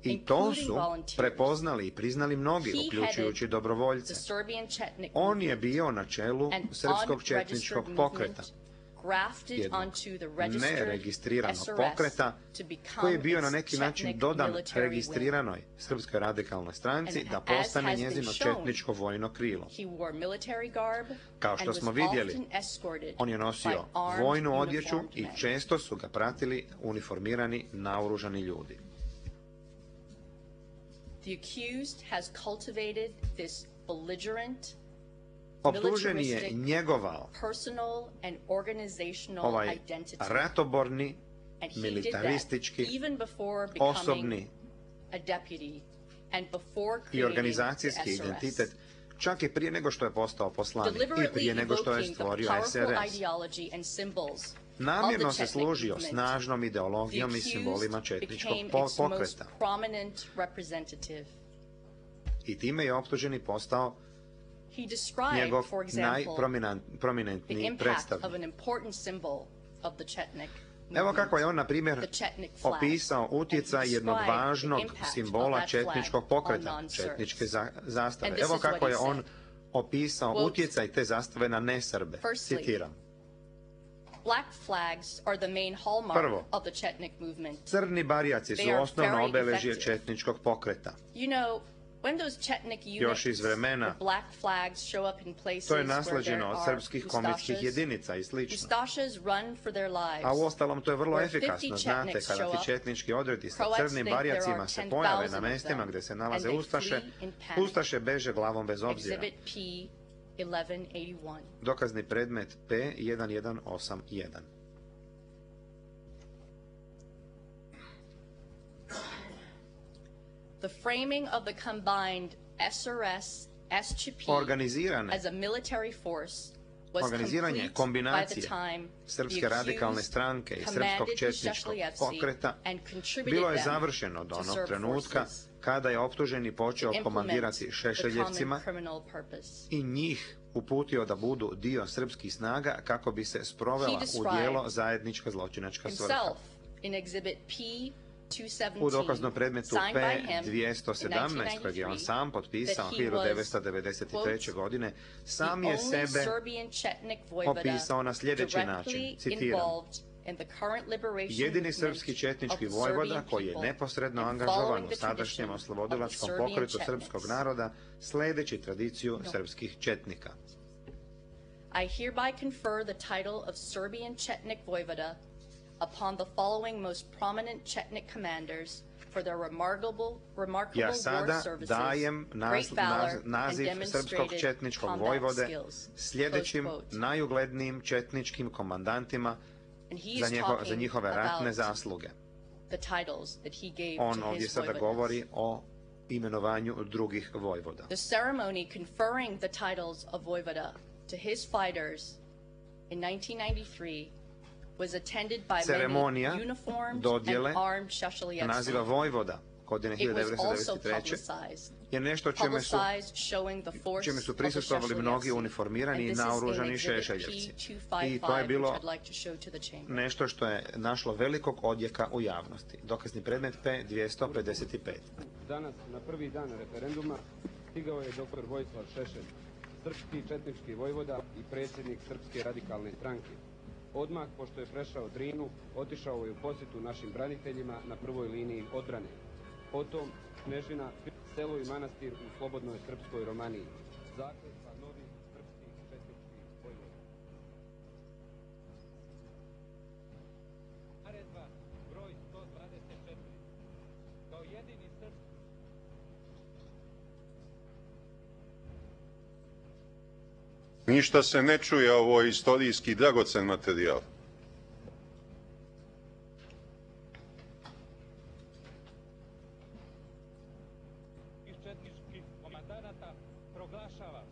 I to su prepoznali i priznali mnogi, uključujući dobrovoljce. On je bio na čelu srpskog četničkog pokreta, jednog neregistriranog pokreta koji je bio na neki način dodan registriranoj Srpskoj radikalnoj stranci da postane njezino četničko vojno krilo. Kao što smo vidjeli, on je nosio vojnu odjeću i često su ga pratili uniformirani, naoružani ljudi. Optuženi je njegovao ovaj ratoborni, militaristički, osobni i organizacijski identitet čak i prije nego što je postao poslanik i prije nego što je stvorio SRS. Namjerno se služio snažnom ideologijom i simbolima četničkog pokreta. I time je optuženi postao njegov najprominentniji predstavnik. Evo kako je on, na primjer, opisao utjecaj jednog važnog simbola četničkog pokreta, četničke zastave. Evo kako je on opisao utjecaj te zastave na nesrbe. Citiram. Prvo, crni barjaci su osnovno obeležje četničkog pokreta. Još iz vremena, to je nasleđeno od srpskih komitskih jedinica i slično. A uostalom to je vrlo efikasno, znate, kada ti četnički odredi sa crnim barjacima se pojave na mestima gdje se nalaze ustaše, ustaše beže glavom bez obzira. Dokazni predmet P1181. The framing of the combined SRS, SCP as a military force was Organiziranje kombinacije Srpske radikalne stranke i Srpskog četničkog pokreta bilo je završeno do onog trenutka kada je optuženi počeo komandirati Šešeljevcima i njih uputio da budu dio srpskih snaga kako bi se sprovela u djelo zajednička zločinačka svrha. U dokaznom predmetu P217, kojeg je on sam potpisao 1993. godine, sam je sebe opisao na sljedeći način, citiram: jedini srpski četnički vojvoda koji je neposredno angažovan u sadašnjem oslobodilačkom pokretu srpskog naroda, sledeći tradiciju srpskih četnika. I hereby confer the title of Serbian Chetnik Vojvoda upon the following most prominent Chetnik commanders for their remarkable war services, great valor, naziv srpskog četničkog vojvode sljedećim najuglednijim četničkim komandantima za njihove ratne zasluge. On ovdje sada govori o imenovanju drugih vojvoda. The ceremony conferring the titles of Vojvoda to his fighters in 1993 was attended by many uniformed and armed Šešeljevci. Naziva vojvoda godine 1993. je nešto čime su prisustvovali mnogi uniformirani i naoružani Šešeljevci. I to je bilo nešto što je našlo velikog odjeka u javnosti. Dokazni predmet P255. Danas, na prvi dan referenduma, stigao je dr. Vojislav Šešelj, srpski četnički vojvoda i predsjednik Srpske radikalne stranke. Odmah, pošto je prešao Drinu, otišao je u posjetu našim braniteljima na prvoj liniji odbrane. Potom Knežina, selo i manastir u slobodnoj srpskoj Romaniji. Zakletva novih srpskih četničkih vojvoda. Naredba broj 124. Kao jedini srpski... Ništa se ne čuje, ovo je istorijski dragocen materijal. Iz četničkih komandanata proglašava.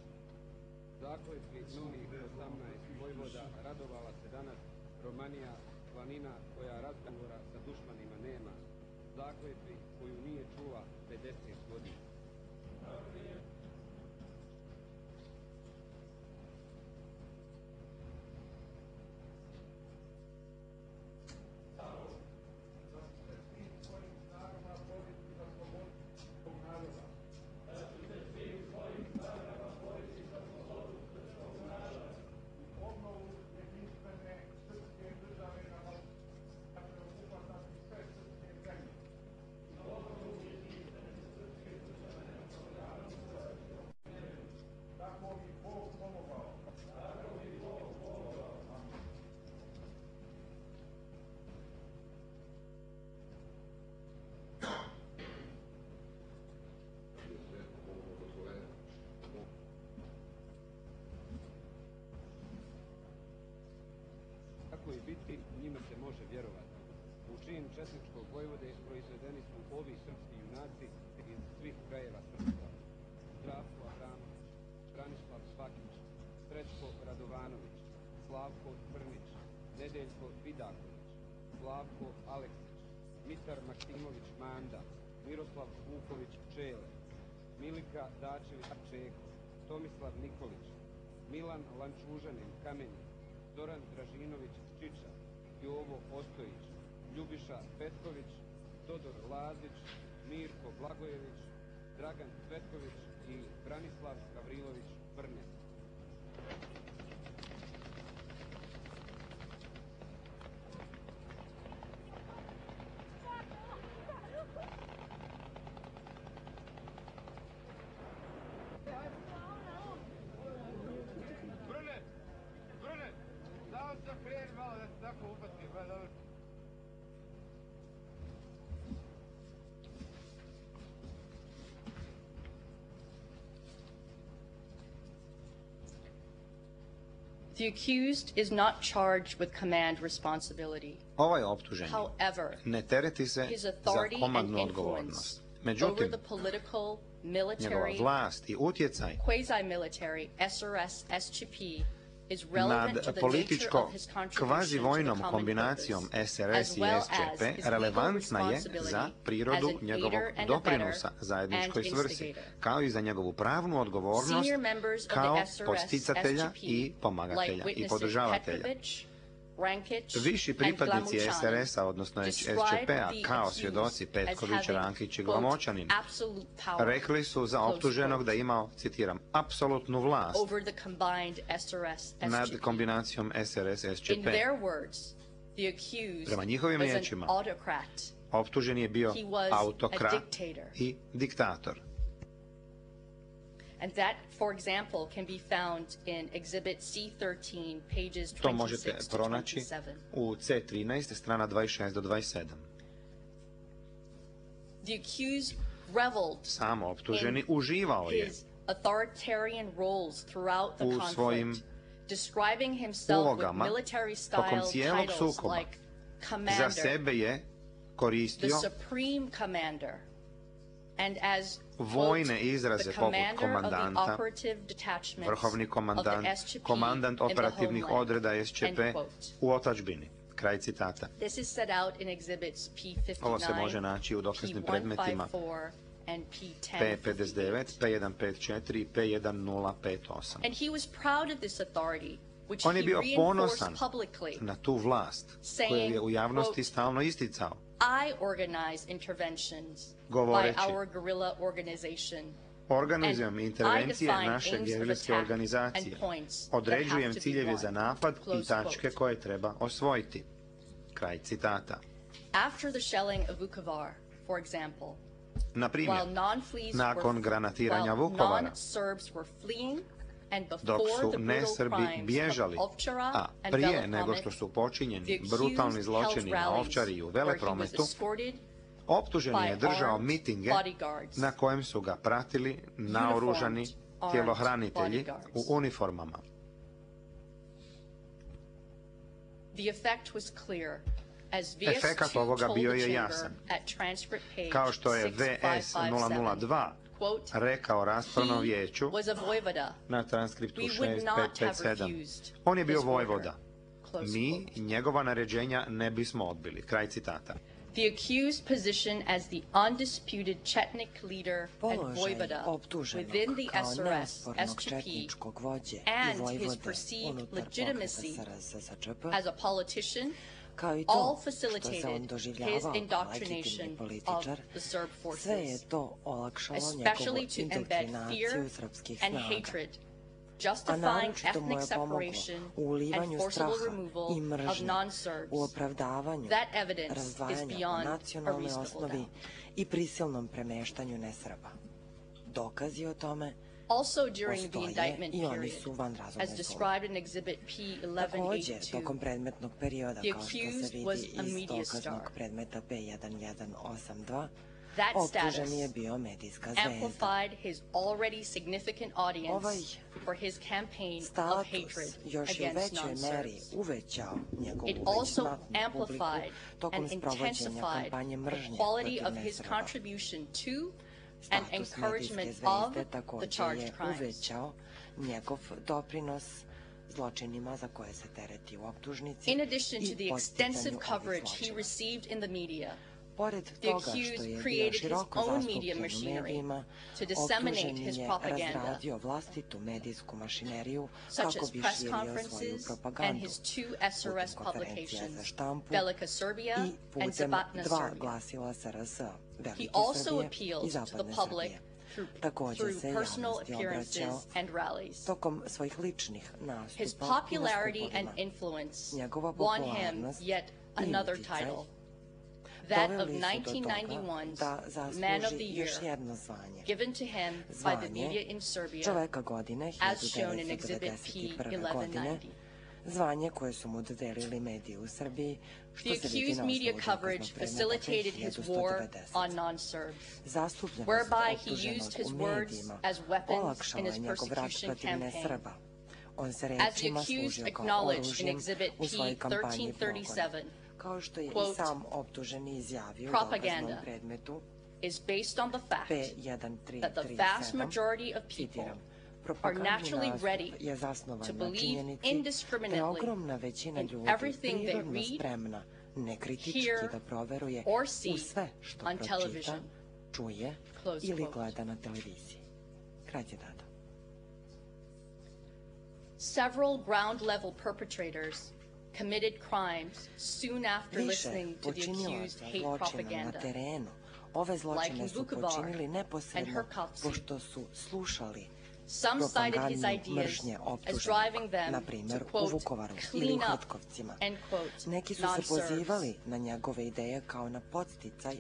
Zakletvi novih 18 vojvoda radovala se danas Romanija planina koja razgovora sa dušmanima nema, zakletvi koju nije čula 50 godina. I biti, njima se može vjerovati. U čin četničkog vojvode proizvedeni su ovi srpski junaci iz svih krajeva srpstva. Zdravko Abramović, Branislav Svakić, Srećko Radovanović, Slavko Brnić, Nedeljko Vidaković, Slavko Aleksić, Mitar Maksimović Manda, Miroslav Vuković Čele, Milika Dačević Čeko, Tomislav Nikolić, Milan Lančužanin Kamenje, Zoran Dražinović Čiča, Jovo Ostojić, Ljubiša Petković, Todor Lazić, Mirko Blagojević, Dragan Cvetković i Branislav Gavrilović Brne. The accused is not charged with command responsibility. Ovaj optuženi ne tereti se za komandnu odgovornost. Međutim, njegova vlast i utjecaj nad političko-kvazivojnom kombinacijom SRS i SČP relevantna je za prirodu njegovog doprinosa zajedničkoj svrsi, kao i za njegovu pravnu odgovornost kao podsticatelja i pomagatelja i podržavatelja. Viši pripadnici SRS-a, odnosno SČP-a, kao svjedoci Petković, Rankić i Glamočanin, rekli su za optuženog da je imao, citiram, apsolutnu vlast nad kombinacijom SRS-SČP. Prema njihovim riječima, optužen je bio autokrat i diktator. And that, for example, can be found in Exhibit C13, pages 26 to 27. To možete pronaći u C13, strana 26 do 27. The accused reveled Sam optuženi uživao je u svojim ulogama tokom cijelog sukoba. Za sebe je koristio vojne izraze poput komandanta, vrhovni komandant, komandant operativnih odreda SČP u otadžbini. Kraj citata. Ovo se može naći u dokaznim predmetima P59, P154 i P1058. On je bio ponosan na tu vlast koju je u javnosti stalno isticao, govoreći: organizujem intervencije naše gerilske organizacije, određujem ciljeve za napad i tačke koje treba osvojiti. Kraj citata. Na primjer, nakon granatiranja Vukovara, dok su nesrbi bježali, a prije nego što su počinjeni brutalni zločini na Ovčari i u Veleprometu, optuženi je držao mitinge na kojem su ga pratili naoružani tjelohranitelji u uniformama. Efekat ovoga bio je jasan. Kao što je VS 002 rekao raspravnom vijeću na transkriptu 6557, on je bio vojvoda. mi njegova naređenja ne bismo odbili. Kraj citata. The accused position as the undisputed Chetnik leader and voivoda within the SRS, SCP, and his perceived legitimacy as a politician all facilitated his indoctrination of the Serb forces, especially to embed fear and hatred, justifying ethnic separation and forcible removal of non-Serbs. That evidence is beyond a reasonable doubt. I prisilnom premeštanju nesrba. Dokazi o tome also during the indictment period, as described in Exhibit P1182, the accused was a media star. That status amplified his already significant audience for his campaign of hatred against non-Serbs. It also amplified and intensified the quality of his contribution to and encouragement of the charged crimes. In addition to the extensive coverage he received in the media, the accused created his own media machinery to disseminate his propaganda, such as press conferences and his two SRS publications, Velika Serbia and Završna Serbia. He also appealed to the public through personal appearances and rallies. His popularity and influence won him yet another title, that of 1991's Man of the Year, given to him by the media in Serbia, as shown in Exhibit P1190. The accused media coverage facilitated his war on non-Serbs, whereby he used his words as weapons in his persecution campaign. As the accused acknowledged in Exhibit P1337, quote, propaganda is based on the fact that the vast majority of people are naturally ready to believe indiscriminately in everything they read, hear, or see on television. Close quote. Several ground-level perpetrators committed crimes soon after listening to the accused hate propaganda, like in Vukovar and Hrkavci. Some cited his ideas as driving them to, quote, clean up, end quote, non-Serbs,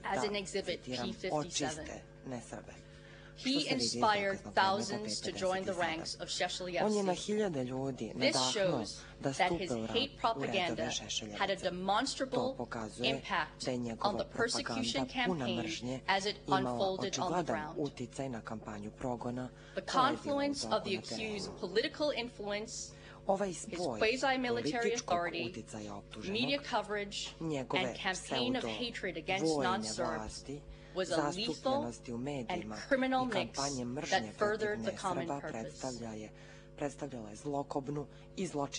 as in Exhibit P57. He inspired thousands to join the ranks of Šešeljevci. This shows that his hate propaganda had a demonstrable impact on the persecution campaign as it unfolded on the ground. The confluence of the accused's political influence, his quasi-military authority, media coverage, and campaign of hatred against non-Serbs was a lethal and criminal mix that furthered the common purpose.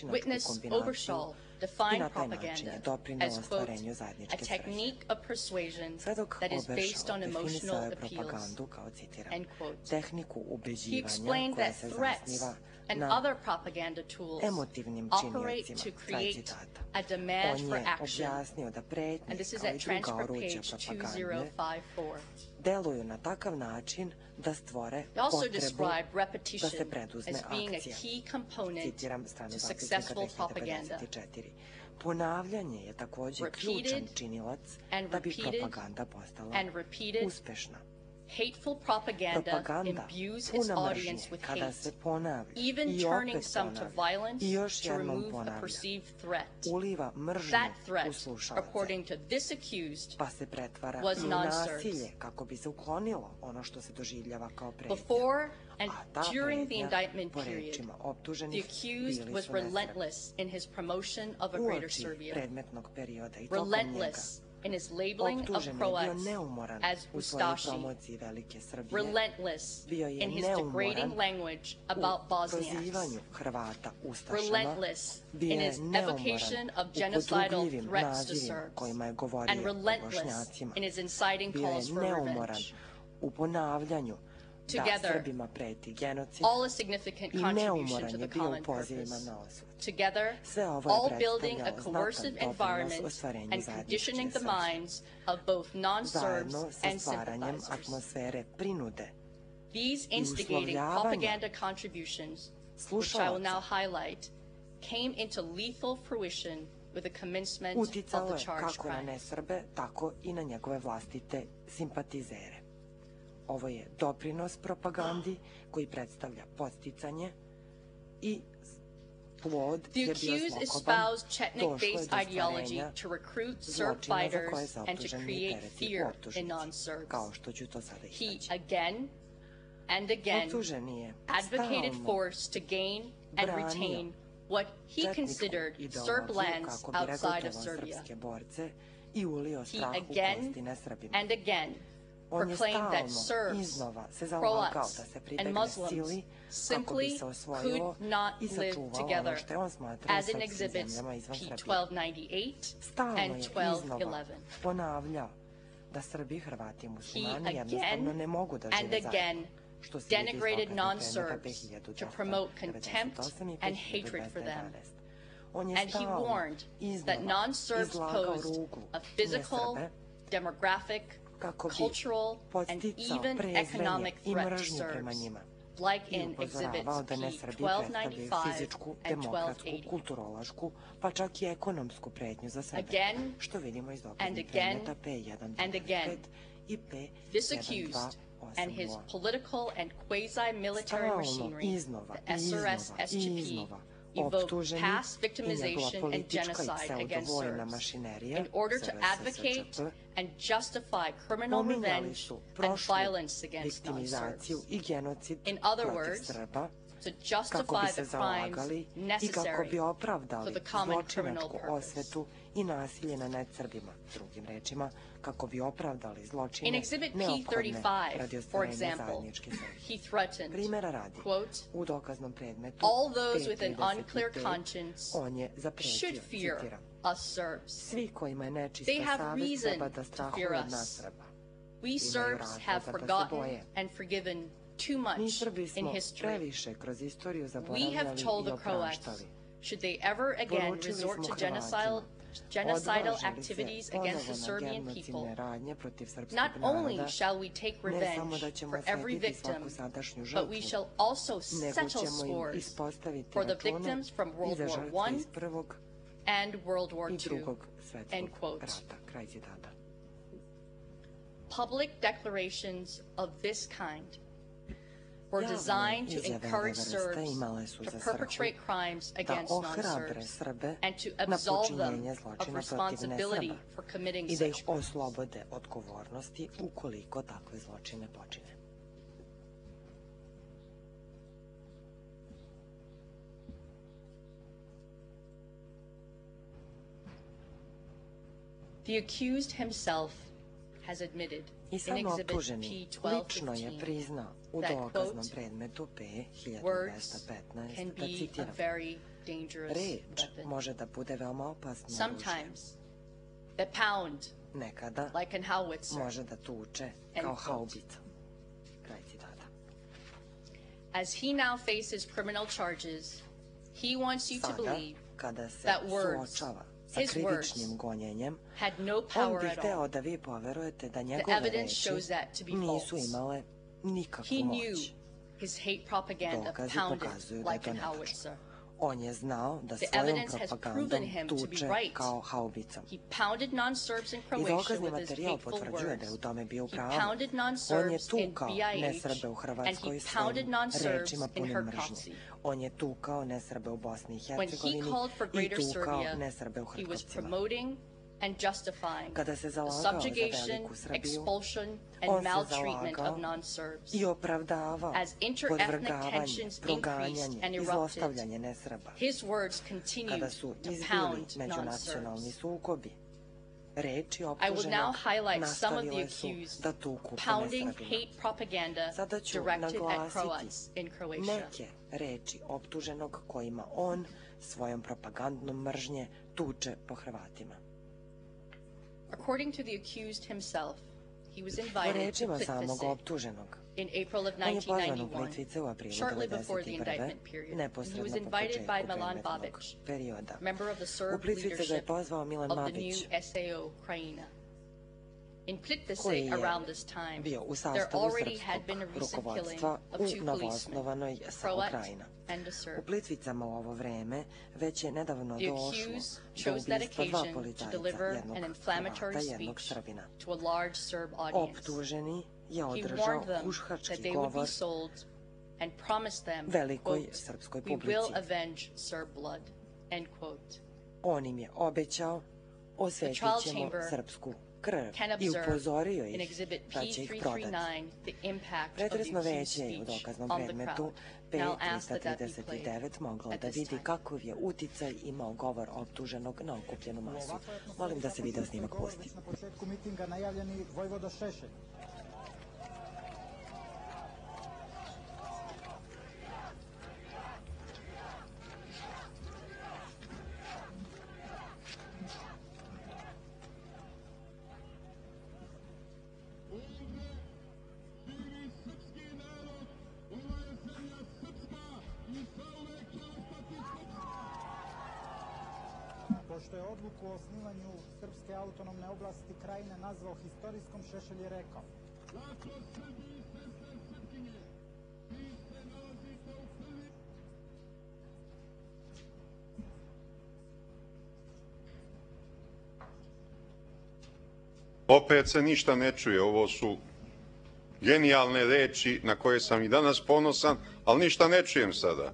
Witness Oberschall defined propaganda as, quote, a technique of persuasion that is based on emotional appeals, end quote. He explained that threats and other propaganda tools operate to create a demand for action, and this is at transcript page 2054. He also described repetition as being a key component to successful propaganda. Repeated and repeated hateful propaganda imbues its audience with hate, even turning some to violence to remove a perceived threat. That threat, according to this accused, was non-Serbs. Before and during the indictment period, the accused was relentless in his promotion of a greater Serbia. Relentless in his labeling of Croats as Ustashi, relentless in his degrading language about Bosniaks, relentless in his evocation of genocidal threats to Serbs, and relentless in his inciting calls for revenge. Together, all a significant contribution to the common purpose. Together, all building a coercive environment and conditioning the minds of both non-Serbs and sympathizers. These instigating propaganda contributions, which I will now highlight, came into lethal fruition with the commencement of the charged crimes. Ovo je doprinos propagandi koji predstavlja podsticanje i plod The accused espoused Chetnik-based ideology to recruit Serb fighters and to create fear in non-Serbs. He again and again advocated force to gain and retain what he considered Serb lands outside of Serbia. He again and again proclaimed that Serbs, Croats, and Muslims simply could not live together, as in exhibits P1298 and 1211. He again and again denigrated non-Serbs to promote contempt and hatred for them. And he warned that non-Serbs posed a physical, demographic, cultural, and even economic threat to Serbs, like in exhibits P1295 and 1280. Again and again and again, this accused and his political and quasi-military machinery, the SRS-SGP, evoked past victimization and genocide against Serbs in order to advocate and justify criminal revenge and violence against non-Serbs. In other words, to justify the crimes necessary for the common criminal purpose. In Exhibit P35, for example, he threatened, quote, all those with an unclear conscience should fear us Serbs. They have reason to fear us. We Serbs have forgotten and forgiven too much in history. We have told the Croats, should they ever again resort to genocidal activities against the Serbian people, not only shall we take revenge for every victim, but we shall also settle scores for the victims from World War I and World War II, end quote. Public declarations of this kind were designed to encourage Serbs to perpetrate crimes against non-Serbs and to absolve them of responsibility for committing such crimes. The accused himself has admitted in Exhibit P1215 that, quote, words can be a very dangerous weapon. Sometimes they pound like an howitzer, end quote. As he now faces criminal charges, he wants you to believe that words, his words, had no power at all. The evidence shows that to be false. He knew his hate propaganda pounded like an howitzer. The evidence has proven him to be right. He pounded non-Serbs in Croatia with his hateful words. He pounded non-Serbs in BiH, and he pounded non-Serbs in Herkovci. When he called for Greater Serbia, he was promoting and justifying the subjugation, expulsion, and maltreatment of non-Serbs. As inter-ethnic tensions increased and erupted, his words continued to pound non-Serbs. Reči I will now optuženog highlight some of the nastavile su accused da tuku po pounding nesrbima. hate propaganda Sada ću directed at naglasiti Croats in Croatia. neke reči optuženog kojima on svojom propagandnom mržnje tuče po Hrvatima. According to the accused himself, he was Po invited to rečima samog Plitvice optuženog, in April of on je pozvan u 1991, Plitvice u aprilu shortly before the 1991. indictment period. He was Neposredno po invited početku by Milan predmetnog Babić, perioda. member of the U Serb Plitvice ga je leadership pozvao Milan of the Babić, new SAO Krajina. In koji Plitvice je around this time, bio u there sastavu already had been a srpskog recent killing rukovodstva of u 2 policemen, novoosnovanoj a SAO Croat Krajina. and a U Serb. Plitvicama u ovo vreme već je nedavno The došlo accused do chose that ubistva dva occasion to policajca, deliver jednog an inflammatory Hrvata, jednog speech Srbina. to a large Serb audience. Optuženi je He održao warned them that huškački they would be govor sold and promised them, velikoj quote, srpskoj "We will publici. avenge Serb blood," end quote. On im je obećao, osvetit trial ćemo chamber srpsku krv can i observe upozorio in ih Exhibit da će ih prodati. P339 the impact of the Pretresno accused veće je u speech dokaznom on the predmetu crowd. Now ask that that be played P339 moglo at da this vidi time. kakav je uticaj imao govor optuženog na okupljenu masu. Molim da se video snimak pusti. Na početku mitinga najavljeni Vojvoda Šešelj. Pošto je odluku o osnivanju Srpske autonomne oblasti Krajine nazvao historijskom, Šešelj je rekao: Opet se ništa ne čuje, ovo su genijalne reči na koje sam i danas ponosan, ali ništa ne čujem sada.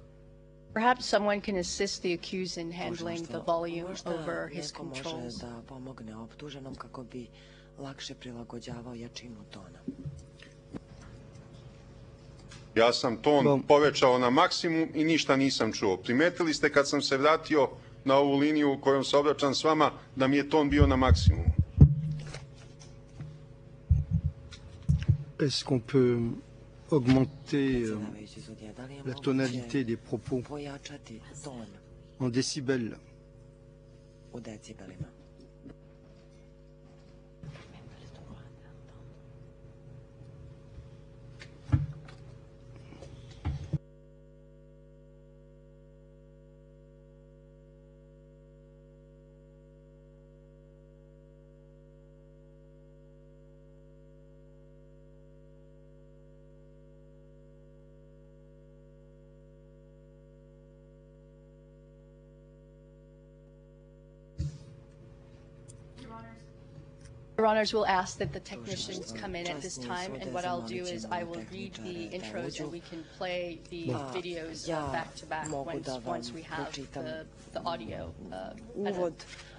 Perhaps someone can assist the accused in handling the volume over his controls. Možda može da pomogne optuženom kako bi lakše prilagođavao jačinu tona. Ja sam ton povećao na maksimum i ništa nisam čuo. Primetili ste kad sam se vratio na ovu liniju u kojom se obraćam s vama da mi je ton bio na maksimumu. Est-ce qu'on peut augmenter la tonalité des propos en décibels? U decibelima. Your Honors, will ask that the technicians come in at this time, and what I'll do is I will read the intros and we can play the videos back to back once we have the audio Uvod,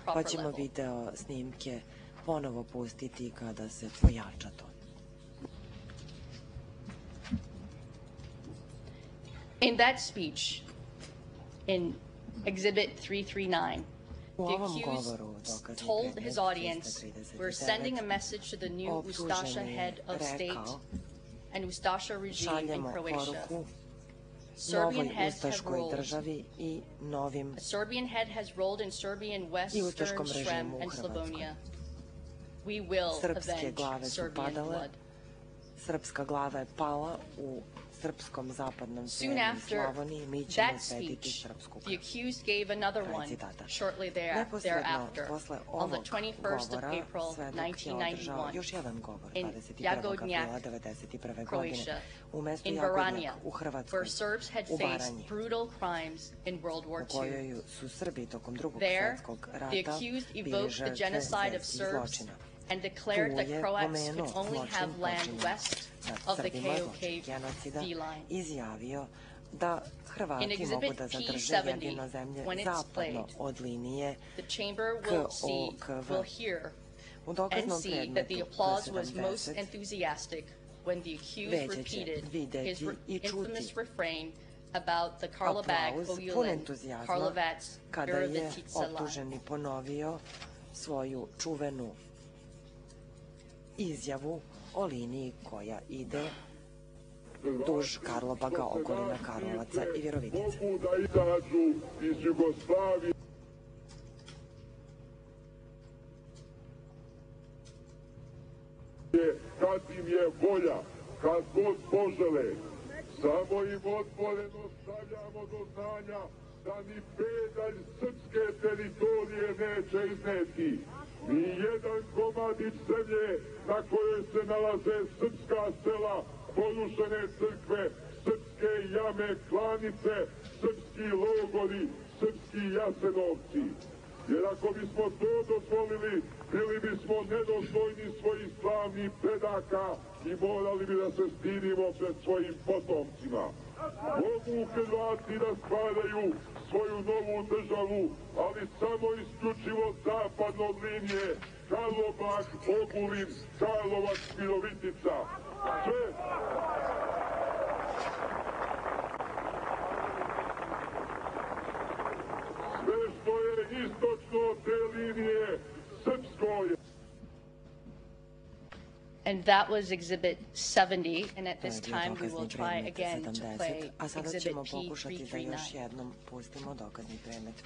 pa ćemo video snimke ponovo pustiti kada se pojača to. In that speech, in Exhibit 339, the accused told his audience, "We're sending a message to the new Ustaša head of state and Ustaša regime in Croatia. Serbian heads have rolled. A Serbian head has rolled in Serbian Western Srem and Slavonia. We will avenge Serbian blood." Srpska glava je pala u srpskom zapadnom Soon after that speech, the accused gave another one shortly thereafter, on the 21st of April, 1991, in Jagodnjak, Croatia, in Baranja, where Serbs had faced brutal crimes in World War II. There, the accused evoked the genocide of Serbs and declared that Croats could only have land west of the KOK-V line. In Exhibit P70, when it's played, the chamber will hear and see that the applause was most enthusiastic when the accused repeated his infamous refrain about the Karlovac, Vojulin, Karlovac, Virovitica line. svoju čuvenu izjavu o liniji koja ide duž Karlobaga, okolina Karlovaca i Virovitice. Mogu da izađu iz Jugoslavije. Kad im je volja, kad god požele, samo im otvoreno stavljamo do znanja da ni pedalj srpske teritorije neće izneti. Ni jedan komadić zemlje na kojoj se nalaze srpska sela, porušene crkve, srpske jame, klanice, srpski logori, srpski Jasenovci. Jer ako bismo to dozvolili, bili bismo nedostojni svojih slavnih predaka i morali bi da se stidimo pred svojim potomcima. Mogu Hrvati da stvaraju svoju novu državu, ali samo isključivo zapadno od linije Karlobag, Ogulin, Karlovac, Virovitica. Sve što je istočno od te linije, srpsko je. And that was Exhibit 70, and at this time we will try again to play Exhibit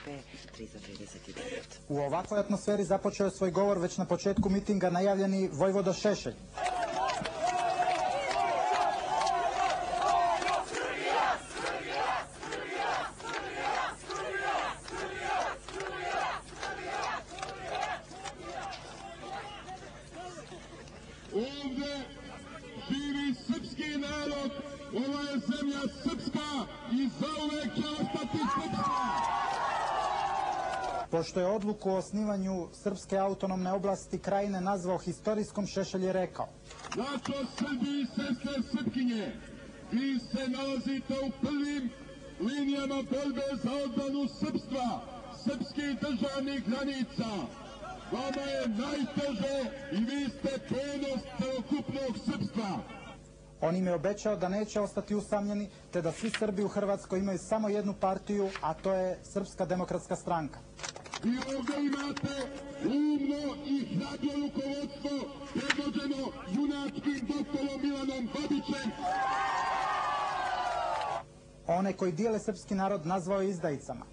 P339. U ovakvoj atmosferi započeo je svoj govor već na početku mitinga najavljeni Vojvoda Šešelj. Ovdje živi srpski narod, ova je zemlja srpska i zauvek će ostati srpska. Pošto je odluku o osnivanju Srpske autonomne oblasti Krajine nazvao historijskom, Šešelj je rekao: Braćo Srbi i sestre Srpkinje, vi se nalazite u prvim linijama borbe za odbranu srpstva, srpskih državnih granica. Vama je najteže i vi ste ponos celokupnog srpstva. On im je obećao da neće ostati usamljeni, te da svi Srbi u Hrvatskoj imaju samo jednu partiju, a to je Srpska demokratska stranka. Vi ovdje imate umno i hrabro rukovodstvo predvođeno junačkim doktorom Milanom Babićem. One koji dijele srpski narod nazvao je izdajicama.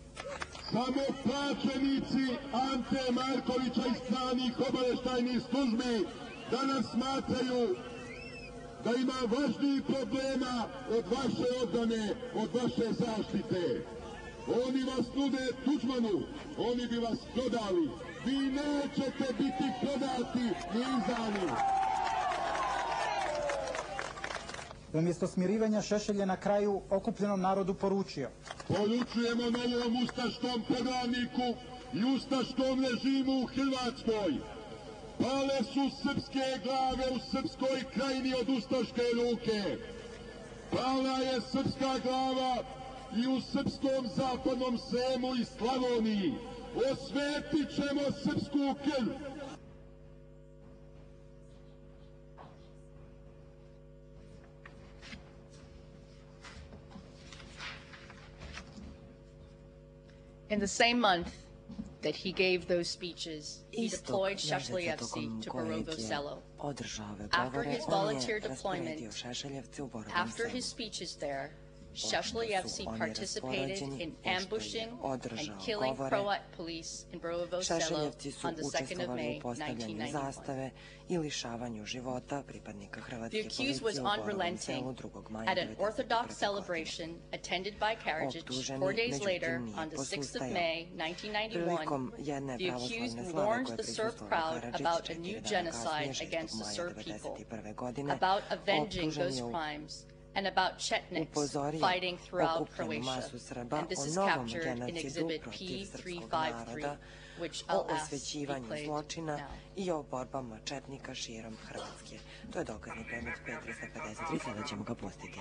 Samo plaćenici Ante Markovića i stranih obavještajnih službi danas smatraju da ima važnijih problema od vaše odbrane, od vaše zaštite. Oni vas nude Tuđmanu, oni bi vas prodali. Vi nećete biti prodati ni izdani. Umjesto smirivanja, Šešelj je na kraju okupljenom narodu poručio: Poručujemo novom ustaškom poglavniku i ustaškom režimu u Hrvatskoj. Pale su srpske glave u Srpskoj Krajini od ustaške ruke. Pala je srpska glava i u srpskom zapadnom Sremu i Slavoniji. Osvetit ćemo srpsku krv. In the same month that he gave those speeches, he deployed Šešeljevci to Borovo Selo. After his volunteer deployment, after his speeches there, Šešeljevci participated in ambushing and killing Croat police in Borovo Selo on the 2nd of May, 1991. The accused was unrelenting. At an Orthodox celebration attended by Karadzic 4 days later, on the 6th of May, 1991, the accused warned the Serb crowd about a new genocide against the Serb people, about avenging those crimes, and about Chetniks fighting throughout Croatia. And this is captured in Exhibit P353, which I'll ask to be played now. I o borbama četnika širom Hrvatske. To je dokazni predmet P353, sada ćemo ga pustiti.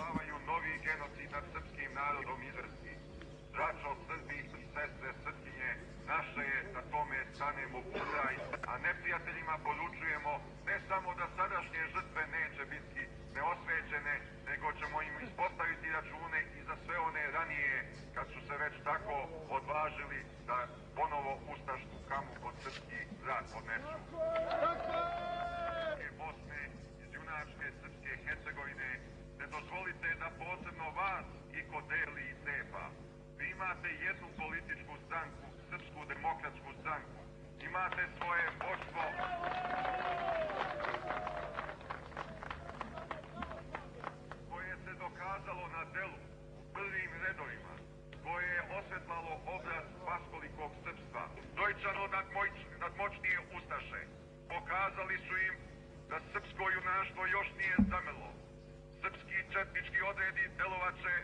Novi genocid nad srpskim narodom izvrsti. Braćo Srbi i sestre Srpkinje, naše je da tome stanemo udaj, a neprijateljima poručujemo ne samo da sadašnje žrtve neće biti neosvećene, nego ćemo im ispostaviti račune i za sve one ranije kad su se već tako odvažili da ponovo ustašku kamu pod srpski zrak podnesu. Iz Bosne, iz junačke srpske Hercegovine, ne dozvolite da posebno vas iko deli i cepa. Vi imate jednu političku stranku, Srpsku demokratsku stranku. Imate svoje vodstvo. Koje se dokazalo na delu, u prvim redovima, koje je osvetlalo obraz vaskolikog srpstva. Dojčano nadmoćnije ustaše. Pokazali su im da srpsko junaštvo još nije zamelo. Srpski četnički odredi delovače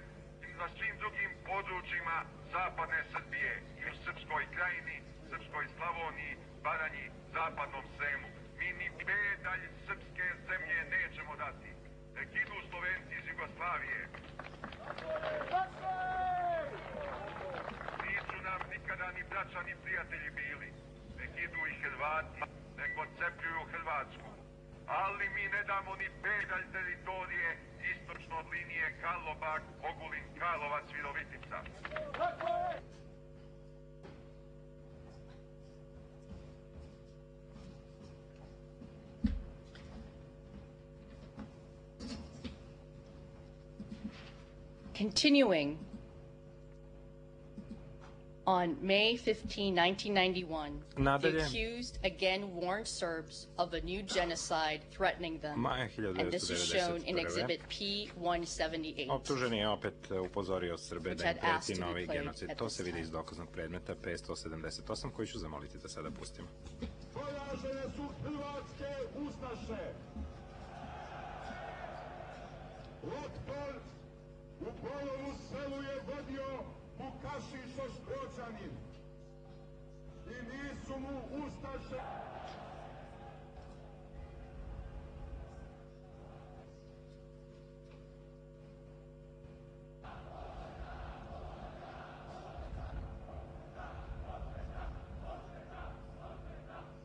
na svim drugim područjima zapadne Srbije i u Srpskoj krajini, Srpskoj Slavoniji, Baranji, Zapadnom Sremu. Mi ni pedalj srpske zemlje nećemo dati. Nek idu Slovenci iz Jugoslavije. Nisu nam nikada ni braća ni prijatelji bili. Nek idu i Hrvati, nek odcepljuju Hrvatsku. Ali mi ne damo ni pedalj teritorije istočno od linije Karlobag, Ogulin, Karlovac, Virovitica. Continuing, on May 15, 1991, the accused again warned Serbs of a new genocide threatening them, and this is shown in Exhibit P-178, Optuženi je opet upozorio Srbe da im preti novi genocid. To se vidi iz dokaznog predmeta P-178, koji ću zamoliti da sada pustimo. Poražene su hrvatske ustaše. Otpor u Bolovu selu je vodio Vukašić Oštroćanin i nisu mu ustaše.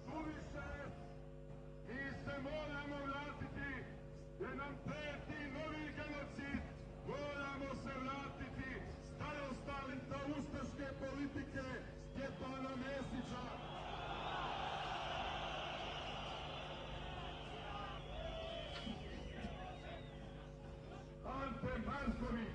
Suviše, mi se moramo vratiti jer nam preti novi genocid. Moramo se vratiti starostalim za ustaške politike Stjepana Mesića. Ante Marković.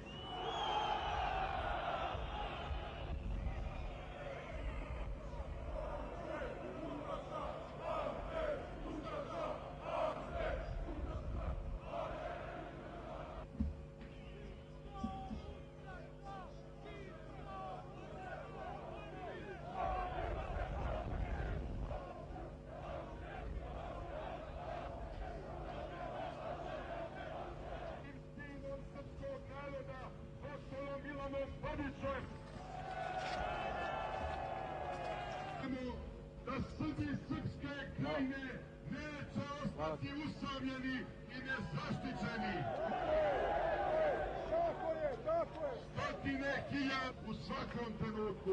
Da Srbi srpske krajine neće ostati usamljeni i nezaštićeni. Stotine hiljada u svakom trenutku.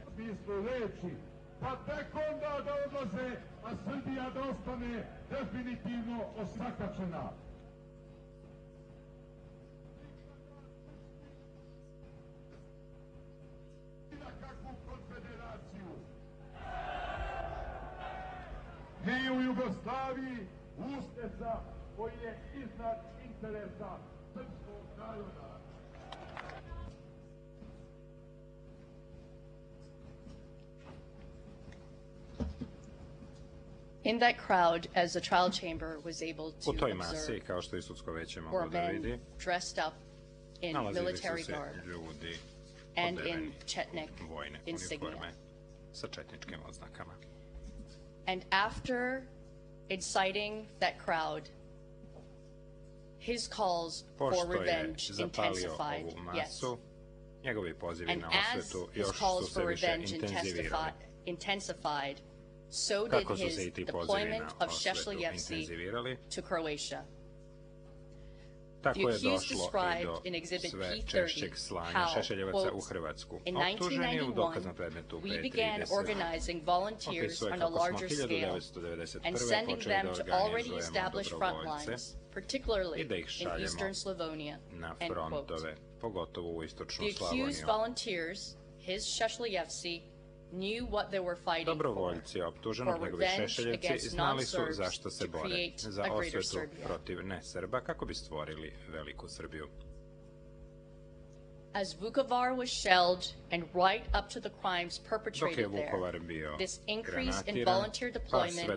U smislu reči, pa tek onda da odlaze, a Srbija da ostane definitivno osakačena. Ni u Jugoslaviji uspjeha koji je iznad interesa srpskog naroda. In that crowd, as the trial chamber was able to U toj masi, observe, kao što je sudsko veće were moglo da vidi, men dressed up in nalazili military su se garb ljudi and odeleni in Chetnik vojne insignia. uniforme sa četničkim oznakama. And after inciting that crowd, his calls for Pošto je revenge zapalio intensified. ovu Yes. masu, njegovi pozivi And na as osvetu his još calls su for se više revenge intenzivirali. intensified, so did Kako su se his i ti pozivi deployment na of osvetu Šešeljevci intenzivirali, to Croatia. Tako je došlo i do sve češćeg slanja šešeljevaca u Hrvatsku. Optuženi u dokaznom predmetu P30 opisuje kako smo 1991. počeli da organizujemo dobrovoljce i da ih šaljemo na frontove, pogotovo u istočnu Slavoniju. Dobrovoljci optuženog, njegovi šešeljevci, znali su zašto se bore, za osvetu protiv nesrba, kako bi stvorili veliku Srbiju. As Vukovar was shelled and right up to the crimes perpetrated there, this increase in volunteer deployment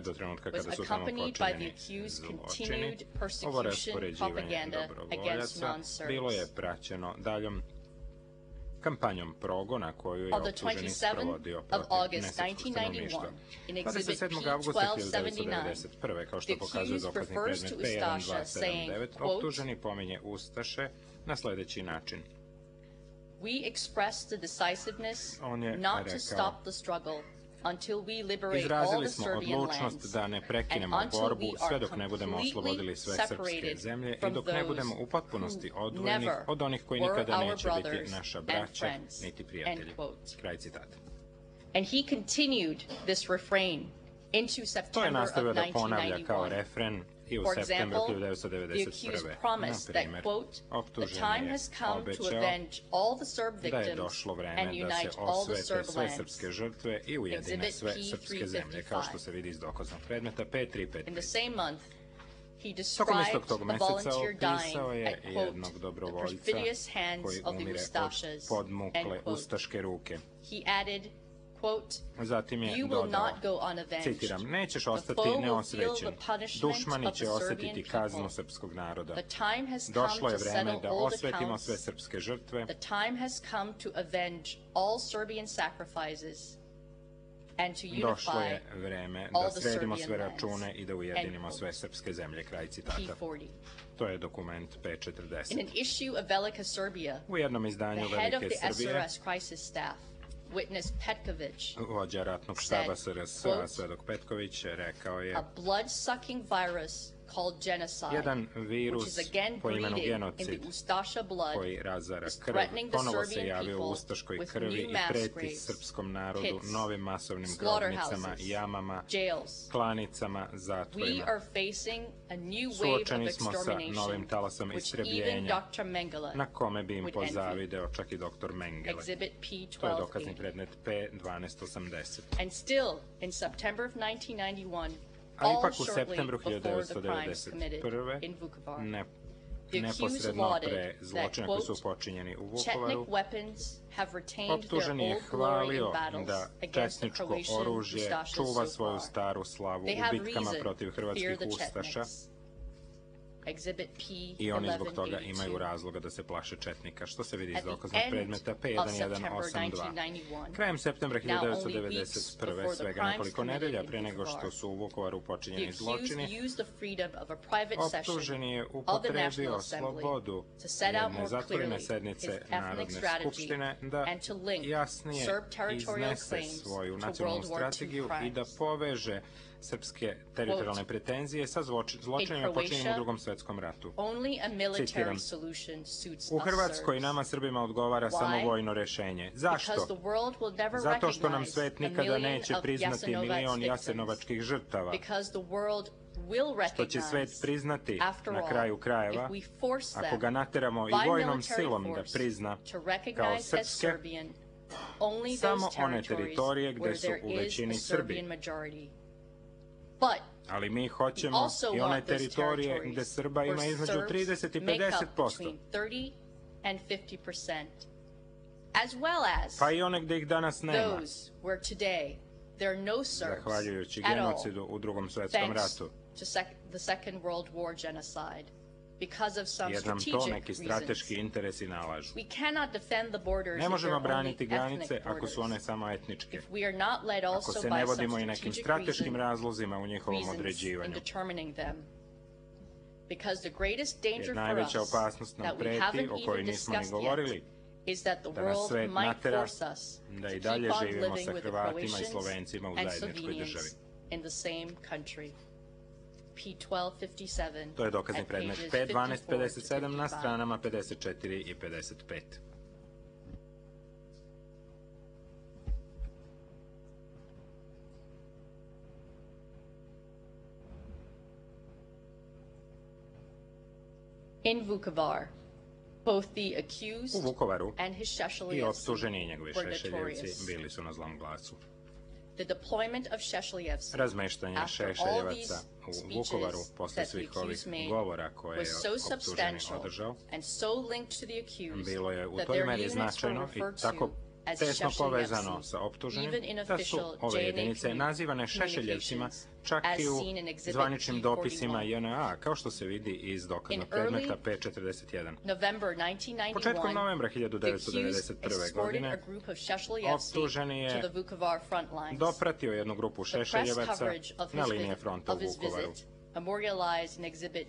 was accompanied by the accused's continued persecution propaganda against non-Serbs. Bilo je praćeno daljom kampanjom progona koju je optuženi sprovodio protiv nesrpskog stanovništva. 27. augusta 1991. kao što pokazuje dokazni predmet P1279, optuženi pominje Ustaše na sljedeći način. We expressed the decisiveness not to stop the struggle until we liberate all the Serbian lands, odlučnost da ne prekinemo borbu sve dok ne budemo oslobodili sve srpske zemlje i dok ne budemo u potpunosti odvojeni od onih koji nikada neće biti naša braća niti prijatelji. Kraj citata. And he continued this refrain into September of 1991. To je nastavio da ponavlja kao refren i u septembru 1991. Na primjer, optuženi je obećao da je došlo vreme da se osvete sve srpske žrtve i ujedine sve srpske zemlje, kao što se vidi iz dokaznog predmeta P355. Tokom istog tog meseca opisao je jednog dobrovoljca koji umire od podmukle ustaške ruke. Zatim je dodao, citiram, nećeš ostati neosvećen, dušmani će osjetiti kaznu srpskog naroda. Došlo je vreme da osvetimo sve srpske žrtve. Došlo je vreme da sredimo sve račune i da ujedinimo sve srpske zemlje, kraj citata. To je dokument P40. U jednom izdanju Velike Srbije, vođa ratnog štaba SRS-a, svedok Petković, rekao je: jedan virus po imenu genocid koji razara krv ponovo se javio u ustaškoj krvi i preti srpskom narodu novim masovnim grobnicama, jamama, klanicama, zatvorima. Suočeni smo sa novim talasom istrebljenja na kome bi im pozavideo čak i doktor Mengele. To je dokazni predmet P1280. A ipak u septembru 1991. neposredno pre zločina koji su počinjeni u Vukovaru, optuženi je hvalio da četničko oružje čuva svoju staru slavu u bitkama protiv hrvatskih ustaša i oni zbog toga imaju razloga da se plaše četnika, što se vidi iz dokaznog predmeta P1182. Krajem septembra 1991. svega nekoliko nedelja pre nego što su u Vukovaru počinjeni zločini, optuženi je upotrebio slobodu jedne zatvorene sednice Narodne skupštine da jasnije iznese svoju nacionalnu strategiju i da poveže srpske teritorijalne pretenzije sa zločinima počinjenim u Drugom svetskom ratu. Citiram, u Hrvatskoj nama Srbima odgovara samo vojno rešenje. Zašto? Zato što nam svet nikada neće priznati milion jasenovačkih žrtava. Što će svet priznati na kraju krajeva, ako ga nateramo i vojnom silom da prizna kao srpske, samo one teritorije gde su u većini Srbi. Ali mi hoćemo i one teritorije gde Srba ima između 30 i 50%. Pa i one gde ih danas nema, zahvaljujući genocidu u Drugom svetskom ratu. Jer nam to neki strateški interesi nalažu. Ne možemo braniti granice ako su one samo etničke, ako se ne vodimo i nekim strateškim razlozima u njihovom određivanju. Jer najveća opasnost nam preti, o kojoj nismo ni govorili, da nas svet natera da i dalje živimo sa Hrvatima i Slovencima u zajedničkoj državi. To je dokazni predmet P1257 na stranama 54 i 55. In Vukovar, both the accused U Vukovaru and his i Šešeljevci optuženi i njegovi were Šešeljevci notorious. bili su na zlom glasu. The deployment of Šešeljevci Razmeštanje after all Šešeljevaca these u Vukovaru posle that the svih ovih accused made govora koje je was so optuženi substantial održao, and so linked to the accused bilo je u that toj their meri units were značajno i referred tako to as tesno povezano Šešeljevci, sa optuženim, even in da su official ove JNA jedinice nazivane Šešeljevcima čak as i u seen in Exhibit zvaničnim dopisima P41. JNA, kao što se vidi iz dokaznog In predmeta early P41. November 1991, Početkom novembra the accused 1991. escorted godine a group of Šešeljevci optuženi to je the Vukovar front lines. dopratio jednu grupu The press Šešeljevaca coverage of na his linije fronta u of his Vukovaru. visit, memorialized in Exhibit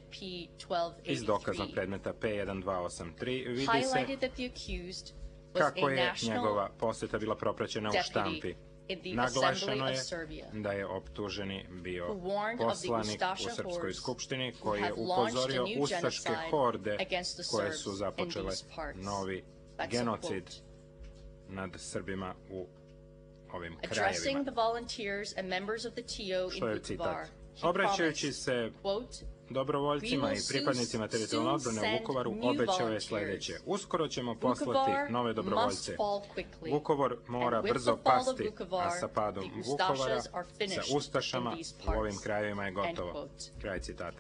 Iz dokaznog P1283, predmeta P1283 vidi se highlighted that the accused was kako a je national njegova posjeta bila propraćena u štampi. deputy in the Naglašeno Assembly je of Serbia, da je optuženi bio who warned of the poslanik Ustaša u Srpskoj hordes skupštini who koji je have launched a upozorio new ustaške genocide horde against the koje Serbs su in započele these parts. novi That's a genocid quote. nad Srbima u ovim Addressing krajevima. the volunteers and members of the TO in Što je Vukovar, citat. he Obraćajući promised, se quote, dobrovoljcima "We i will pripadnicima teritorijalne soon odbrane u send Vukovaru new obećao je volunteers. sljedeće. Uskoro ćemo Vukovar poslati nove dobrovoljce. must fall quickly. Vukovar mora And with brzo the fall of pasti, Vukovar, a sa padom the Vukovara Ustašas are finished sa Ustašama in these u ovim parts." krajevima je End gotovo. quote. Kraj citata.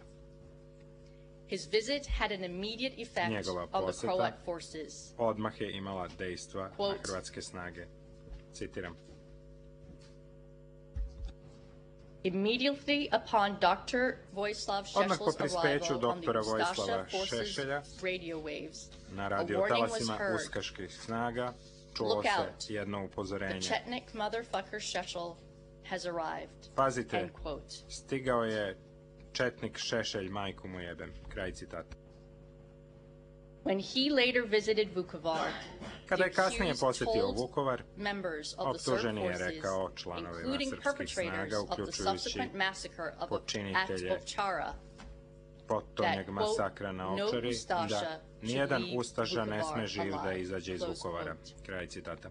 His visit had an immediate effect Njegova on the posjeta Croat forces. odmah je imala dejstva na Quote, hrvatske snage. Citiram. Immediately upon Dr. Vojislav Odmah po Šešel's prispeću arrival on the doktora Vojislava Ustaša forces Šešelja radio waves, na a radio warning was talasima heard. uskaških snaga čuo Look se out. jedno The upozorenje. Chetnik motherfucker Šešel has arrived. Pazite, End quote. stigao je četnik Šešelj, majku mu jebem. Kraj citata. When he later visited Vukovar, Kada je the kasnije accused posjetio told Vukovar, members of the Serb optuženi je forces, rekao članovima including srpskih perpetrators snaga, of the uključujući subsequent massacre of at počinitelje Ovčara, potonjeg that, masakra na quote, Ovčari, "No Ustaša da should nijedan leave Ustaša ne Vukovar sme živ da alive." izađe iz Close Vukovara. quote. Kraj citata.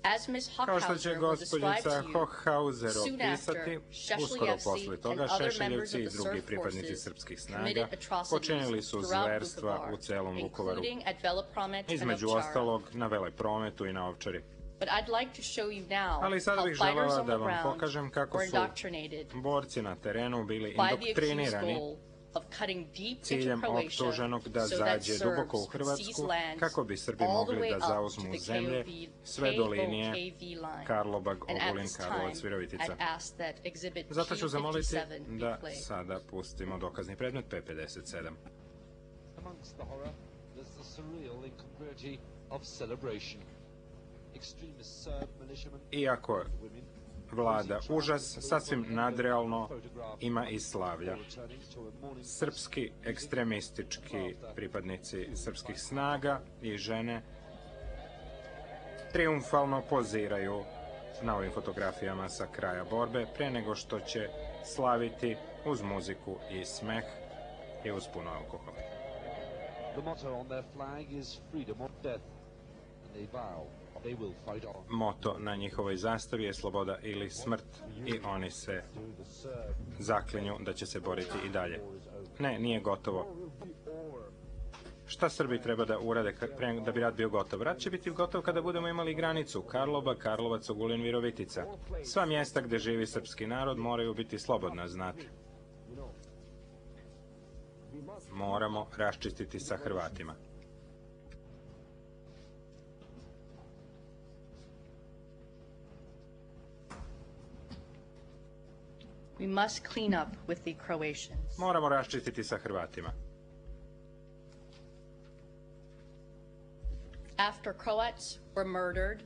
As Ms. Kao što će Hochhauser will describe gospođica to you, Hochhauser soon opisati, after, uskoro Šešeljevci posle toga and other members Šešeljevci of i the drugi Serb pripadnici forces srpskih snaga committed atrocities počinili su throughout zverstva Vukovar, u celom Vukovaru, including at Velepromet and između Ovčara. ostalog na Veleprometu i na Ovčari. But I'd like to show you now Ali sada how bih fighters želela on da the vam ground pokažem kako were su indoctrinated borci na terenu bili by the accused indoktrinirani goal of cutting deep into ciljem Croatia optuženog da so that zađe duboko u Serbs could seize Hrvatsku lands kako bi Srbi all the mogli way da up to zauzmu the zemlje sve do linije Karlobag-Ogulin, Karlovac-Virovitica. Zato ću zamoliti da sada pustimo dokazni predmet P57. Amongst the horror, there's the surreal incongruity of celebration. Extremist Serb militiamen, Iako vlada užas, sasvim nadrealno ima i slavlja. Srpski ekstremistički pripadnici srpskih snaga i žene triumfalno poziraju na ovim fotografijama sa kraja borbe, pre nego što će slaviti uz muziku i smeh i uz puno alkohola. the motto on their flag is freedom or death, and they vow they will fight on. Moto na njihovoj zastavi je sloboda ili smrt i oni se zaklinju da će se boriti i dalje. Ne, nije gotovo. Šta Srbi treba da urade da bi rat bio gotov? Rat će biti gotov kada budemo imali granicu Karlobag, Karlovac, Ogulin, Virovitica. Sva mjesta gdje živi srpski narod moraju biti slobodna, znate. Moramo raščistiti sa Hrvatima. We must clean up with the Croatians. Moramo raščistiti sa Hrvatima. After Croats were murdered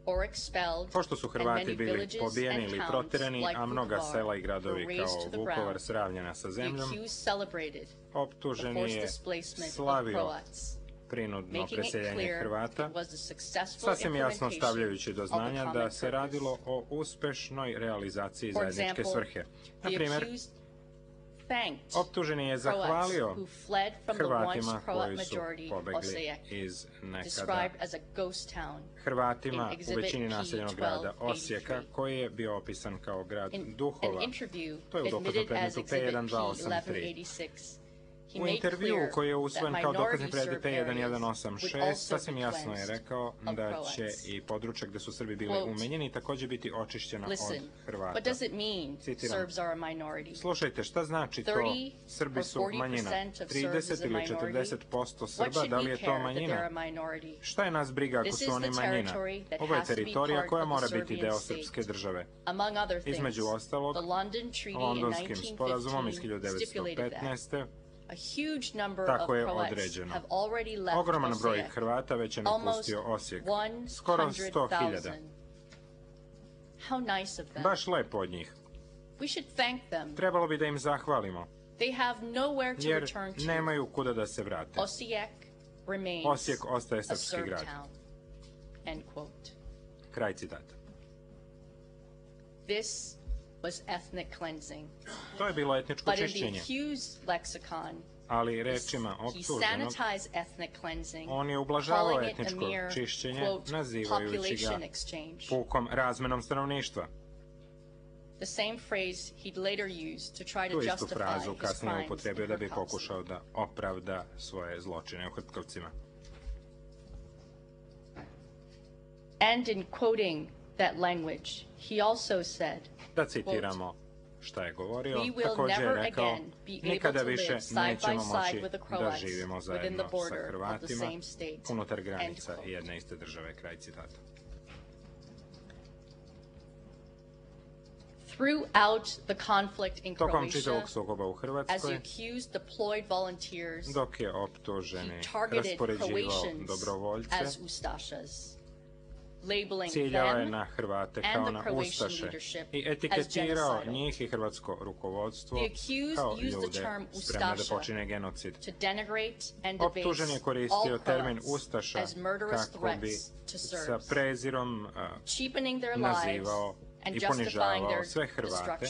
or expelled, Pošto su Hrvati bili pobijeni ili proterani, a mnoga sela i gradovi kao Vukovar sravnjena sa zemljom, optuženi je slavio prinudno preseljenje Hrvata, sasvim jasno stavljajući do znanja da se radilo o uspešnoj realizaciji zajedničke svrhe. Na primjer, Optuženi je zahvalio Hrvatima koji su pobegli iz nekada Hrvatima u većini naseljenog grada Osijeka, koji je bio opisan kao grad duhova. To je u dokaznom predmetu P1283. U intervjuu koji je usvojen kao dokazni predmet P1186 sasvim jasno je rekao da će i područje gde su Srbi bili umenjeni također biti očišćeno od Hrvata. Citiram, slušajte, šta znači to? Srbi su manjina. 30 ili 40% Srba, da li je to manjina? Šta je nas briga ako su oni manjina? Ovo je teritorija koja mora biti deo srpske države. Između ostalog, Londonskim sporazumom iz 1915. Tako je određeno. Ogroman broj Hrvata već je napustio Osijek. Skoro 100.000. Baš lepo od njih. Trebalo bi da im zahvalimo, jer nemaju kuda da se vrate. Osijek ostaje srpski grad. Kraj citata. To je bilo etničko čišćenje. Ali rečima optuženog, on je ublažavao etničko čišćenje, nazivajući ga pukom razmenom stanovništva. Tu istu frazu kasnije upotrebio da bi pokušao da opravda svoje zločine u Hrtkovcima. And in quoting that language, he also said, da citiramo šta je govorio, također je rekao, nikada više nećemo moći da živimo zajedno sa Hrvatima unutar granica jedne iste države, kraj citata. Tokom čitavog sukoba u Hrvatskoj, dok je optuženi raspoređivao dobrovoljce, ciljao je na Hrvate kao na ustaše i etiketirao njih i hrvatsko rukovodstvo kao ljude spremne da počine genocid. Optužen je koristio termin ustaša kako bi sa prezirom nazivao i ponižavao sve Hrvate,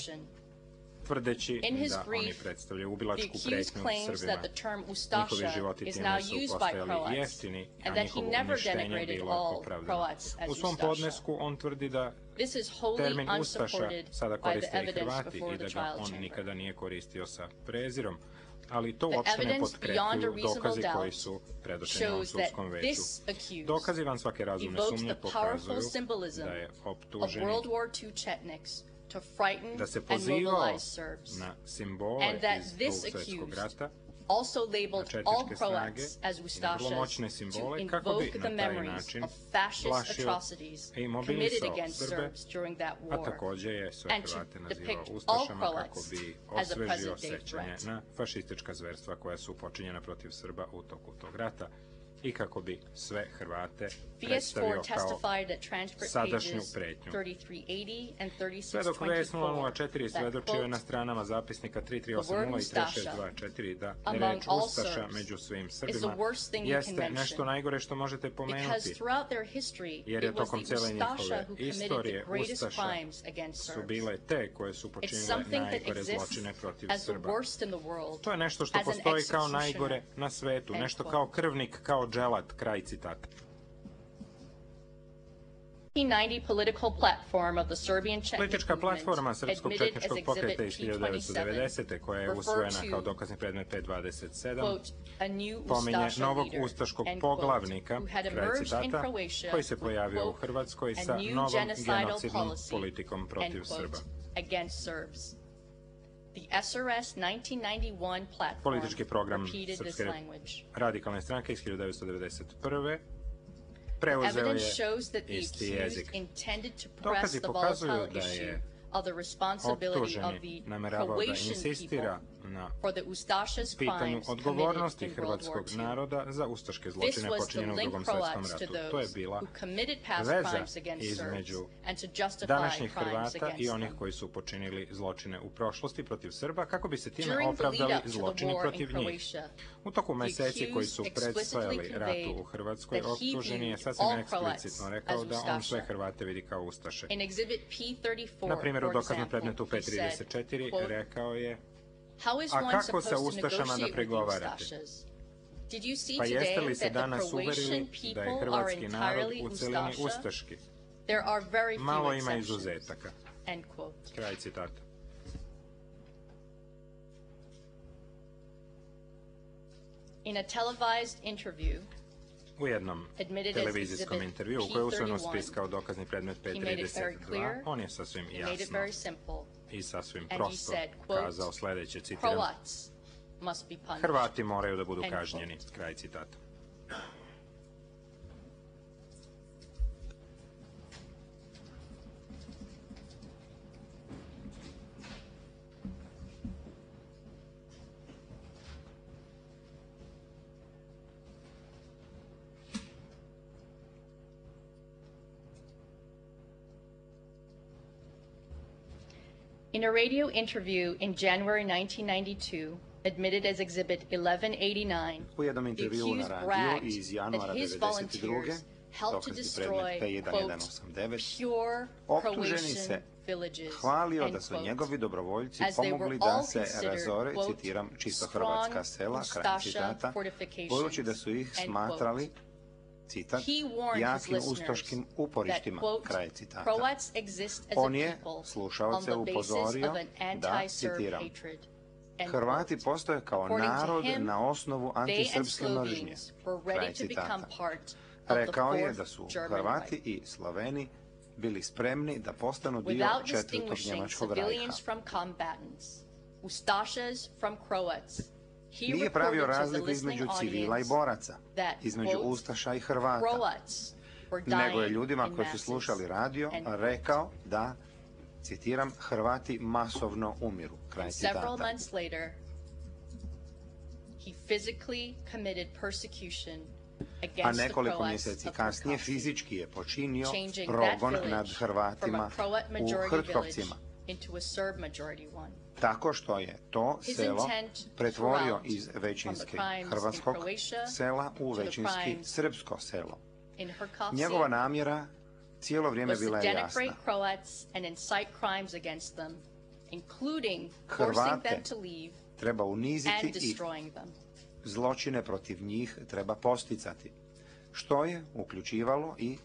tvrdeći da oni predstavljaju ubilačku pretnju Srbima. Njihovi životi time su postajali jeftini, a njihovo uništenje bilo opravdano. U svom podnesku on tvrdi da termin ustaša sada koriste i Hrvati i da ga on nikada nije koristio sa prezirom, ali to uopšte ne potkrepljuju dokazi koji su predočeni u sudskom veću. Dokazi van svake razumne sumnje pokazuju da je optuženi da se pozivao na simbole iz Drugog svjetskog rata, na četničke snage i na vrlo moćne simbole kako bi na taj način plašio i mobilisao Srbe, a također je sve Hrvate nazivao ustašama kako bi osvežio sećanje na fašistička zverstva koja su počinjena protiv Srba u toku tog rata i kako bi sve Hrvate predstavio kao sadašnju pretnju. Svedok VS 004 svedočio je na stranama zapisnika 3380 i 3624 da reč ustaša među svim Srbima jeste nešto najgore što možete pomenuti, jer je tokom cijele njihove istorije ustaše su bile te koje su počinile najgore zločine protiv Srba. To je nešto što postoji kao najgore na svetu, nešto kao krvnik, kao dželat, kraj citata. Politička platforma Srpskog četničkog pokreta iz 1990. koja je usvojena kao dokazni predmet P27 pominje novog ustaškog poglavnika, kraj citata, koji se pojavio u Hrvatskoj sa novom genocidnom politikom protiv Srba. Politički program Srpske radikalne stranke iz 1991. preuzeo je isti jezik. Dokazi pokazuju da je optuženi nameravao da insistira na pitanju odgovornosti hrvatskog naroda za ustaške zločine počinjene u Drugom svjetskom ratu. To je bila veza između današnjih Hrvata i onih koji su počinili zločine u prošlosti protiv Srba, kako bi se time opravdali zločini protiv njih. U toku meseci koji su predstojali ratu u Hrvatskoj, optuženi je sasvim eksplicitno rekao da on sve Hrvate vidi kao ustaše. Na primjer, u dokaznom predmetu P34 rekao je A kako sa Ustašama da pregovarate? Pa jeste li se danas uverili da je hrvatski narod u celini ustaški? Malo ima izuzetaka. Kraj citata. In a televised interview, u jednom televizijskom intervju u kojoj je usvojen u spis kao dokazni predmet P32, on je sasvim jasno i sasvim prosto kazao sljedeće, citiram: Hrvati moraju da budu kažnjeni. Kraj citata. In a radio interview in January 1992, admitted as Exhibit 1189, u jednom intervjuu na radiju iz januara 1992. dokazni predmet P1189, optuženi se hvalio da su njegovi dobrovoljci pomogli da se razore, citiram, čisto hrvatska sela, kraj citata, budući da su ih smatrali, citat, jakim ustaškim uporištima, kraj citata. On je slušalce upozorio da, citiram, Hrvati postoje kao narod na osnovu antisrpske mržnje, kraj citata. Rekao je da su Hrvati i Sloveni bili spremni da postanu dio četvrtog njemačkog rajha. Nije pravio razliku između civila i boraca, između Ustaša i Hrvata, nego je ljudima koji su slušali radio rekao da, citiram, Hrvati masovno umiru, kraj citata. A nekoliko mjeseci kasnije fizički je počinio progon nad Hrvatima u Hrtkovcima, tako što je to selo pretvorio iz većinski hrvatskog sela u većinski srpsko selo. Njegova namjera cijelo vrijeme bila je jasna. Hrvate treba uniziti i zločine protiv njih treba posticati, što je uključivalo i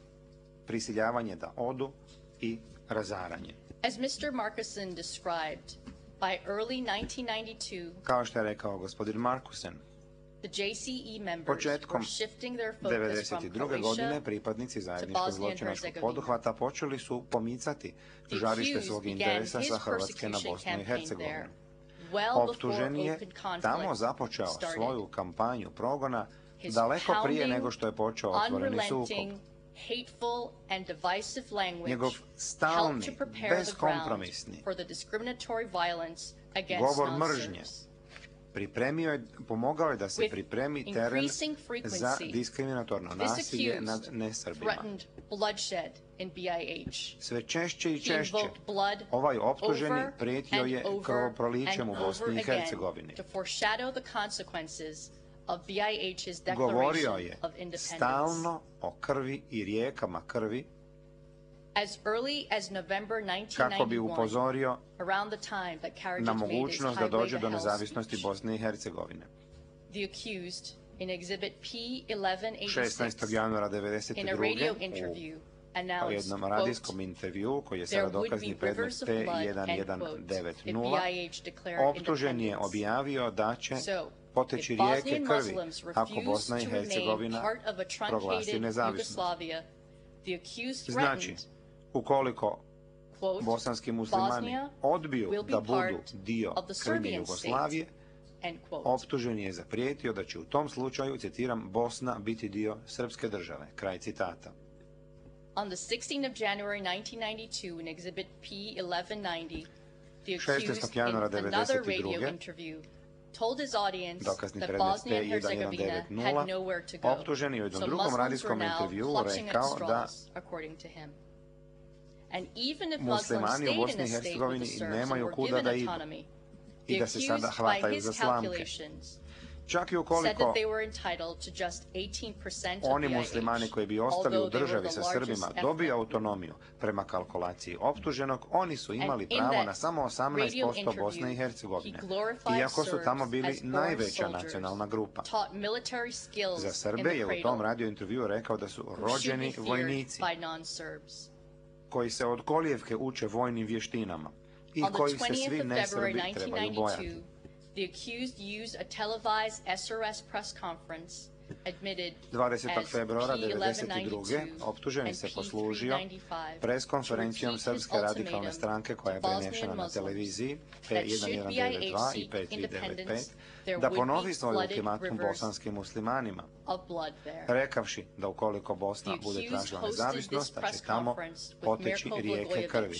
prisiljavanje da odu i razaranje. As Mr. Markusen described, by early 1992, kao što je rekao gospodin Markusen, početkom 1992. godine pripadnici zajedničkog zločinačkog poduhvata počeli su pomicati žarište svog interesa sa Hrvatske na Bosnu i Hercegovinu. Optužen je tamo započeo svoju kampanju progona daleko prije nego što je počeo otvoreni sukob. Njegov stalni, beskompromisni govor mržnje pomogao je da se pripremi teren za diskriminatorno nasilje nad nesrbima. Sve češće i češće ovaj optuženi prijetio je krvoprolićem u Bosni i Hercegovini. Govorio je stalno o krvi i rijekama krvi, kako bi upozorio na mogućnost da dođe do nezavisnosti Bosne i Hercegovine. 16. januara 1992. u jednom radijskom intervju, koji je sada dokazni predmet P1190, optužen je objavio da će poteći rijeke krvi ako Bosna i Hercegovina proglasi nezavisnost. Znači, ukoliko bosanski muslimani odbiju da budu dio krvne Jugoslavije, optužen je zaprijetio da će u tom slučaju, citiram, Bosna biti dio srpske države. Kraj citata. On the 16th of January 1992 in Exhibit P1190, the accused in another radio interview told his audience that Bosnia and Herzegovina had nowhere to go, so Muslims were now clutching at straws, according to him. And even if Muslims stayed in a state with the Serbs and were given autonomy, the accused, by his calculations, Čak i ukoliko oni muslimani koji bi ostali u državi sa Srbima dobiju autonomiju prema kalkulaciji optuženog, oni su imali pravo na samo 18% Bosne i Hercegovine, iako su tamo bili najveća nacionalna grupa. Za Srbe je u tom radio intervjuu rekao da su rođeni vojnici koji se od kolijevke uče vojnim vještinama i koji se svi nesrbi trebaju bojati. The accused used a televised SRS press conference admitted 20. februara 1992. optuženi se poslužio pres konferencijom Srpske radikalne stranke koja je prenešena na televiziji P1192 i P395 da ponovi svoj ultimatum bosanskim muslimanima, rekavši da ukoliko Bosna bude tražila nezavisnost, da će tamo poteći rijeke krvi.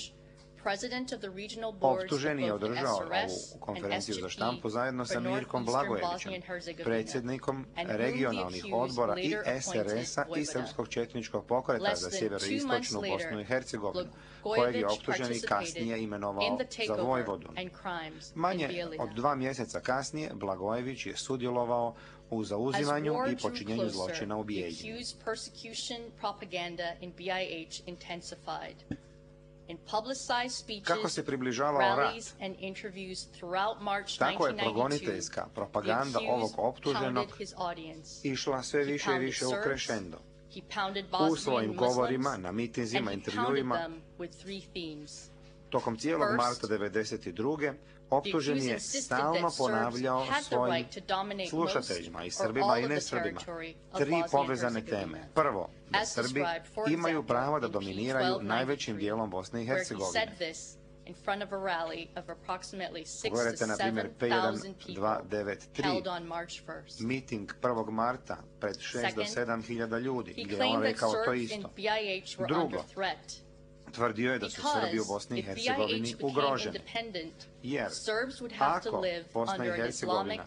Optuženi je održao ovu konferenciju za štampu zajedno sa Mirkom Blagojevićem, predsjednikom regionalnih odbora i SRS-a i Srpskog četničkog pokreta za sjeveroistočnu Bosnu i Hercegovinu, kojeg je optuženi kasnije imenovao za vojvodu. Manje od 2 mjeseca kasnije Blagojević je sudjelovao u zauzimanju i počinjenju zločina u Bijeljini. Kako se približavao rat, tako je progoniteljska propaganda ovog optuženog išla sve više i više u crescendo. U svojim govorima, na mitinzima, intervjuima, tokom cijelog marta 1992. optuženi je stalno ponavljao svojim slušateljima, i Srbima i nesrbima, 3 povezane teme. Prvo, da Srbi imaju pravo da dominiraju najvećim dijelom Bosne i Hercegovine. Pogledajte, na primjer, P1293, miting 1. marta pred 6 do 7 hiljada ljudi, gdje je on rekao to isto. Drugo, tvrdio je da su Srbi u Bosni i Hercegovini ugroženi, jer ako Bosna i Hercegovina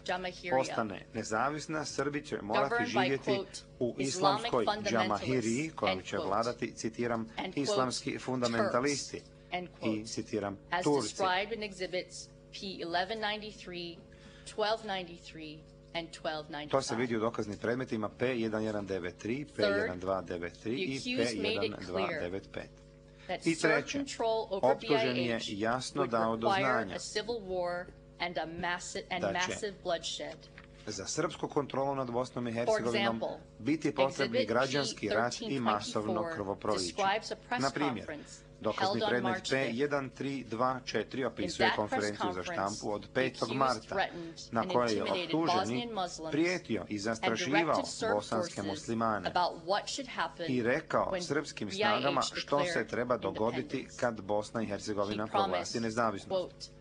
postane nezavisna, Srbi će morati živjeti u islamskoj džamahiriji kojom će vladati, citiram, islamski fundamentalisti i, citiram, Turci. To se vidi u dokaznim predmetima P1193, P1293 i P1295. I treće, optuženi je jasno dao do znanja da će za srpsku kontrolu nad Bosnom i Hercegovinom biti potrebni građanski rat i masovno krvoproliće. Na primjer, dokazni predmet P1324 opisuje konferenciju za štampu od 5. marta, na kojoj je optuženi prijetio i zastrašivao bosanske muslimane i rekao srpskim snagama što se treba dogoditi kad Bosna i Hercegovina proglasi nezavisnost.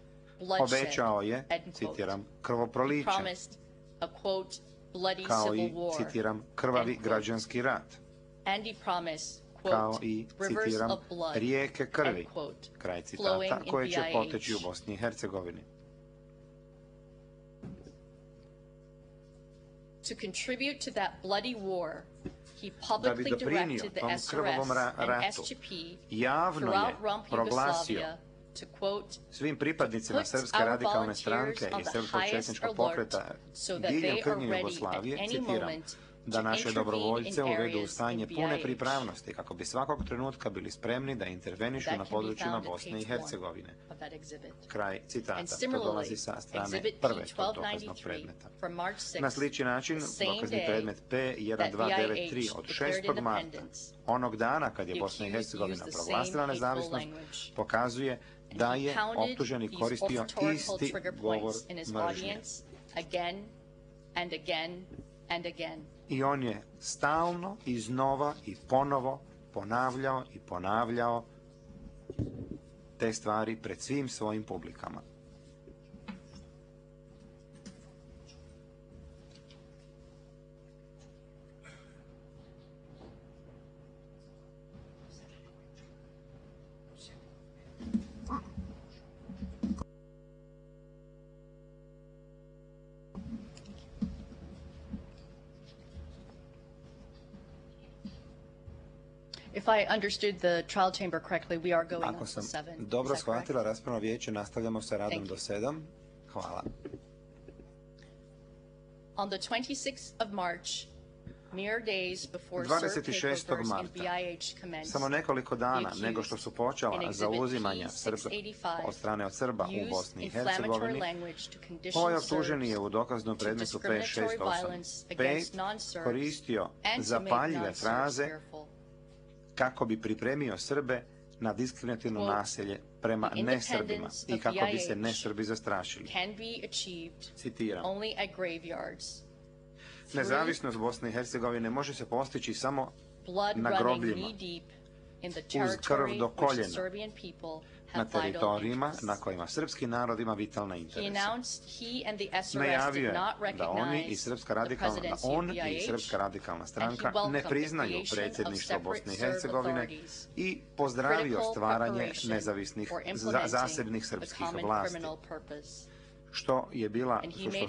Obećao je, citiram, krvoproliće, kao i, citiram, krvavi građanski rat, kao i, citiram, rijeke krvi, kraj citata, koje će poteći u Bosni i Hercegovini. Da bi doprinio tom krvavom ratu, javno je proglasio svim pripadnicima Srpske radikalne stranke i Srpskog četničkog pokreta diljem krnje Jugoslavije, citiram, da naše dobrovoljce uvedu u stanje pune pripravnosti kako bi svakog trenutka bili spremni da intervenišu na područjima Bosne i Hercegovine. Kraj citata. To dolazi sa strane prve tog dokaznog predmeta. Na slični način, dokazni predmet P1293 od 6. marta, onog dana kad je Bosna i Hercegovina proglasila nezavisnost, pokazuje da je optuženi koristio isti govor mržnje. I on je stalno, iznova i ponovo ponavljao te stvari pred svim svojim publikama. Ako sam dobro shvatila raspravno vijeće, nastavljamo sa radom do 7. Hvala. On the 26th of March, mere days before 26. marta, samo nekoliko dana nego što su počela zauzimanja od strane od Srba u Bosni i Hercegovini, ovaj optuženi je u dokaznom predmetu P685 koristio zapaljive fraze kako bi pripremio Srbe na diskriminativno nasilje prema nesrbima i kako bi se nesrbi zastrašili. Citiram. Nezavisnost Bosne i Hercegovine može se postići samo na grobljima, uz krv do koljena, na teritorijima na kojima srpski narod ima vitalne interese. Najavio je da on i Srpska radikalna stranka ne priznaju predsjedništvo Bosne i Hercegovine i pozdravio stvaranje nezavisnih zasebnih srpskih vlasti, što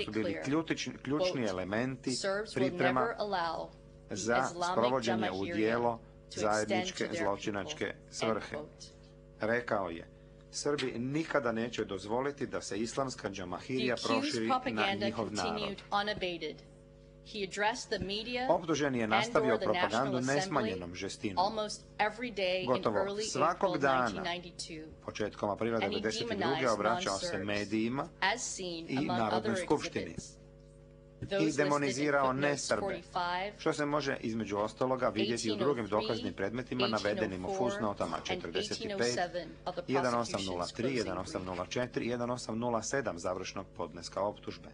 su bili ključni elementi priprema za sprovođenje u djelo zajedničke zločinačke svrhe. Rekao je, Srbi nikada neće dozvoliti da se islamska džamahirija proširi na njihov narod. Optuženi je nastavio propagandu nesmanjenom žestinom. Gotovo svakog dana, početkom aprila 1992. obraćao se medijima i Narodnoj skupštini i demonizirao nesrbe, što se može između ostaloga vidjeti u drugim dokaznim predmetima navedenim u fusnotama 45, 1803, 1804 i 1807 završnog podneska optužbe.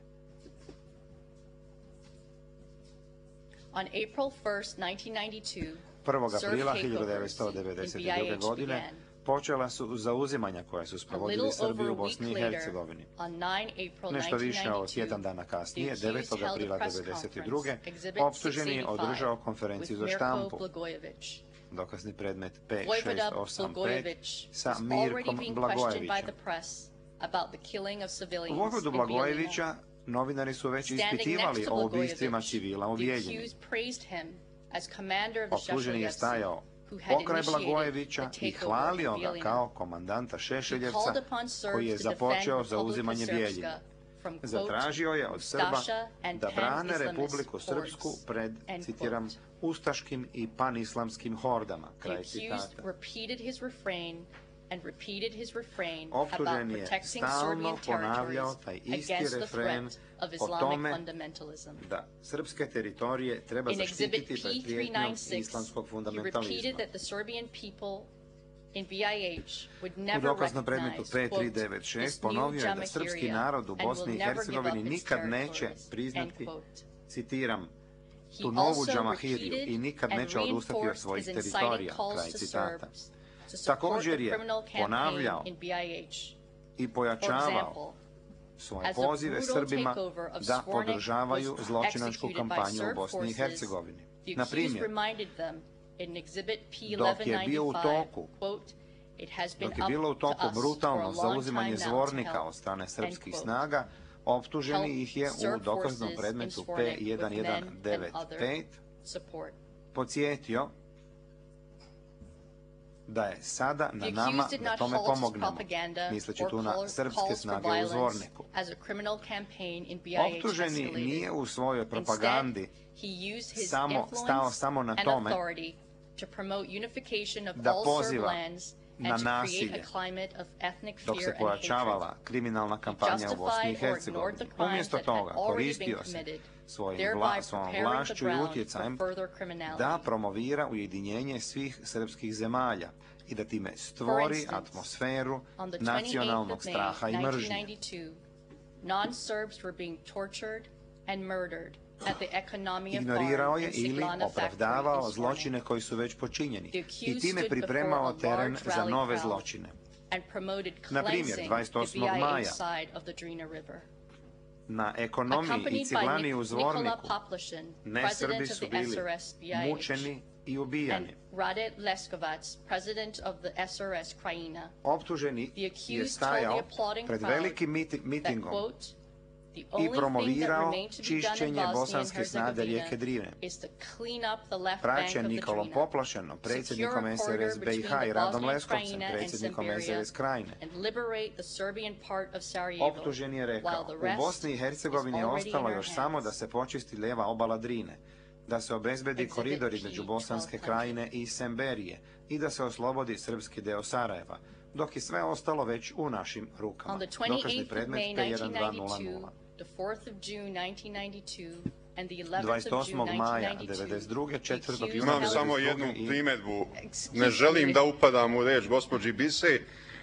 On April 1st, 1992, 1. aprila 1992. godine počela su zauzimanja koje su sprovodili Srbi u Bosni i Hercegovini. Nešto više od tjedan dana kasnije, 9. aprila 1992. optuženi je održao konferenciju za štampu. Dokazni predmet P685 sa Mirkom Blagojevićem. U Vojvodu Blagojevića novinari su već ispitivali o ubistvima civila u Bijeljini. Optuženi je stajao pokraj Blagojevića i hvalio ga kao komandanta Šešeljevca koji je započeo zauzimanje Bijeljine. Zatražio je od Srba da brane Republiku Srpsku pred, citiram, ustaškim i panislamskim hordama. Kraj citata. Optužen je stalno ponavljao taj isti refren o tome da srpske teritorije treba zaštititi pred prijetnjom islamskog fundamentalizma. U dokaznom predmetu P396 ponovio je da srpski narod u Bosni i Hercegovini nikad neće priznati, citiram, tu novu džamahiriju i nikad neće odustati od svojih teritorija. Kraj citata. Također je ponavljao i pojačavao svoje pozive Srbima da podržavaju zločinačku kampanju u Bosni i Hercegovini. Na primjer, dok je bilo u toku brutalno zauzimanje Zvornika od strane srpskih snaga, optuženi ih je u dokaznom predmetu P1195 podsjetio da je sada na nama da tome pomognemo, misleći tu na srpske snage u Zvorniku. Optuženi nije u svojoj propagandi stao samo na tome da poziva na nasilje, dok se pojačavala kriminalna kampanja u Bosni i Hercegovini. Umjesto toga koristio se svojom vlašću i utjecajem da promovira ujedinjenje svih srpskih zemalja i da time stvori atmosferu nacionalnog straha i mržnje. Ignorirao je ili opravdavao zločine koji su već počinjeni i time pripremao teren za nove zločine. Na primjer, 28. maja na ekonomiji i ciglani u Zvorniku nesrbi su bili mučeni i ubijani. Optuženi je stajao pred velikim mitingom i promovirao čišćenje bosanske snage rijeke Drine. Praćen Nikolom Poplošeno, predsjednikom SRS BiH i Radom Leskovcem, predsjednikom SRS Krajine. Optužen je rekao, u Bosni i Hercegovini je ostalo još samo da se počisti lijeva obala Drine, da se obezbedi koridor između Bosanske Krajine i Semberije i da se oslobodi srpski deo Sarajeva, dok je sve ostalo već u našim rukama. Dokazni predmet P1200. 28. maja 1992. 4. juna. Imam samo jednu primjedbu. Ne želim da upadam u reč gospođi Bise.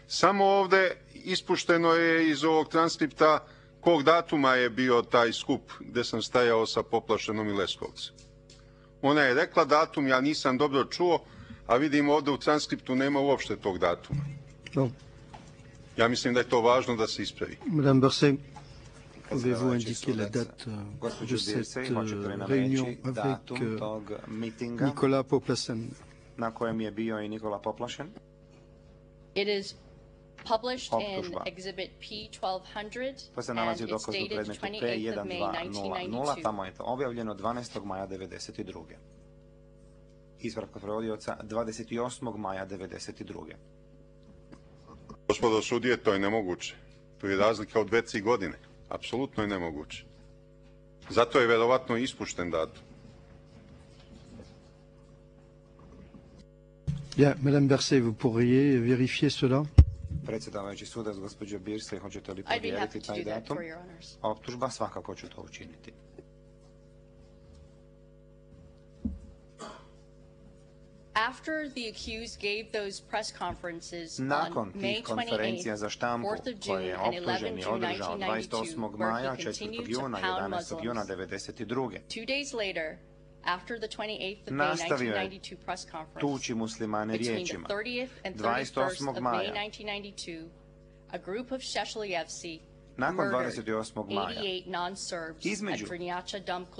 Samo ovdje ispušteno je iz ovog transkripta kog datuma je bio taj skup gdje sam stajao sa Poplašenom i Leskovcem. Ona je rekla datum, ja nisam dobro čuo, a vidim ovdje u transkriptu nema uopšte tog datuma. Ja mislim da je to važno da se ispravi. Madame Berset, pouvez-vous indiquer la date de cette réunion avec Nicolas Poplašen? Na kojem je bio i Nikola Poplašen? It is published in exhibit P1200 to se nalazi u dokazu predmetu P1200, tamo je to objavljeno 12. maja 1992. Ispravka prevodioca 28. maja 1992. Gospodo sudije, to je nemoguće. Tu je razlika od 2-3 godine. Apsolutno je nemoguće. Zato je verovatno ispušten datum. Bien, Madame Berset, vous pourriez vérifier cela? Predsjedavajući sudac, gospođo Birse, hoćete li provjeriti taj datum? Optužba, svakako ću to učiniti. Nakon tih konferencija za štampu koje je optuženi održao 28. maja, 4. juna, 11. juna 1992. Nastavio je tući muslimane riječima. 28. maja, nakon 28. maja, između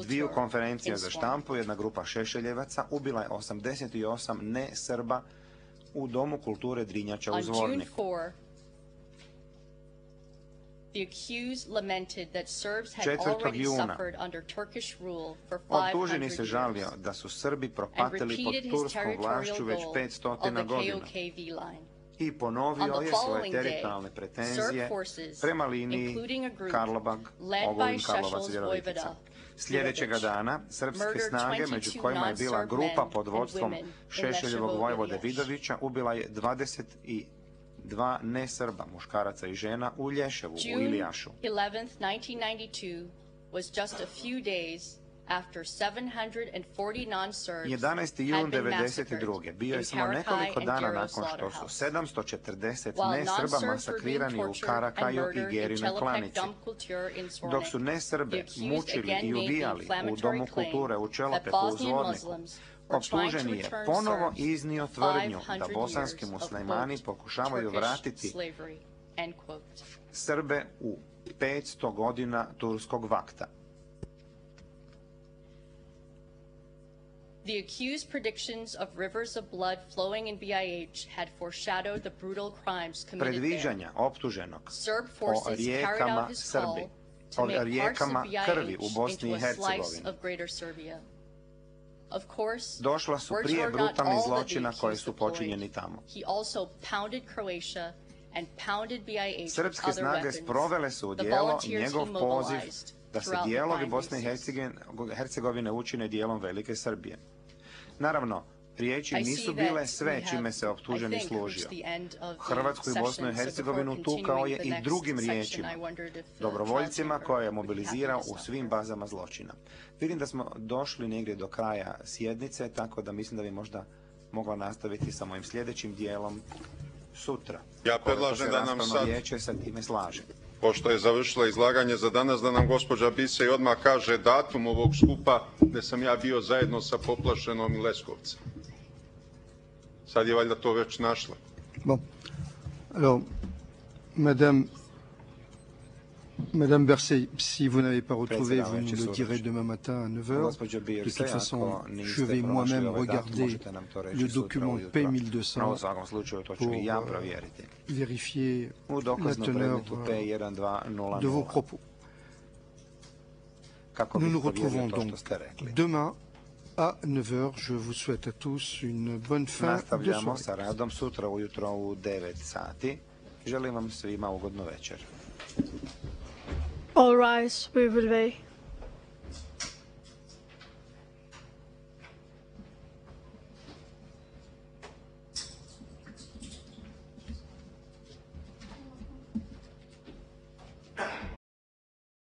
dviju konferencija za štampu, jedna grupa Šešeljevaca ubila je 88 ne-Srba u Domu kulture Drinjača u Zvorniku. The accused lamented that Serbs had 4. already juna suffered under Turkish rule for 500 optuženi se žalio da su Srbi propatili pod turskom vlašću već 500 godina i ponovio je svoje teritorijalne pretenzije prema liniji Karlobag-Ogulin-Karlovac-Virovitica. Sljedećega dana srpske snage, među kojima je bila grupa pod vodstvom Šešeljevog vojvode Vidovića, ubila je 22 ne-Srba, muškaraca i žena u Lješevu, u Ilijašu. 11. jun 1992. bio je samo nekoliko dana nakon što su 740 ne-Srba masakrirani u Karakaju i Gerinoj klanici. Dok su ne-Srbe mučili i ubijali u Domu kulture u Čelopeku u Zvorniku, optuženi je ponovo iznio tvrdnju da bosanski muslimani pokušavaju vratiti Srbe u 500 godina turskog vakta. The accused predictions of rivers of blood flowing in BiH had foreshadowed the brutal crimes committed there. Predviđanja optuženog o rijekama Srbi, o rijekama krvi u Bosni i Hercegovini došla su prije brutalnih zločina koje su počinjeni tamo. Srpske snage sprovele su u djelo njegov poziv da se dijelovi Bosne i Hercegovine učine dijelom Velike Srbije. Naravno, riječi nisu bile sve čime se optuženi služio. Hrvatsku i Bosnu i Hercegovinu tukao je i drugim riječima, dobrovoljcima koje je mobilizirao u svim bazama zločina. Vidim da smo došli negdje do kraja sjednice, tako da mislim da bi možda mogla nastaviti sa mojim sljedećim dijelom sutra. Ja predlažem da nam sad, vijeće sa time slaže. Pošto je završilo izlaganje za danas, da nam gospođa Bise odmah kaže datum ovog skupa gdje sam ja bio zajedno sa Poplašenom i Leskovcem. Sad je valjda to već našla. Bon. Alors, Madame Berset, si vous n'avez pas retrouvé, vous nous le direz demain matin à 9h. De toute façon, je vais moi-même regarder le document P1200 pour vérifier la teneur de vos propos. kako bih povjerio to što ste rekli. Demain à 9h, je vous souhaite à tous une bonne fin de Nastavljamo soirée. sa radom sutra ujutro u 9 sati. Želim vam svima ugodnu večer. All rise, we will wait.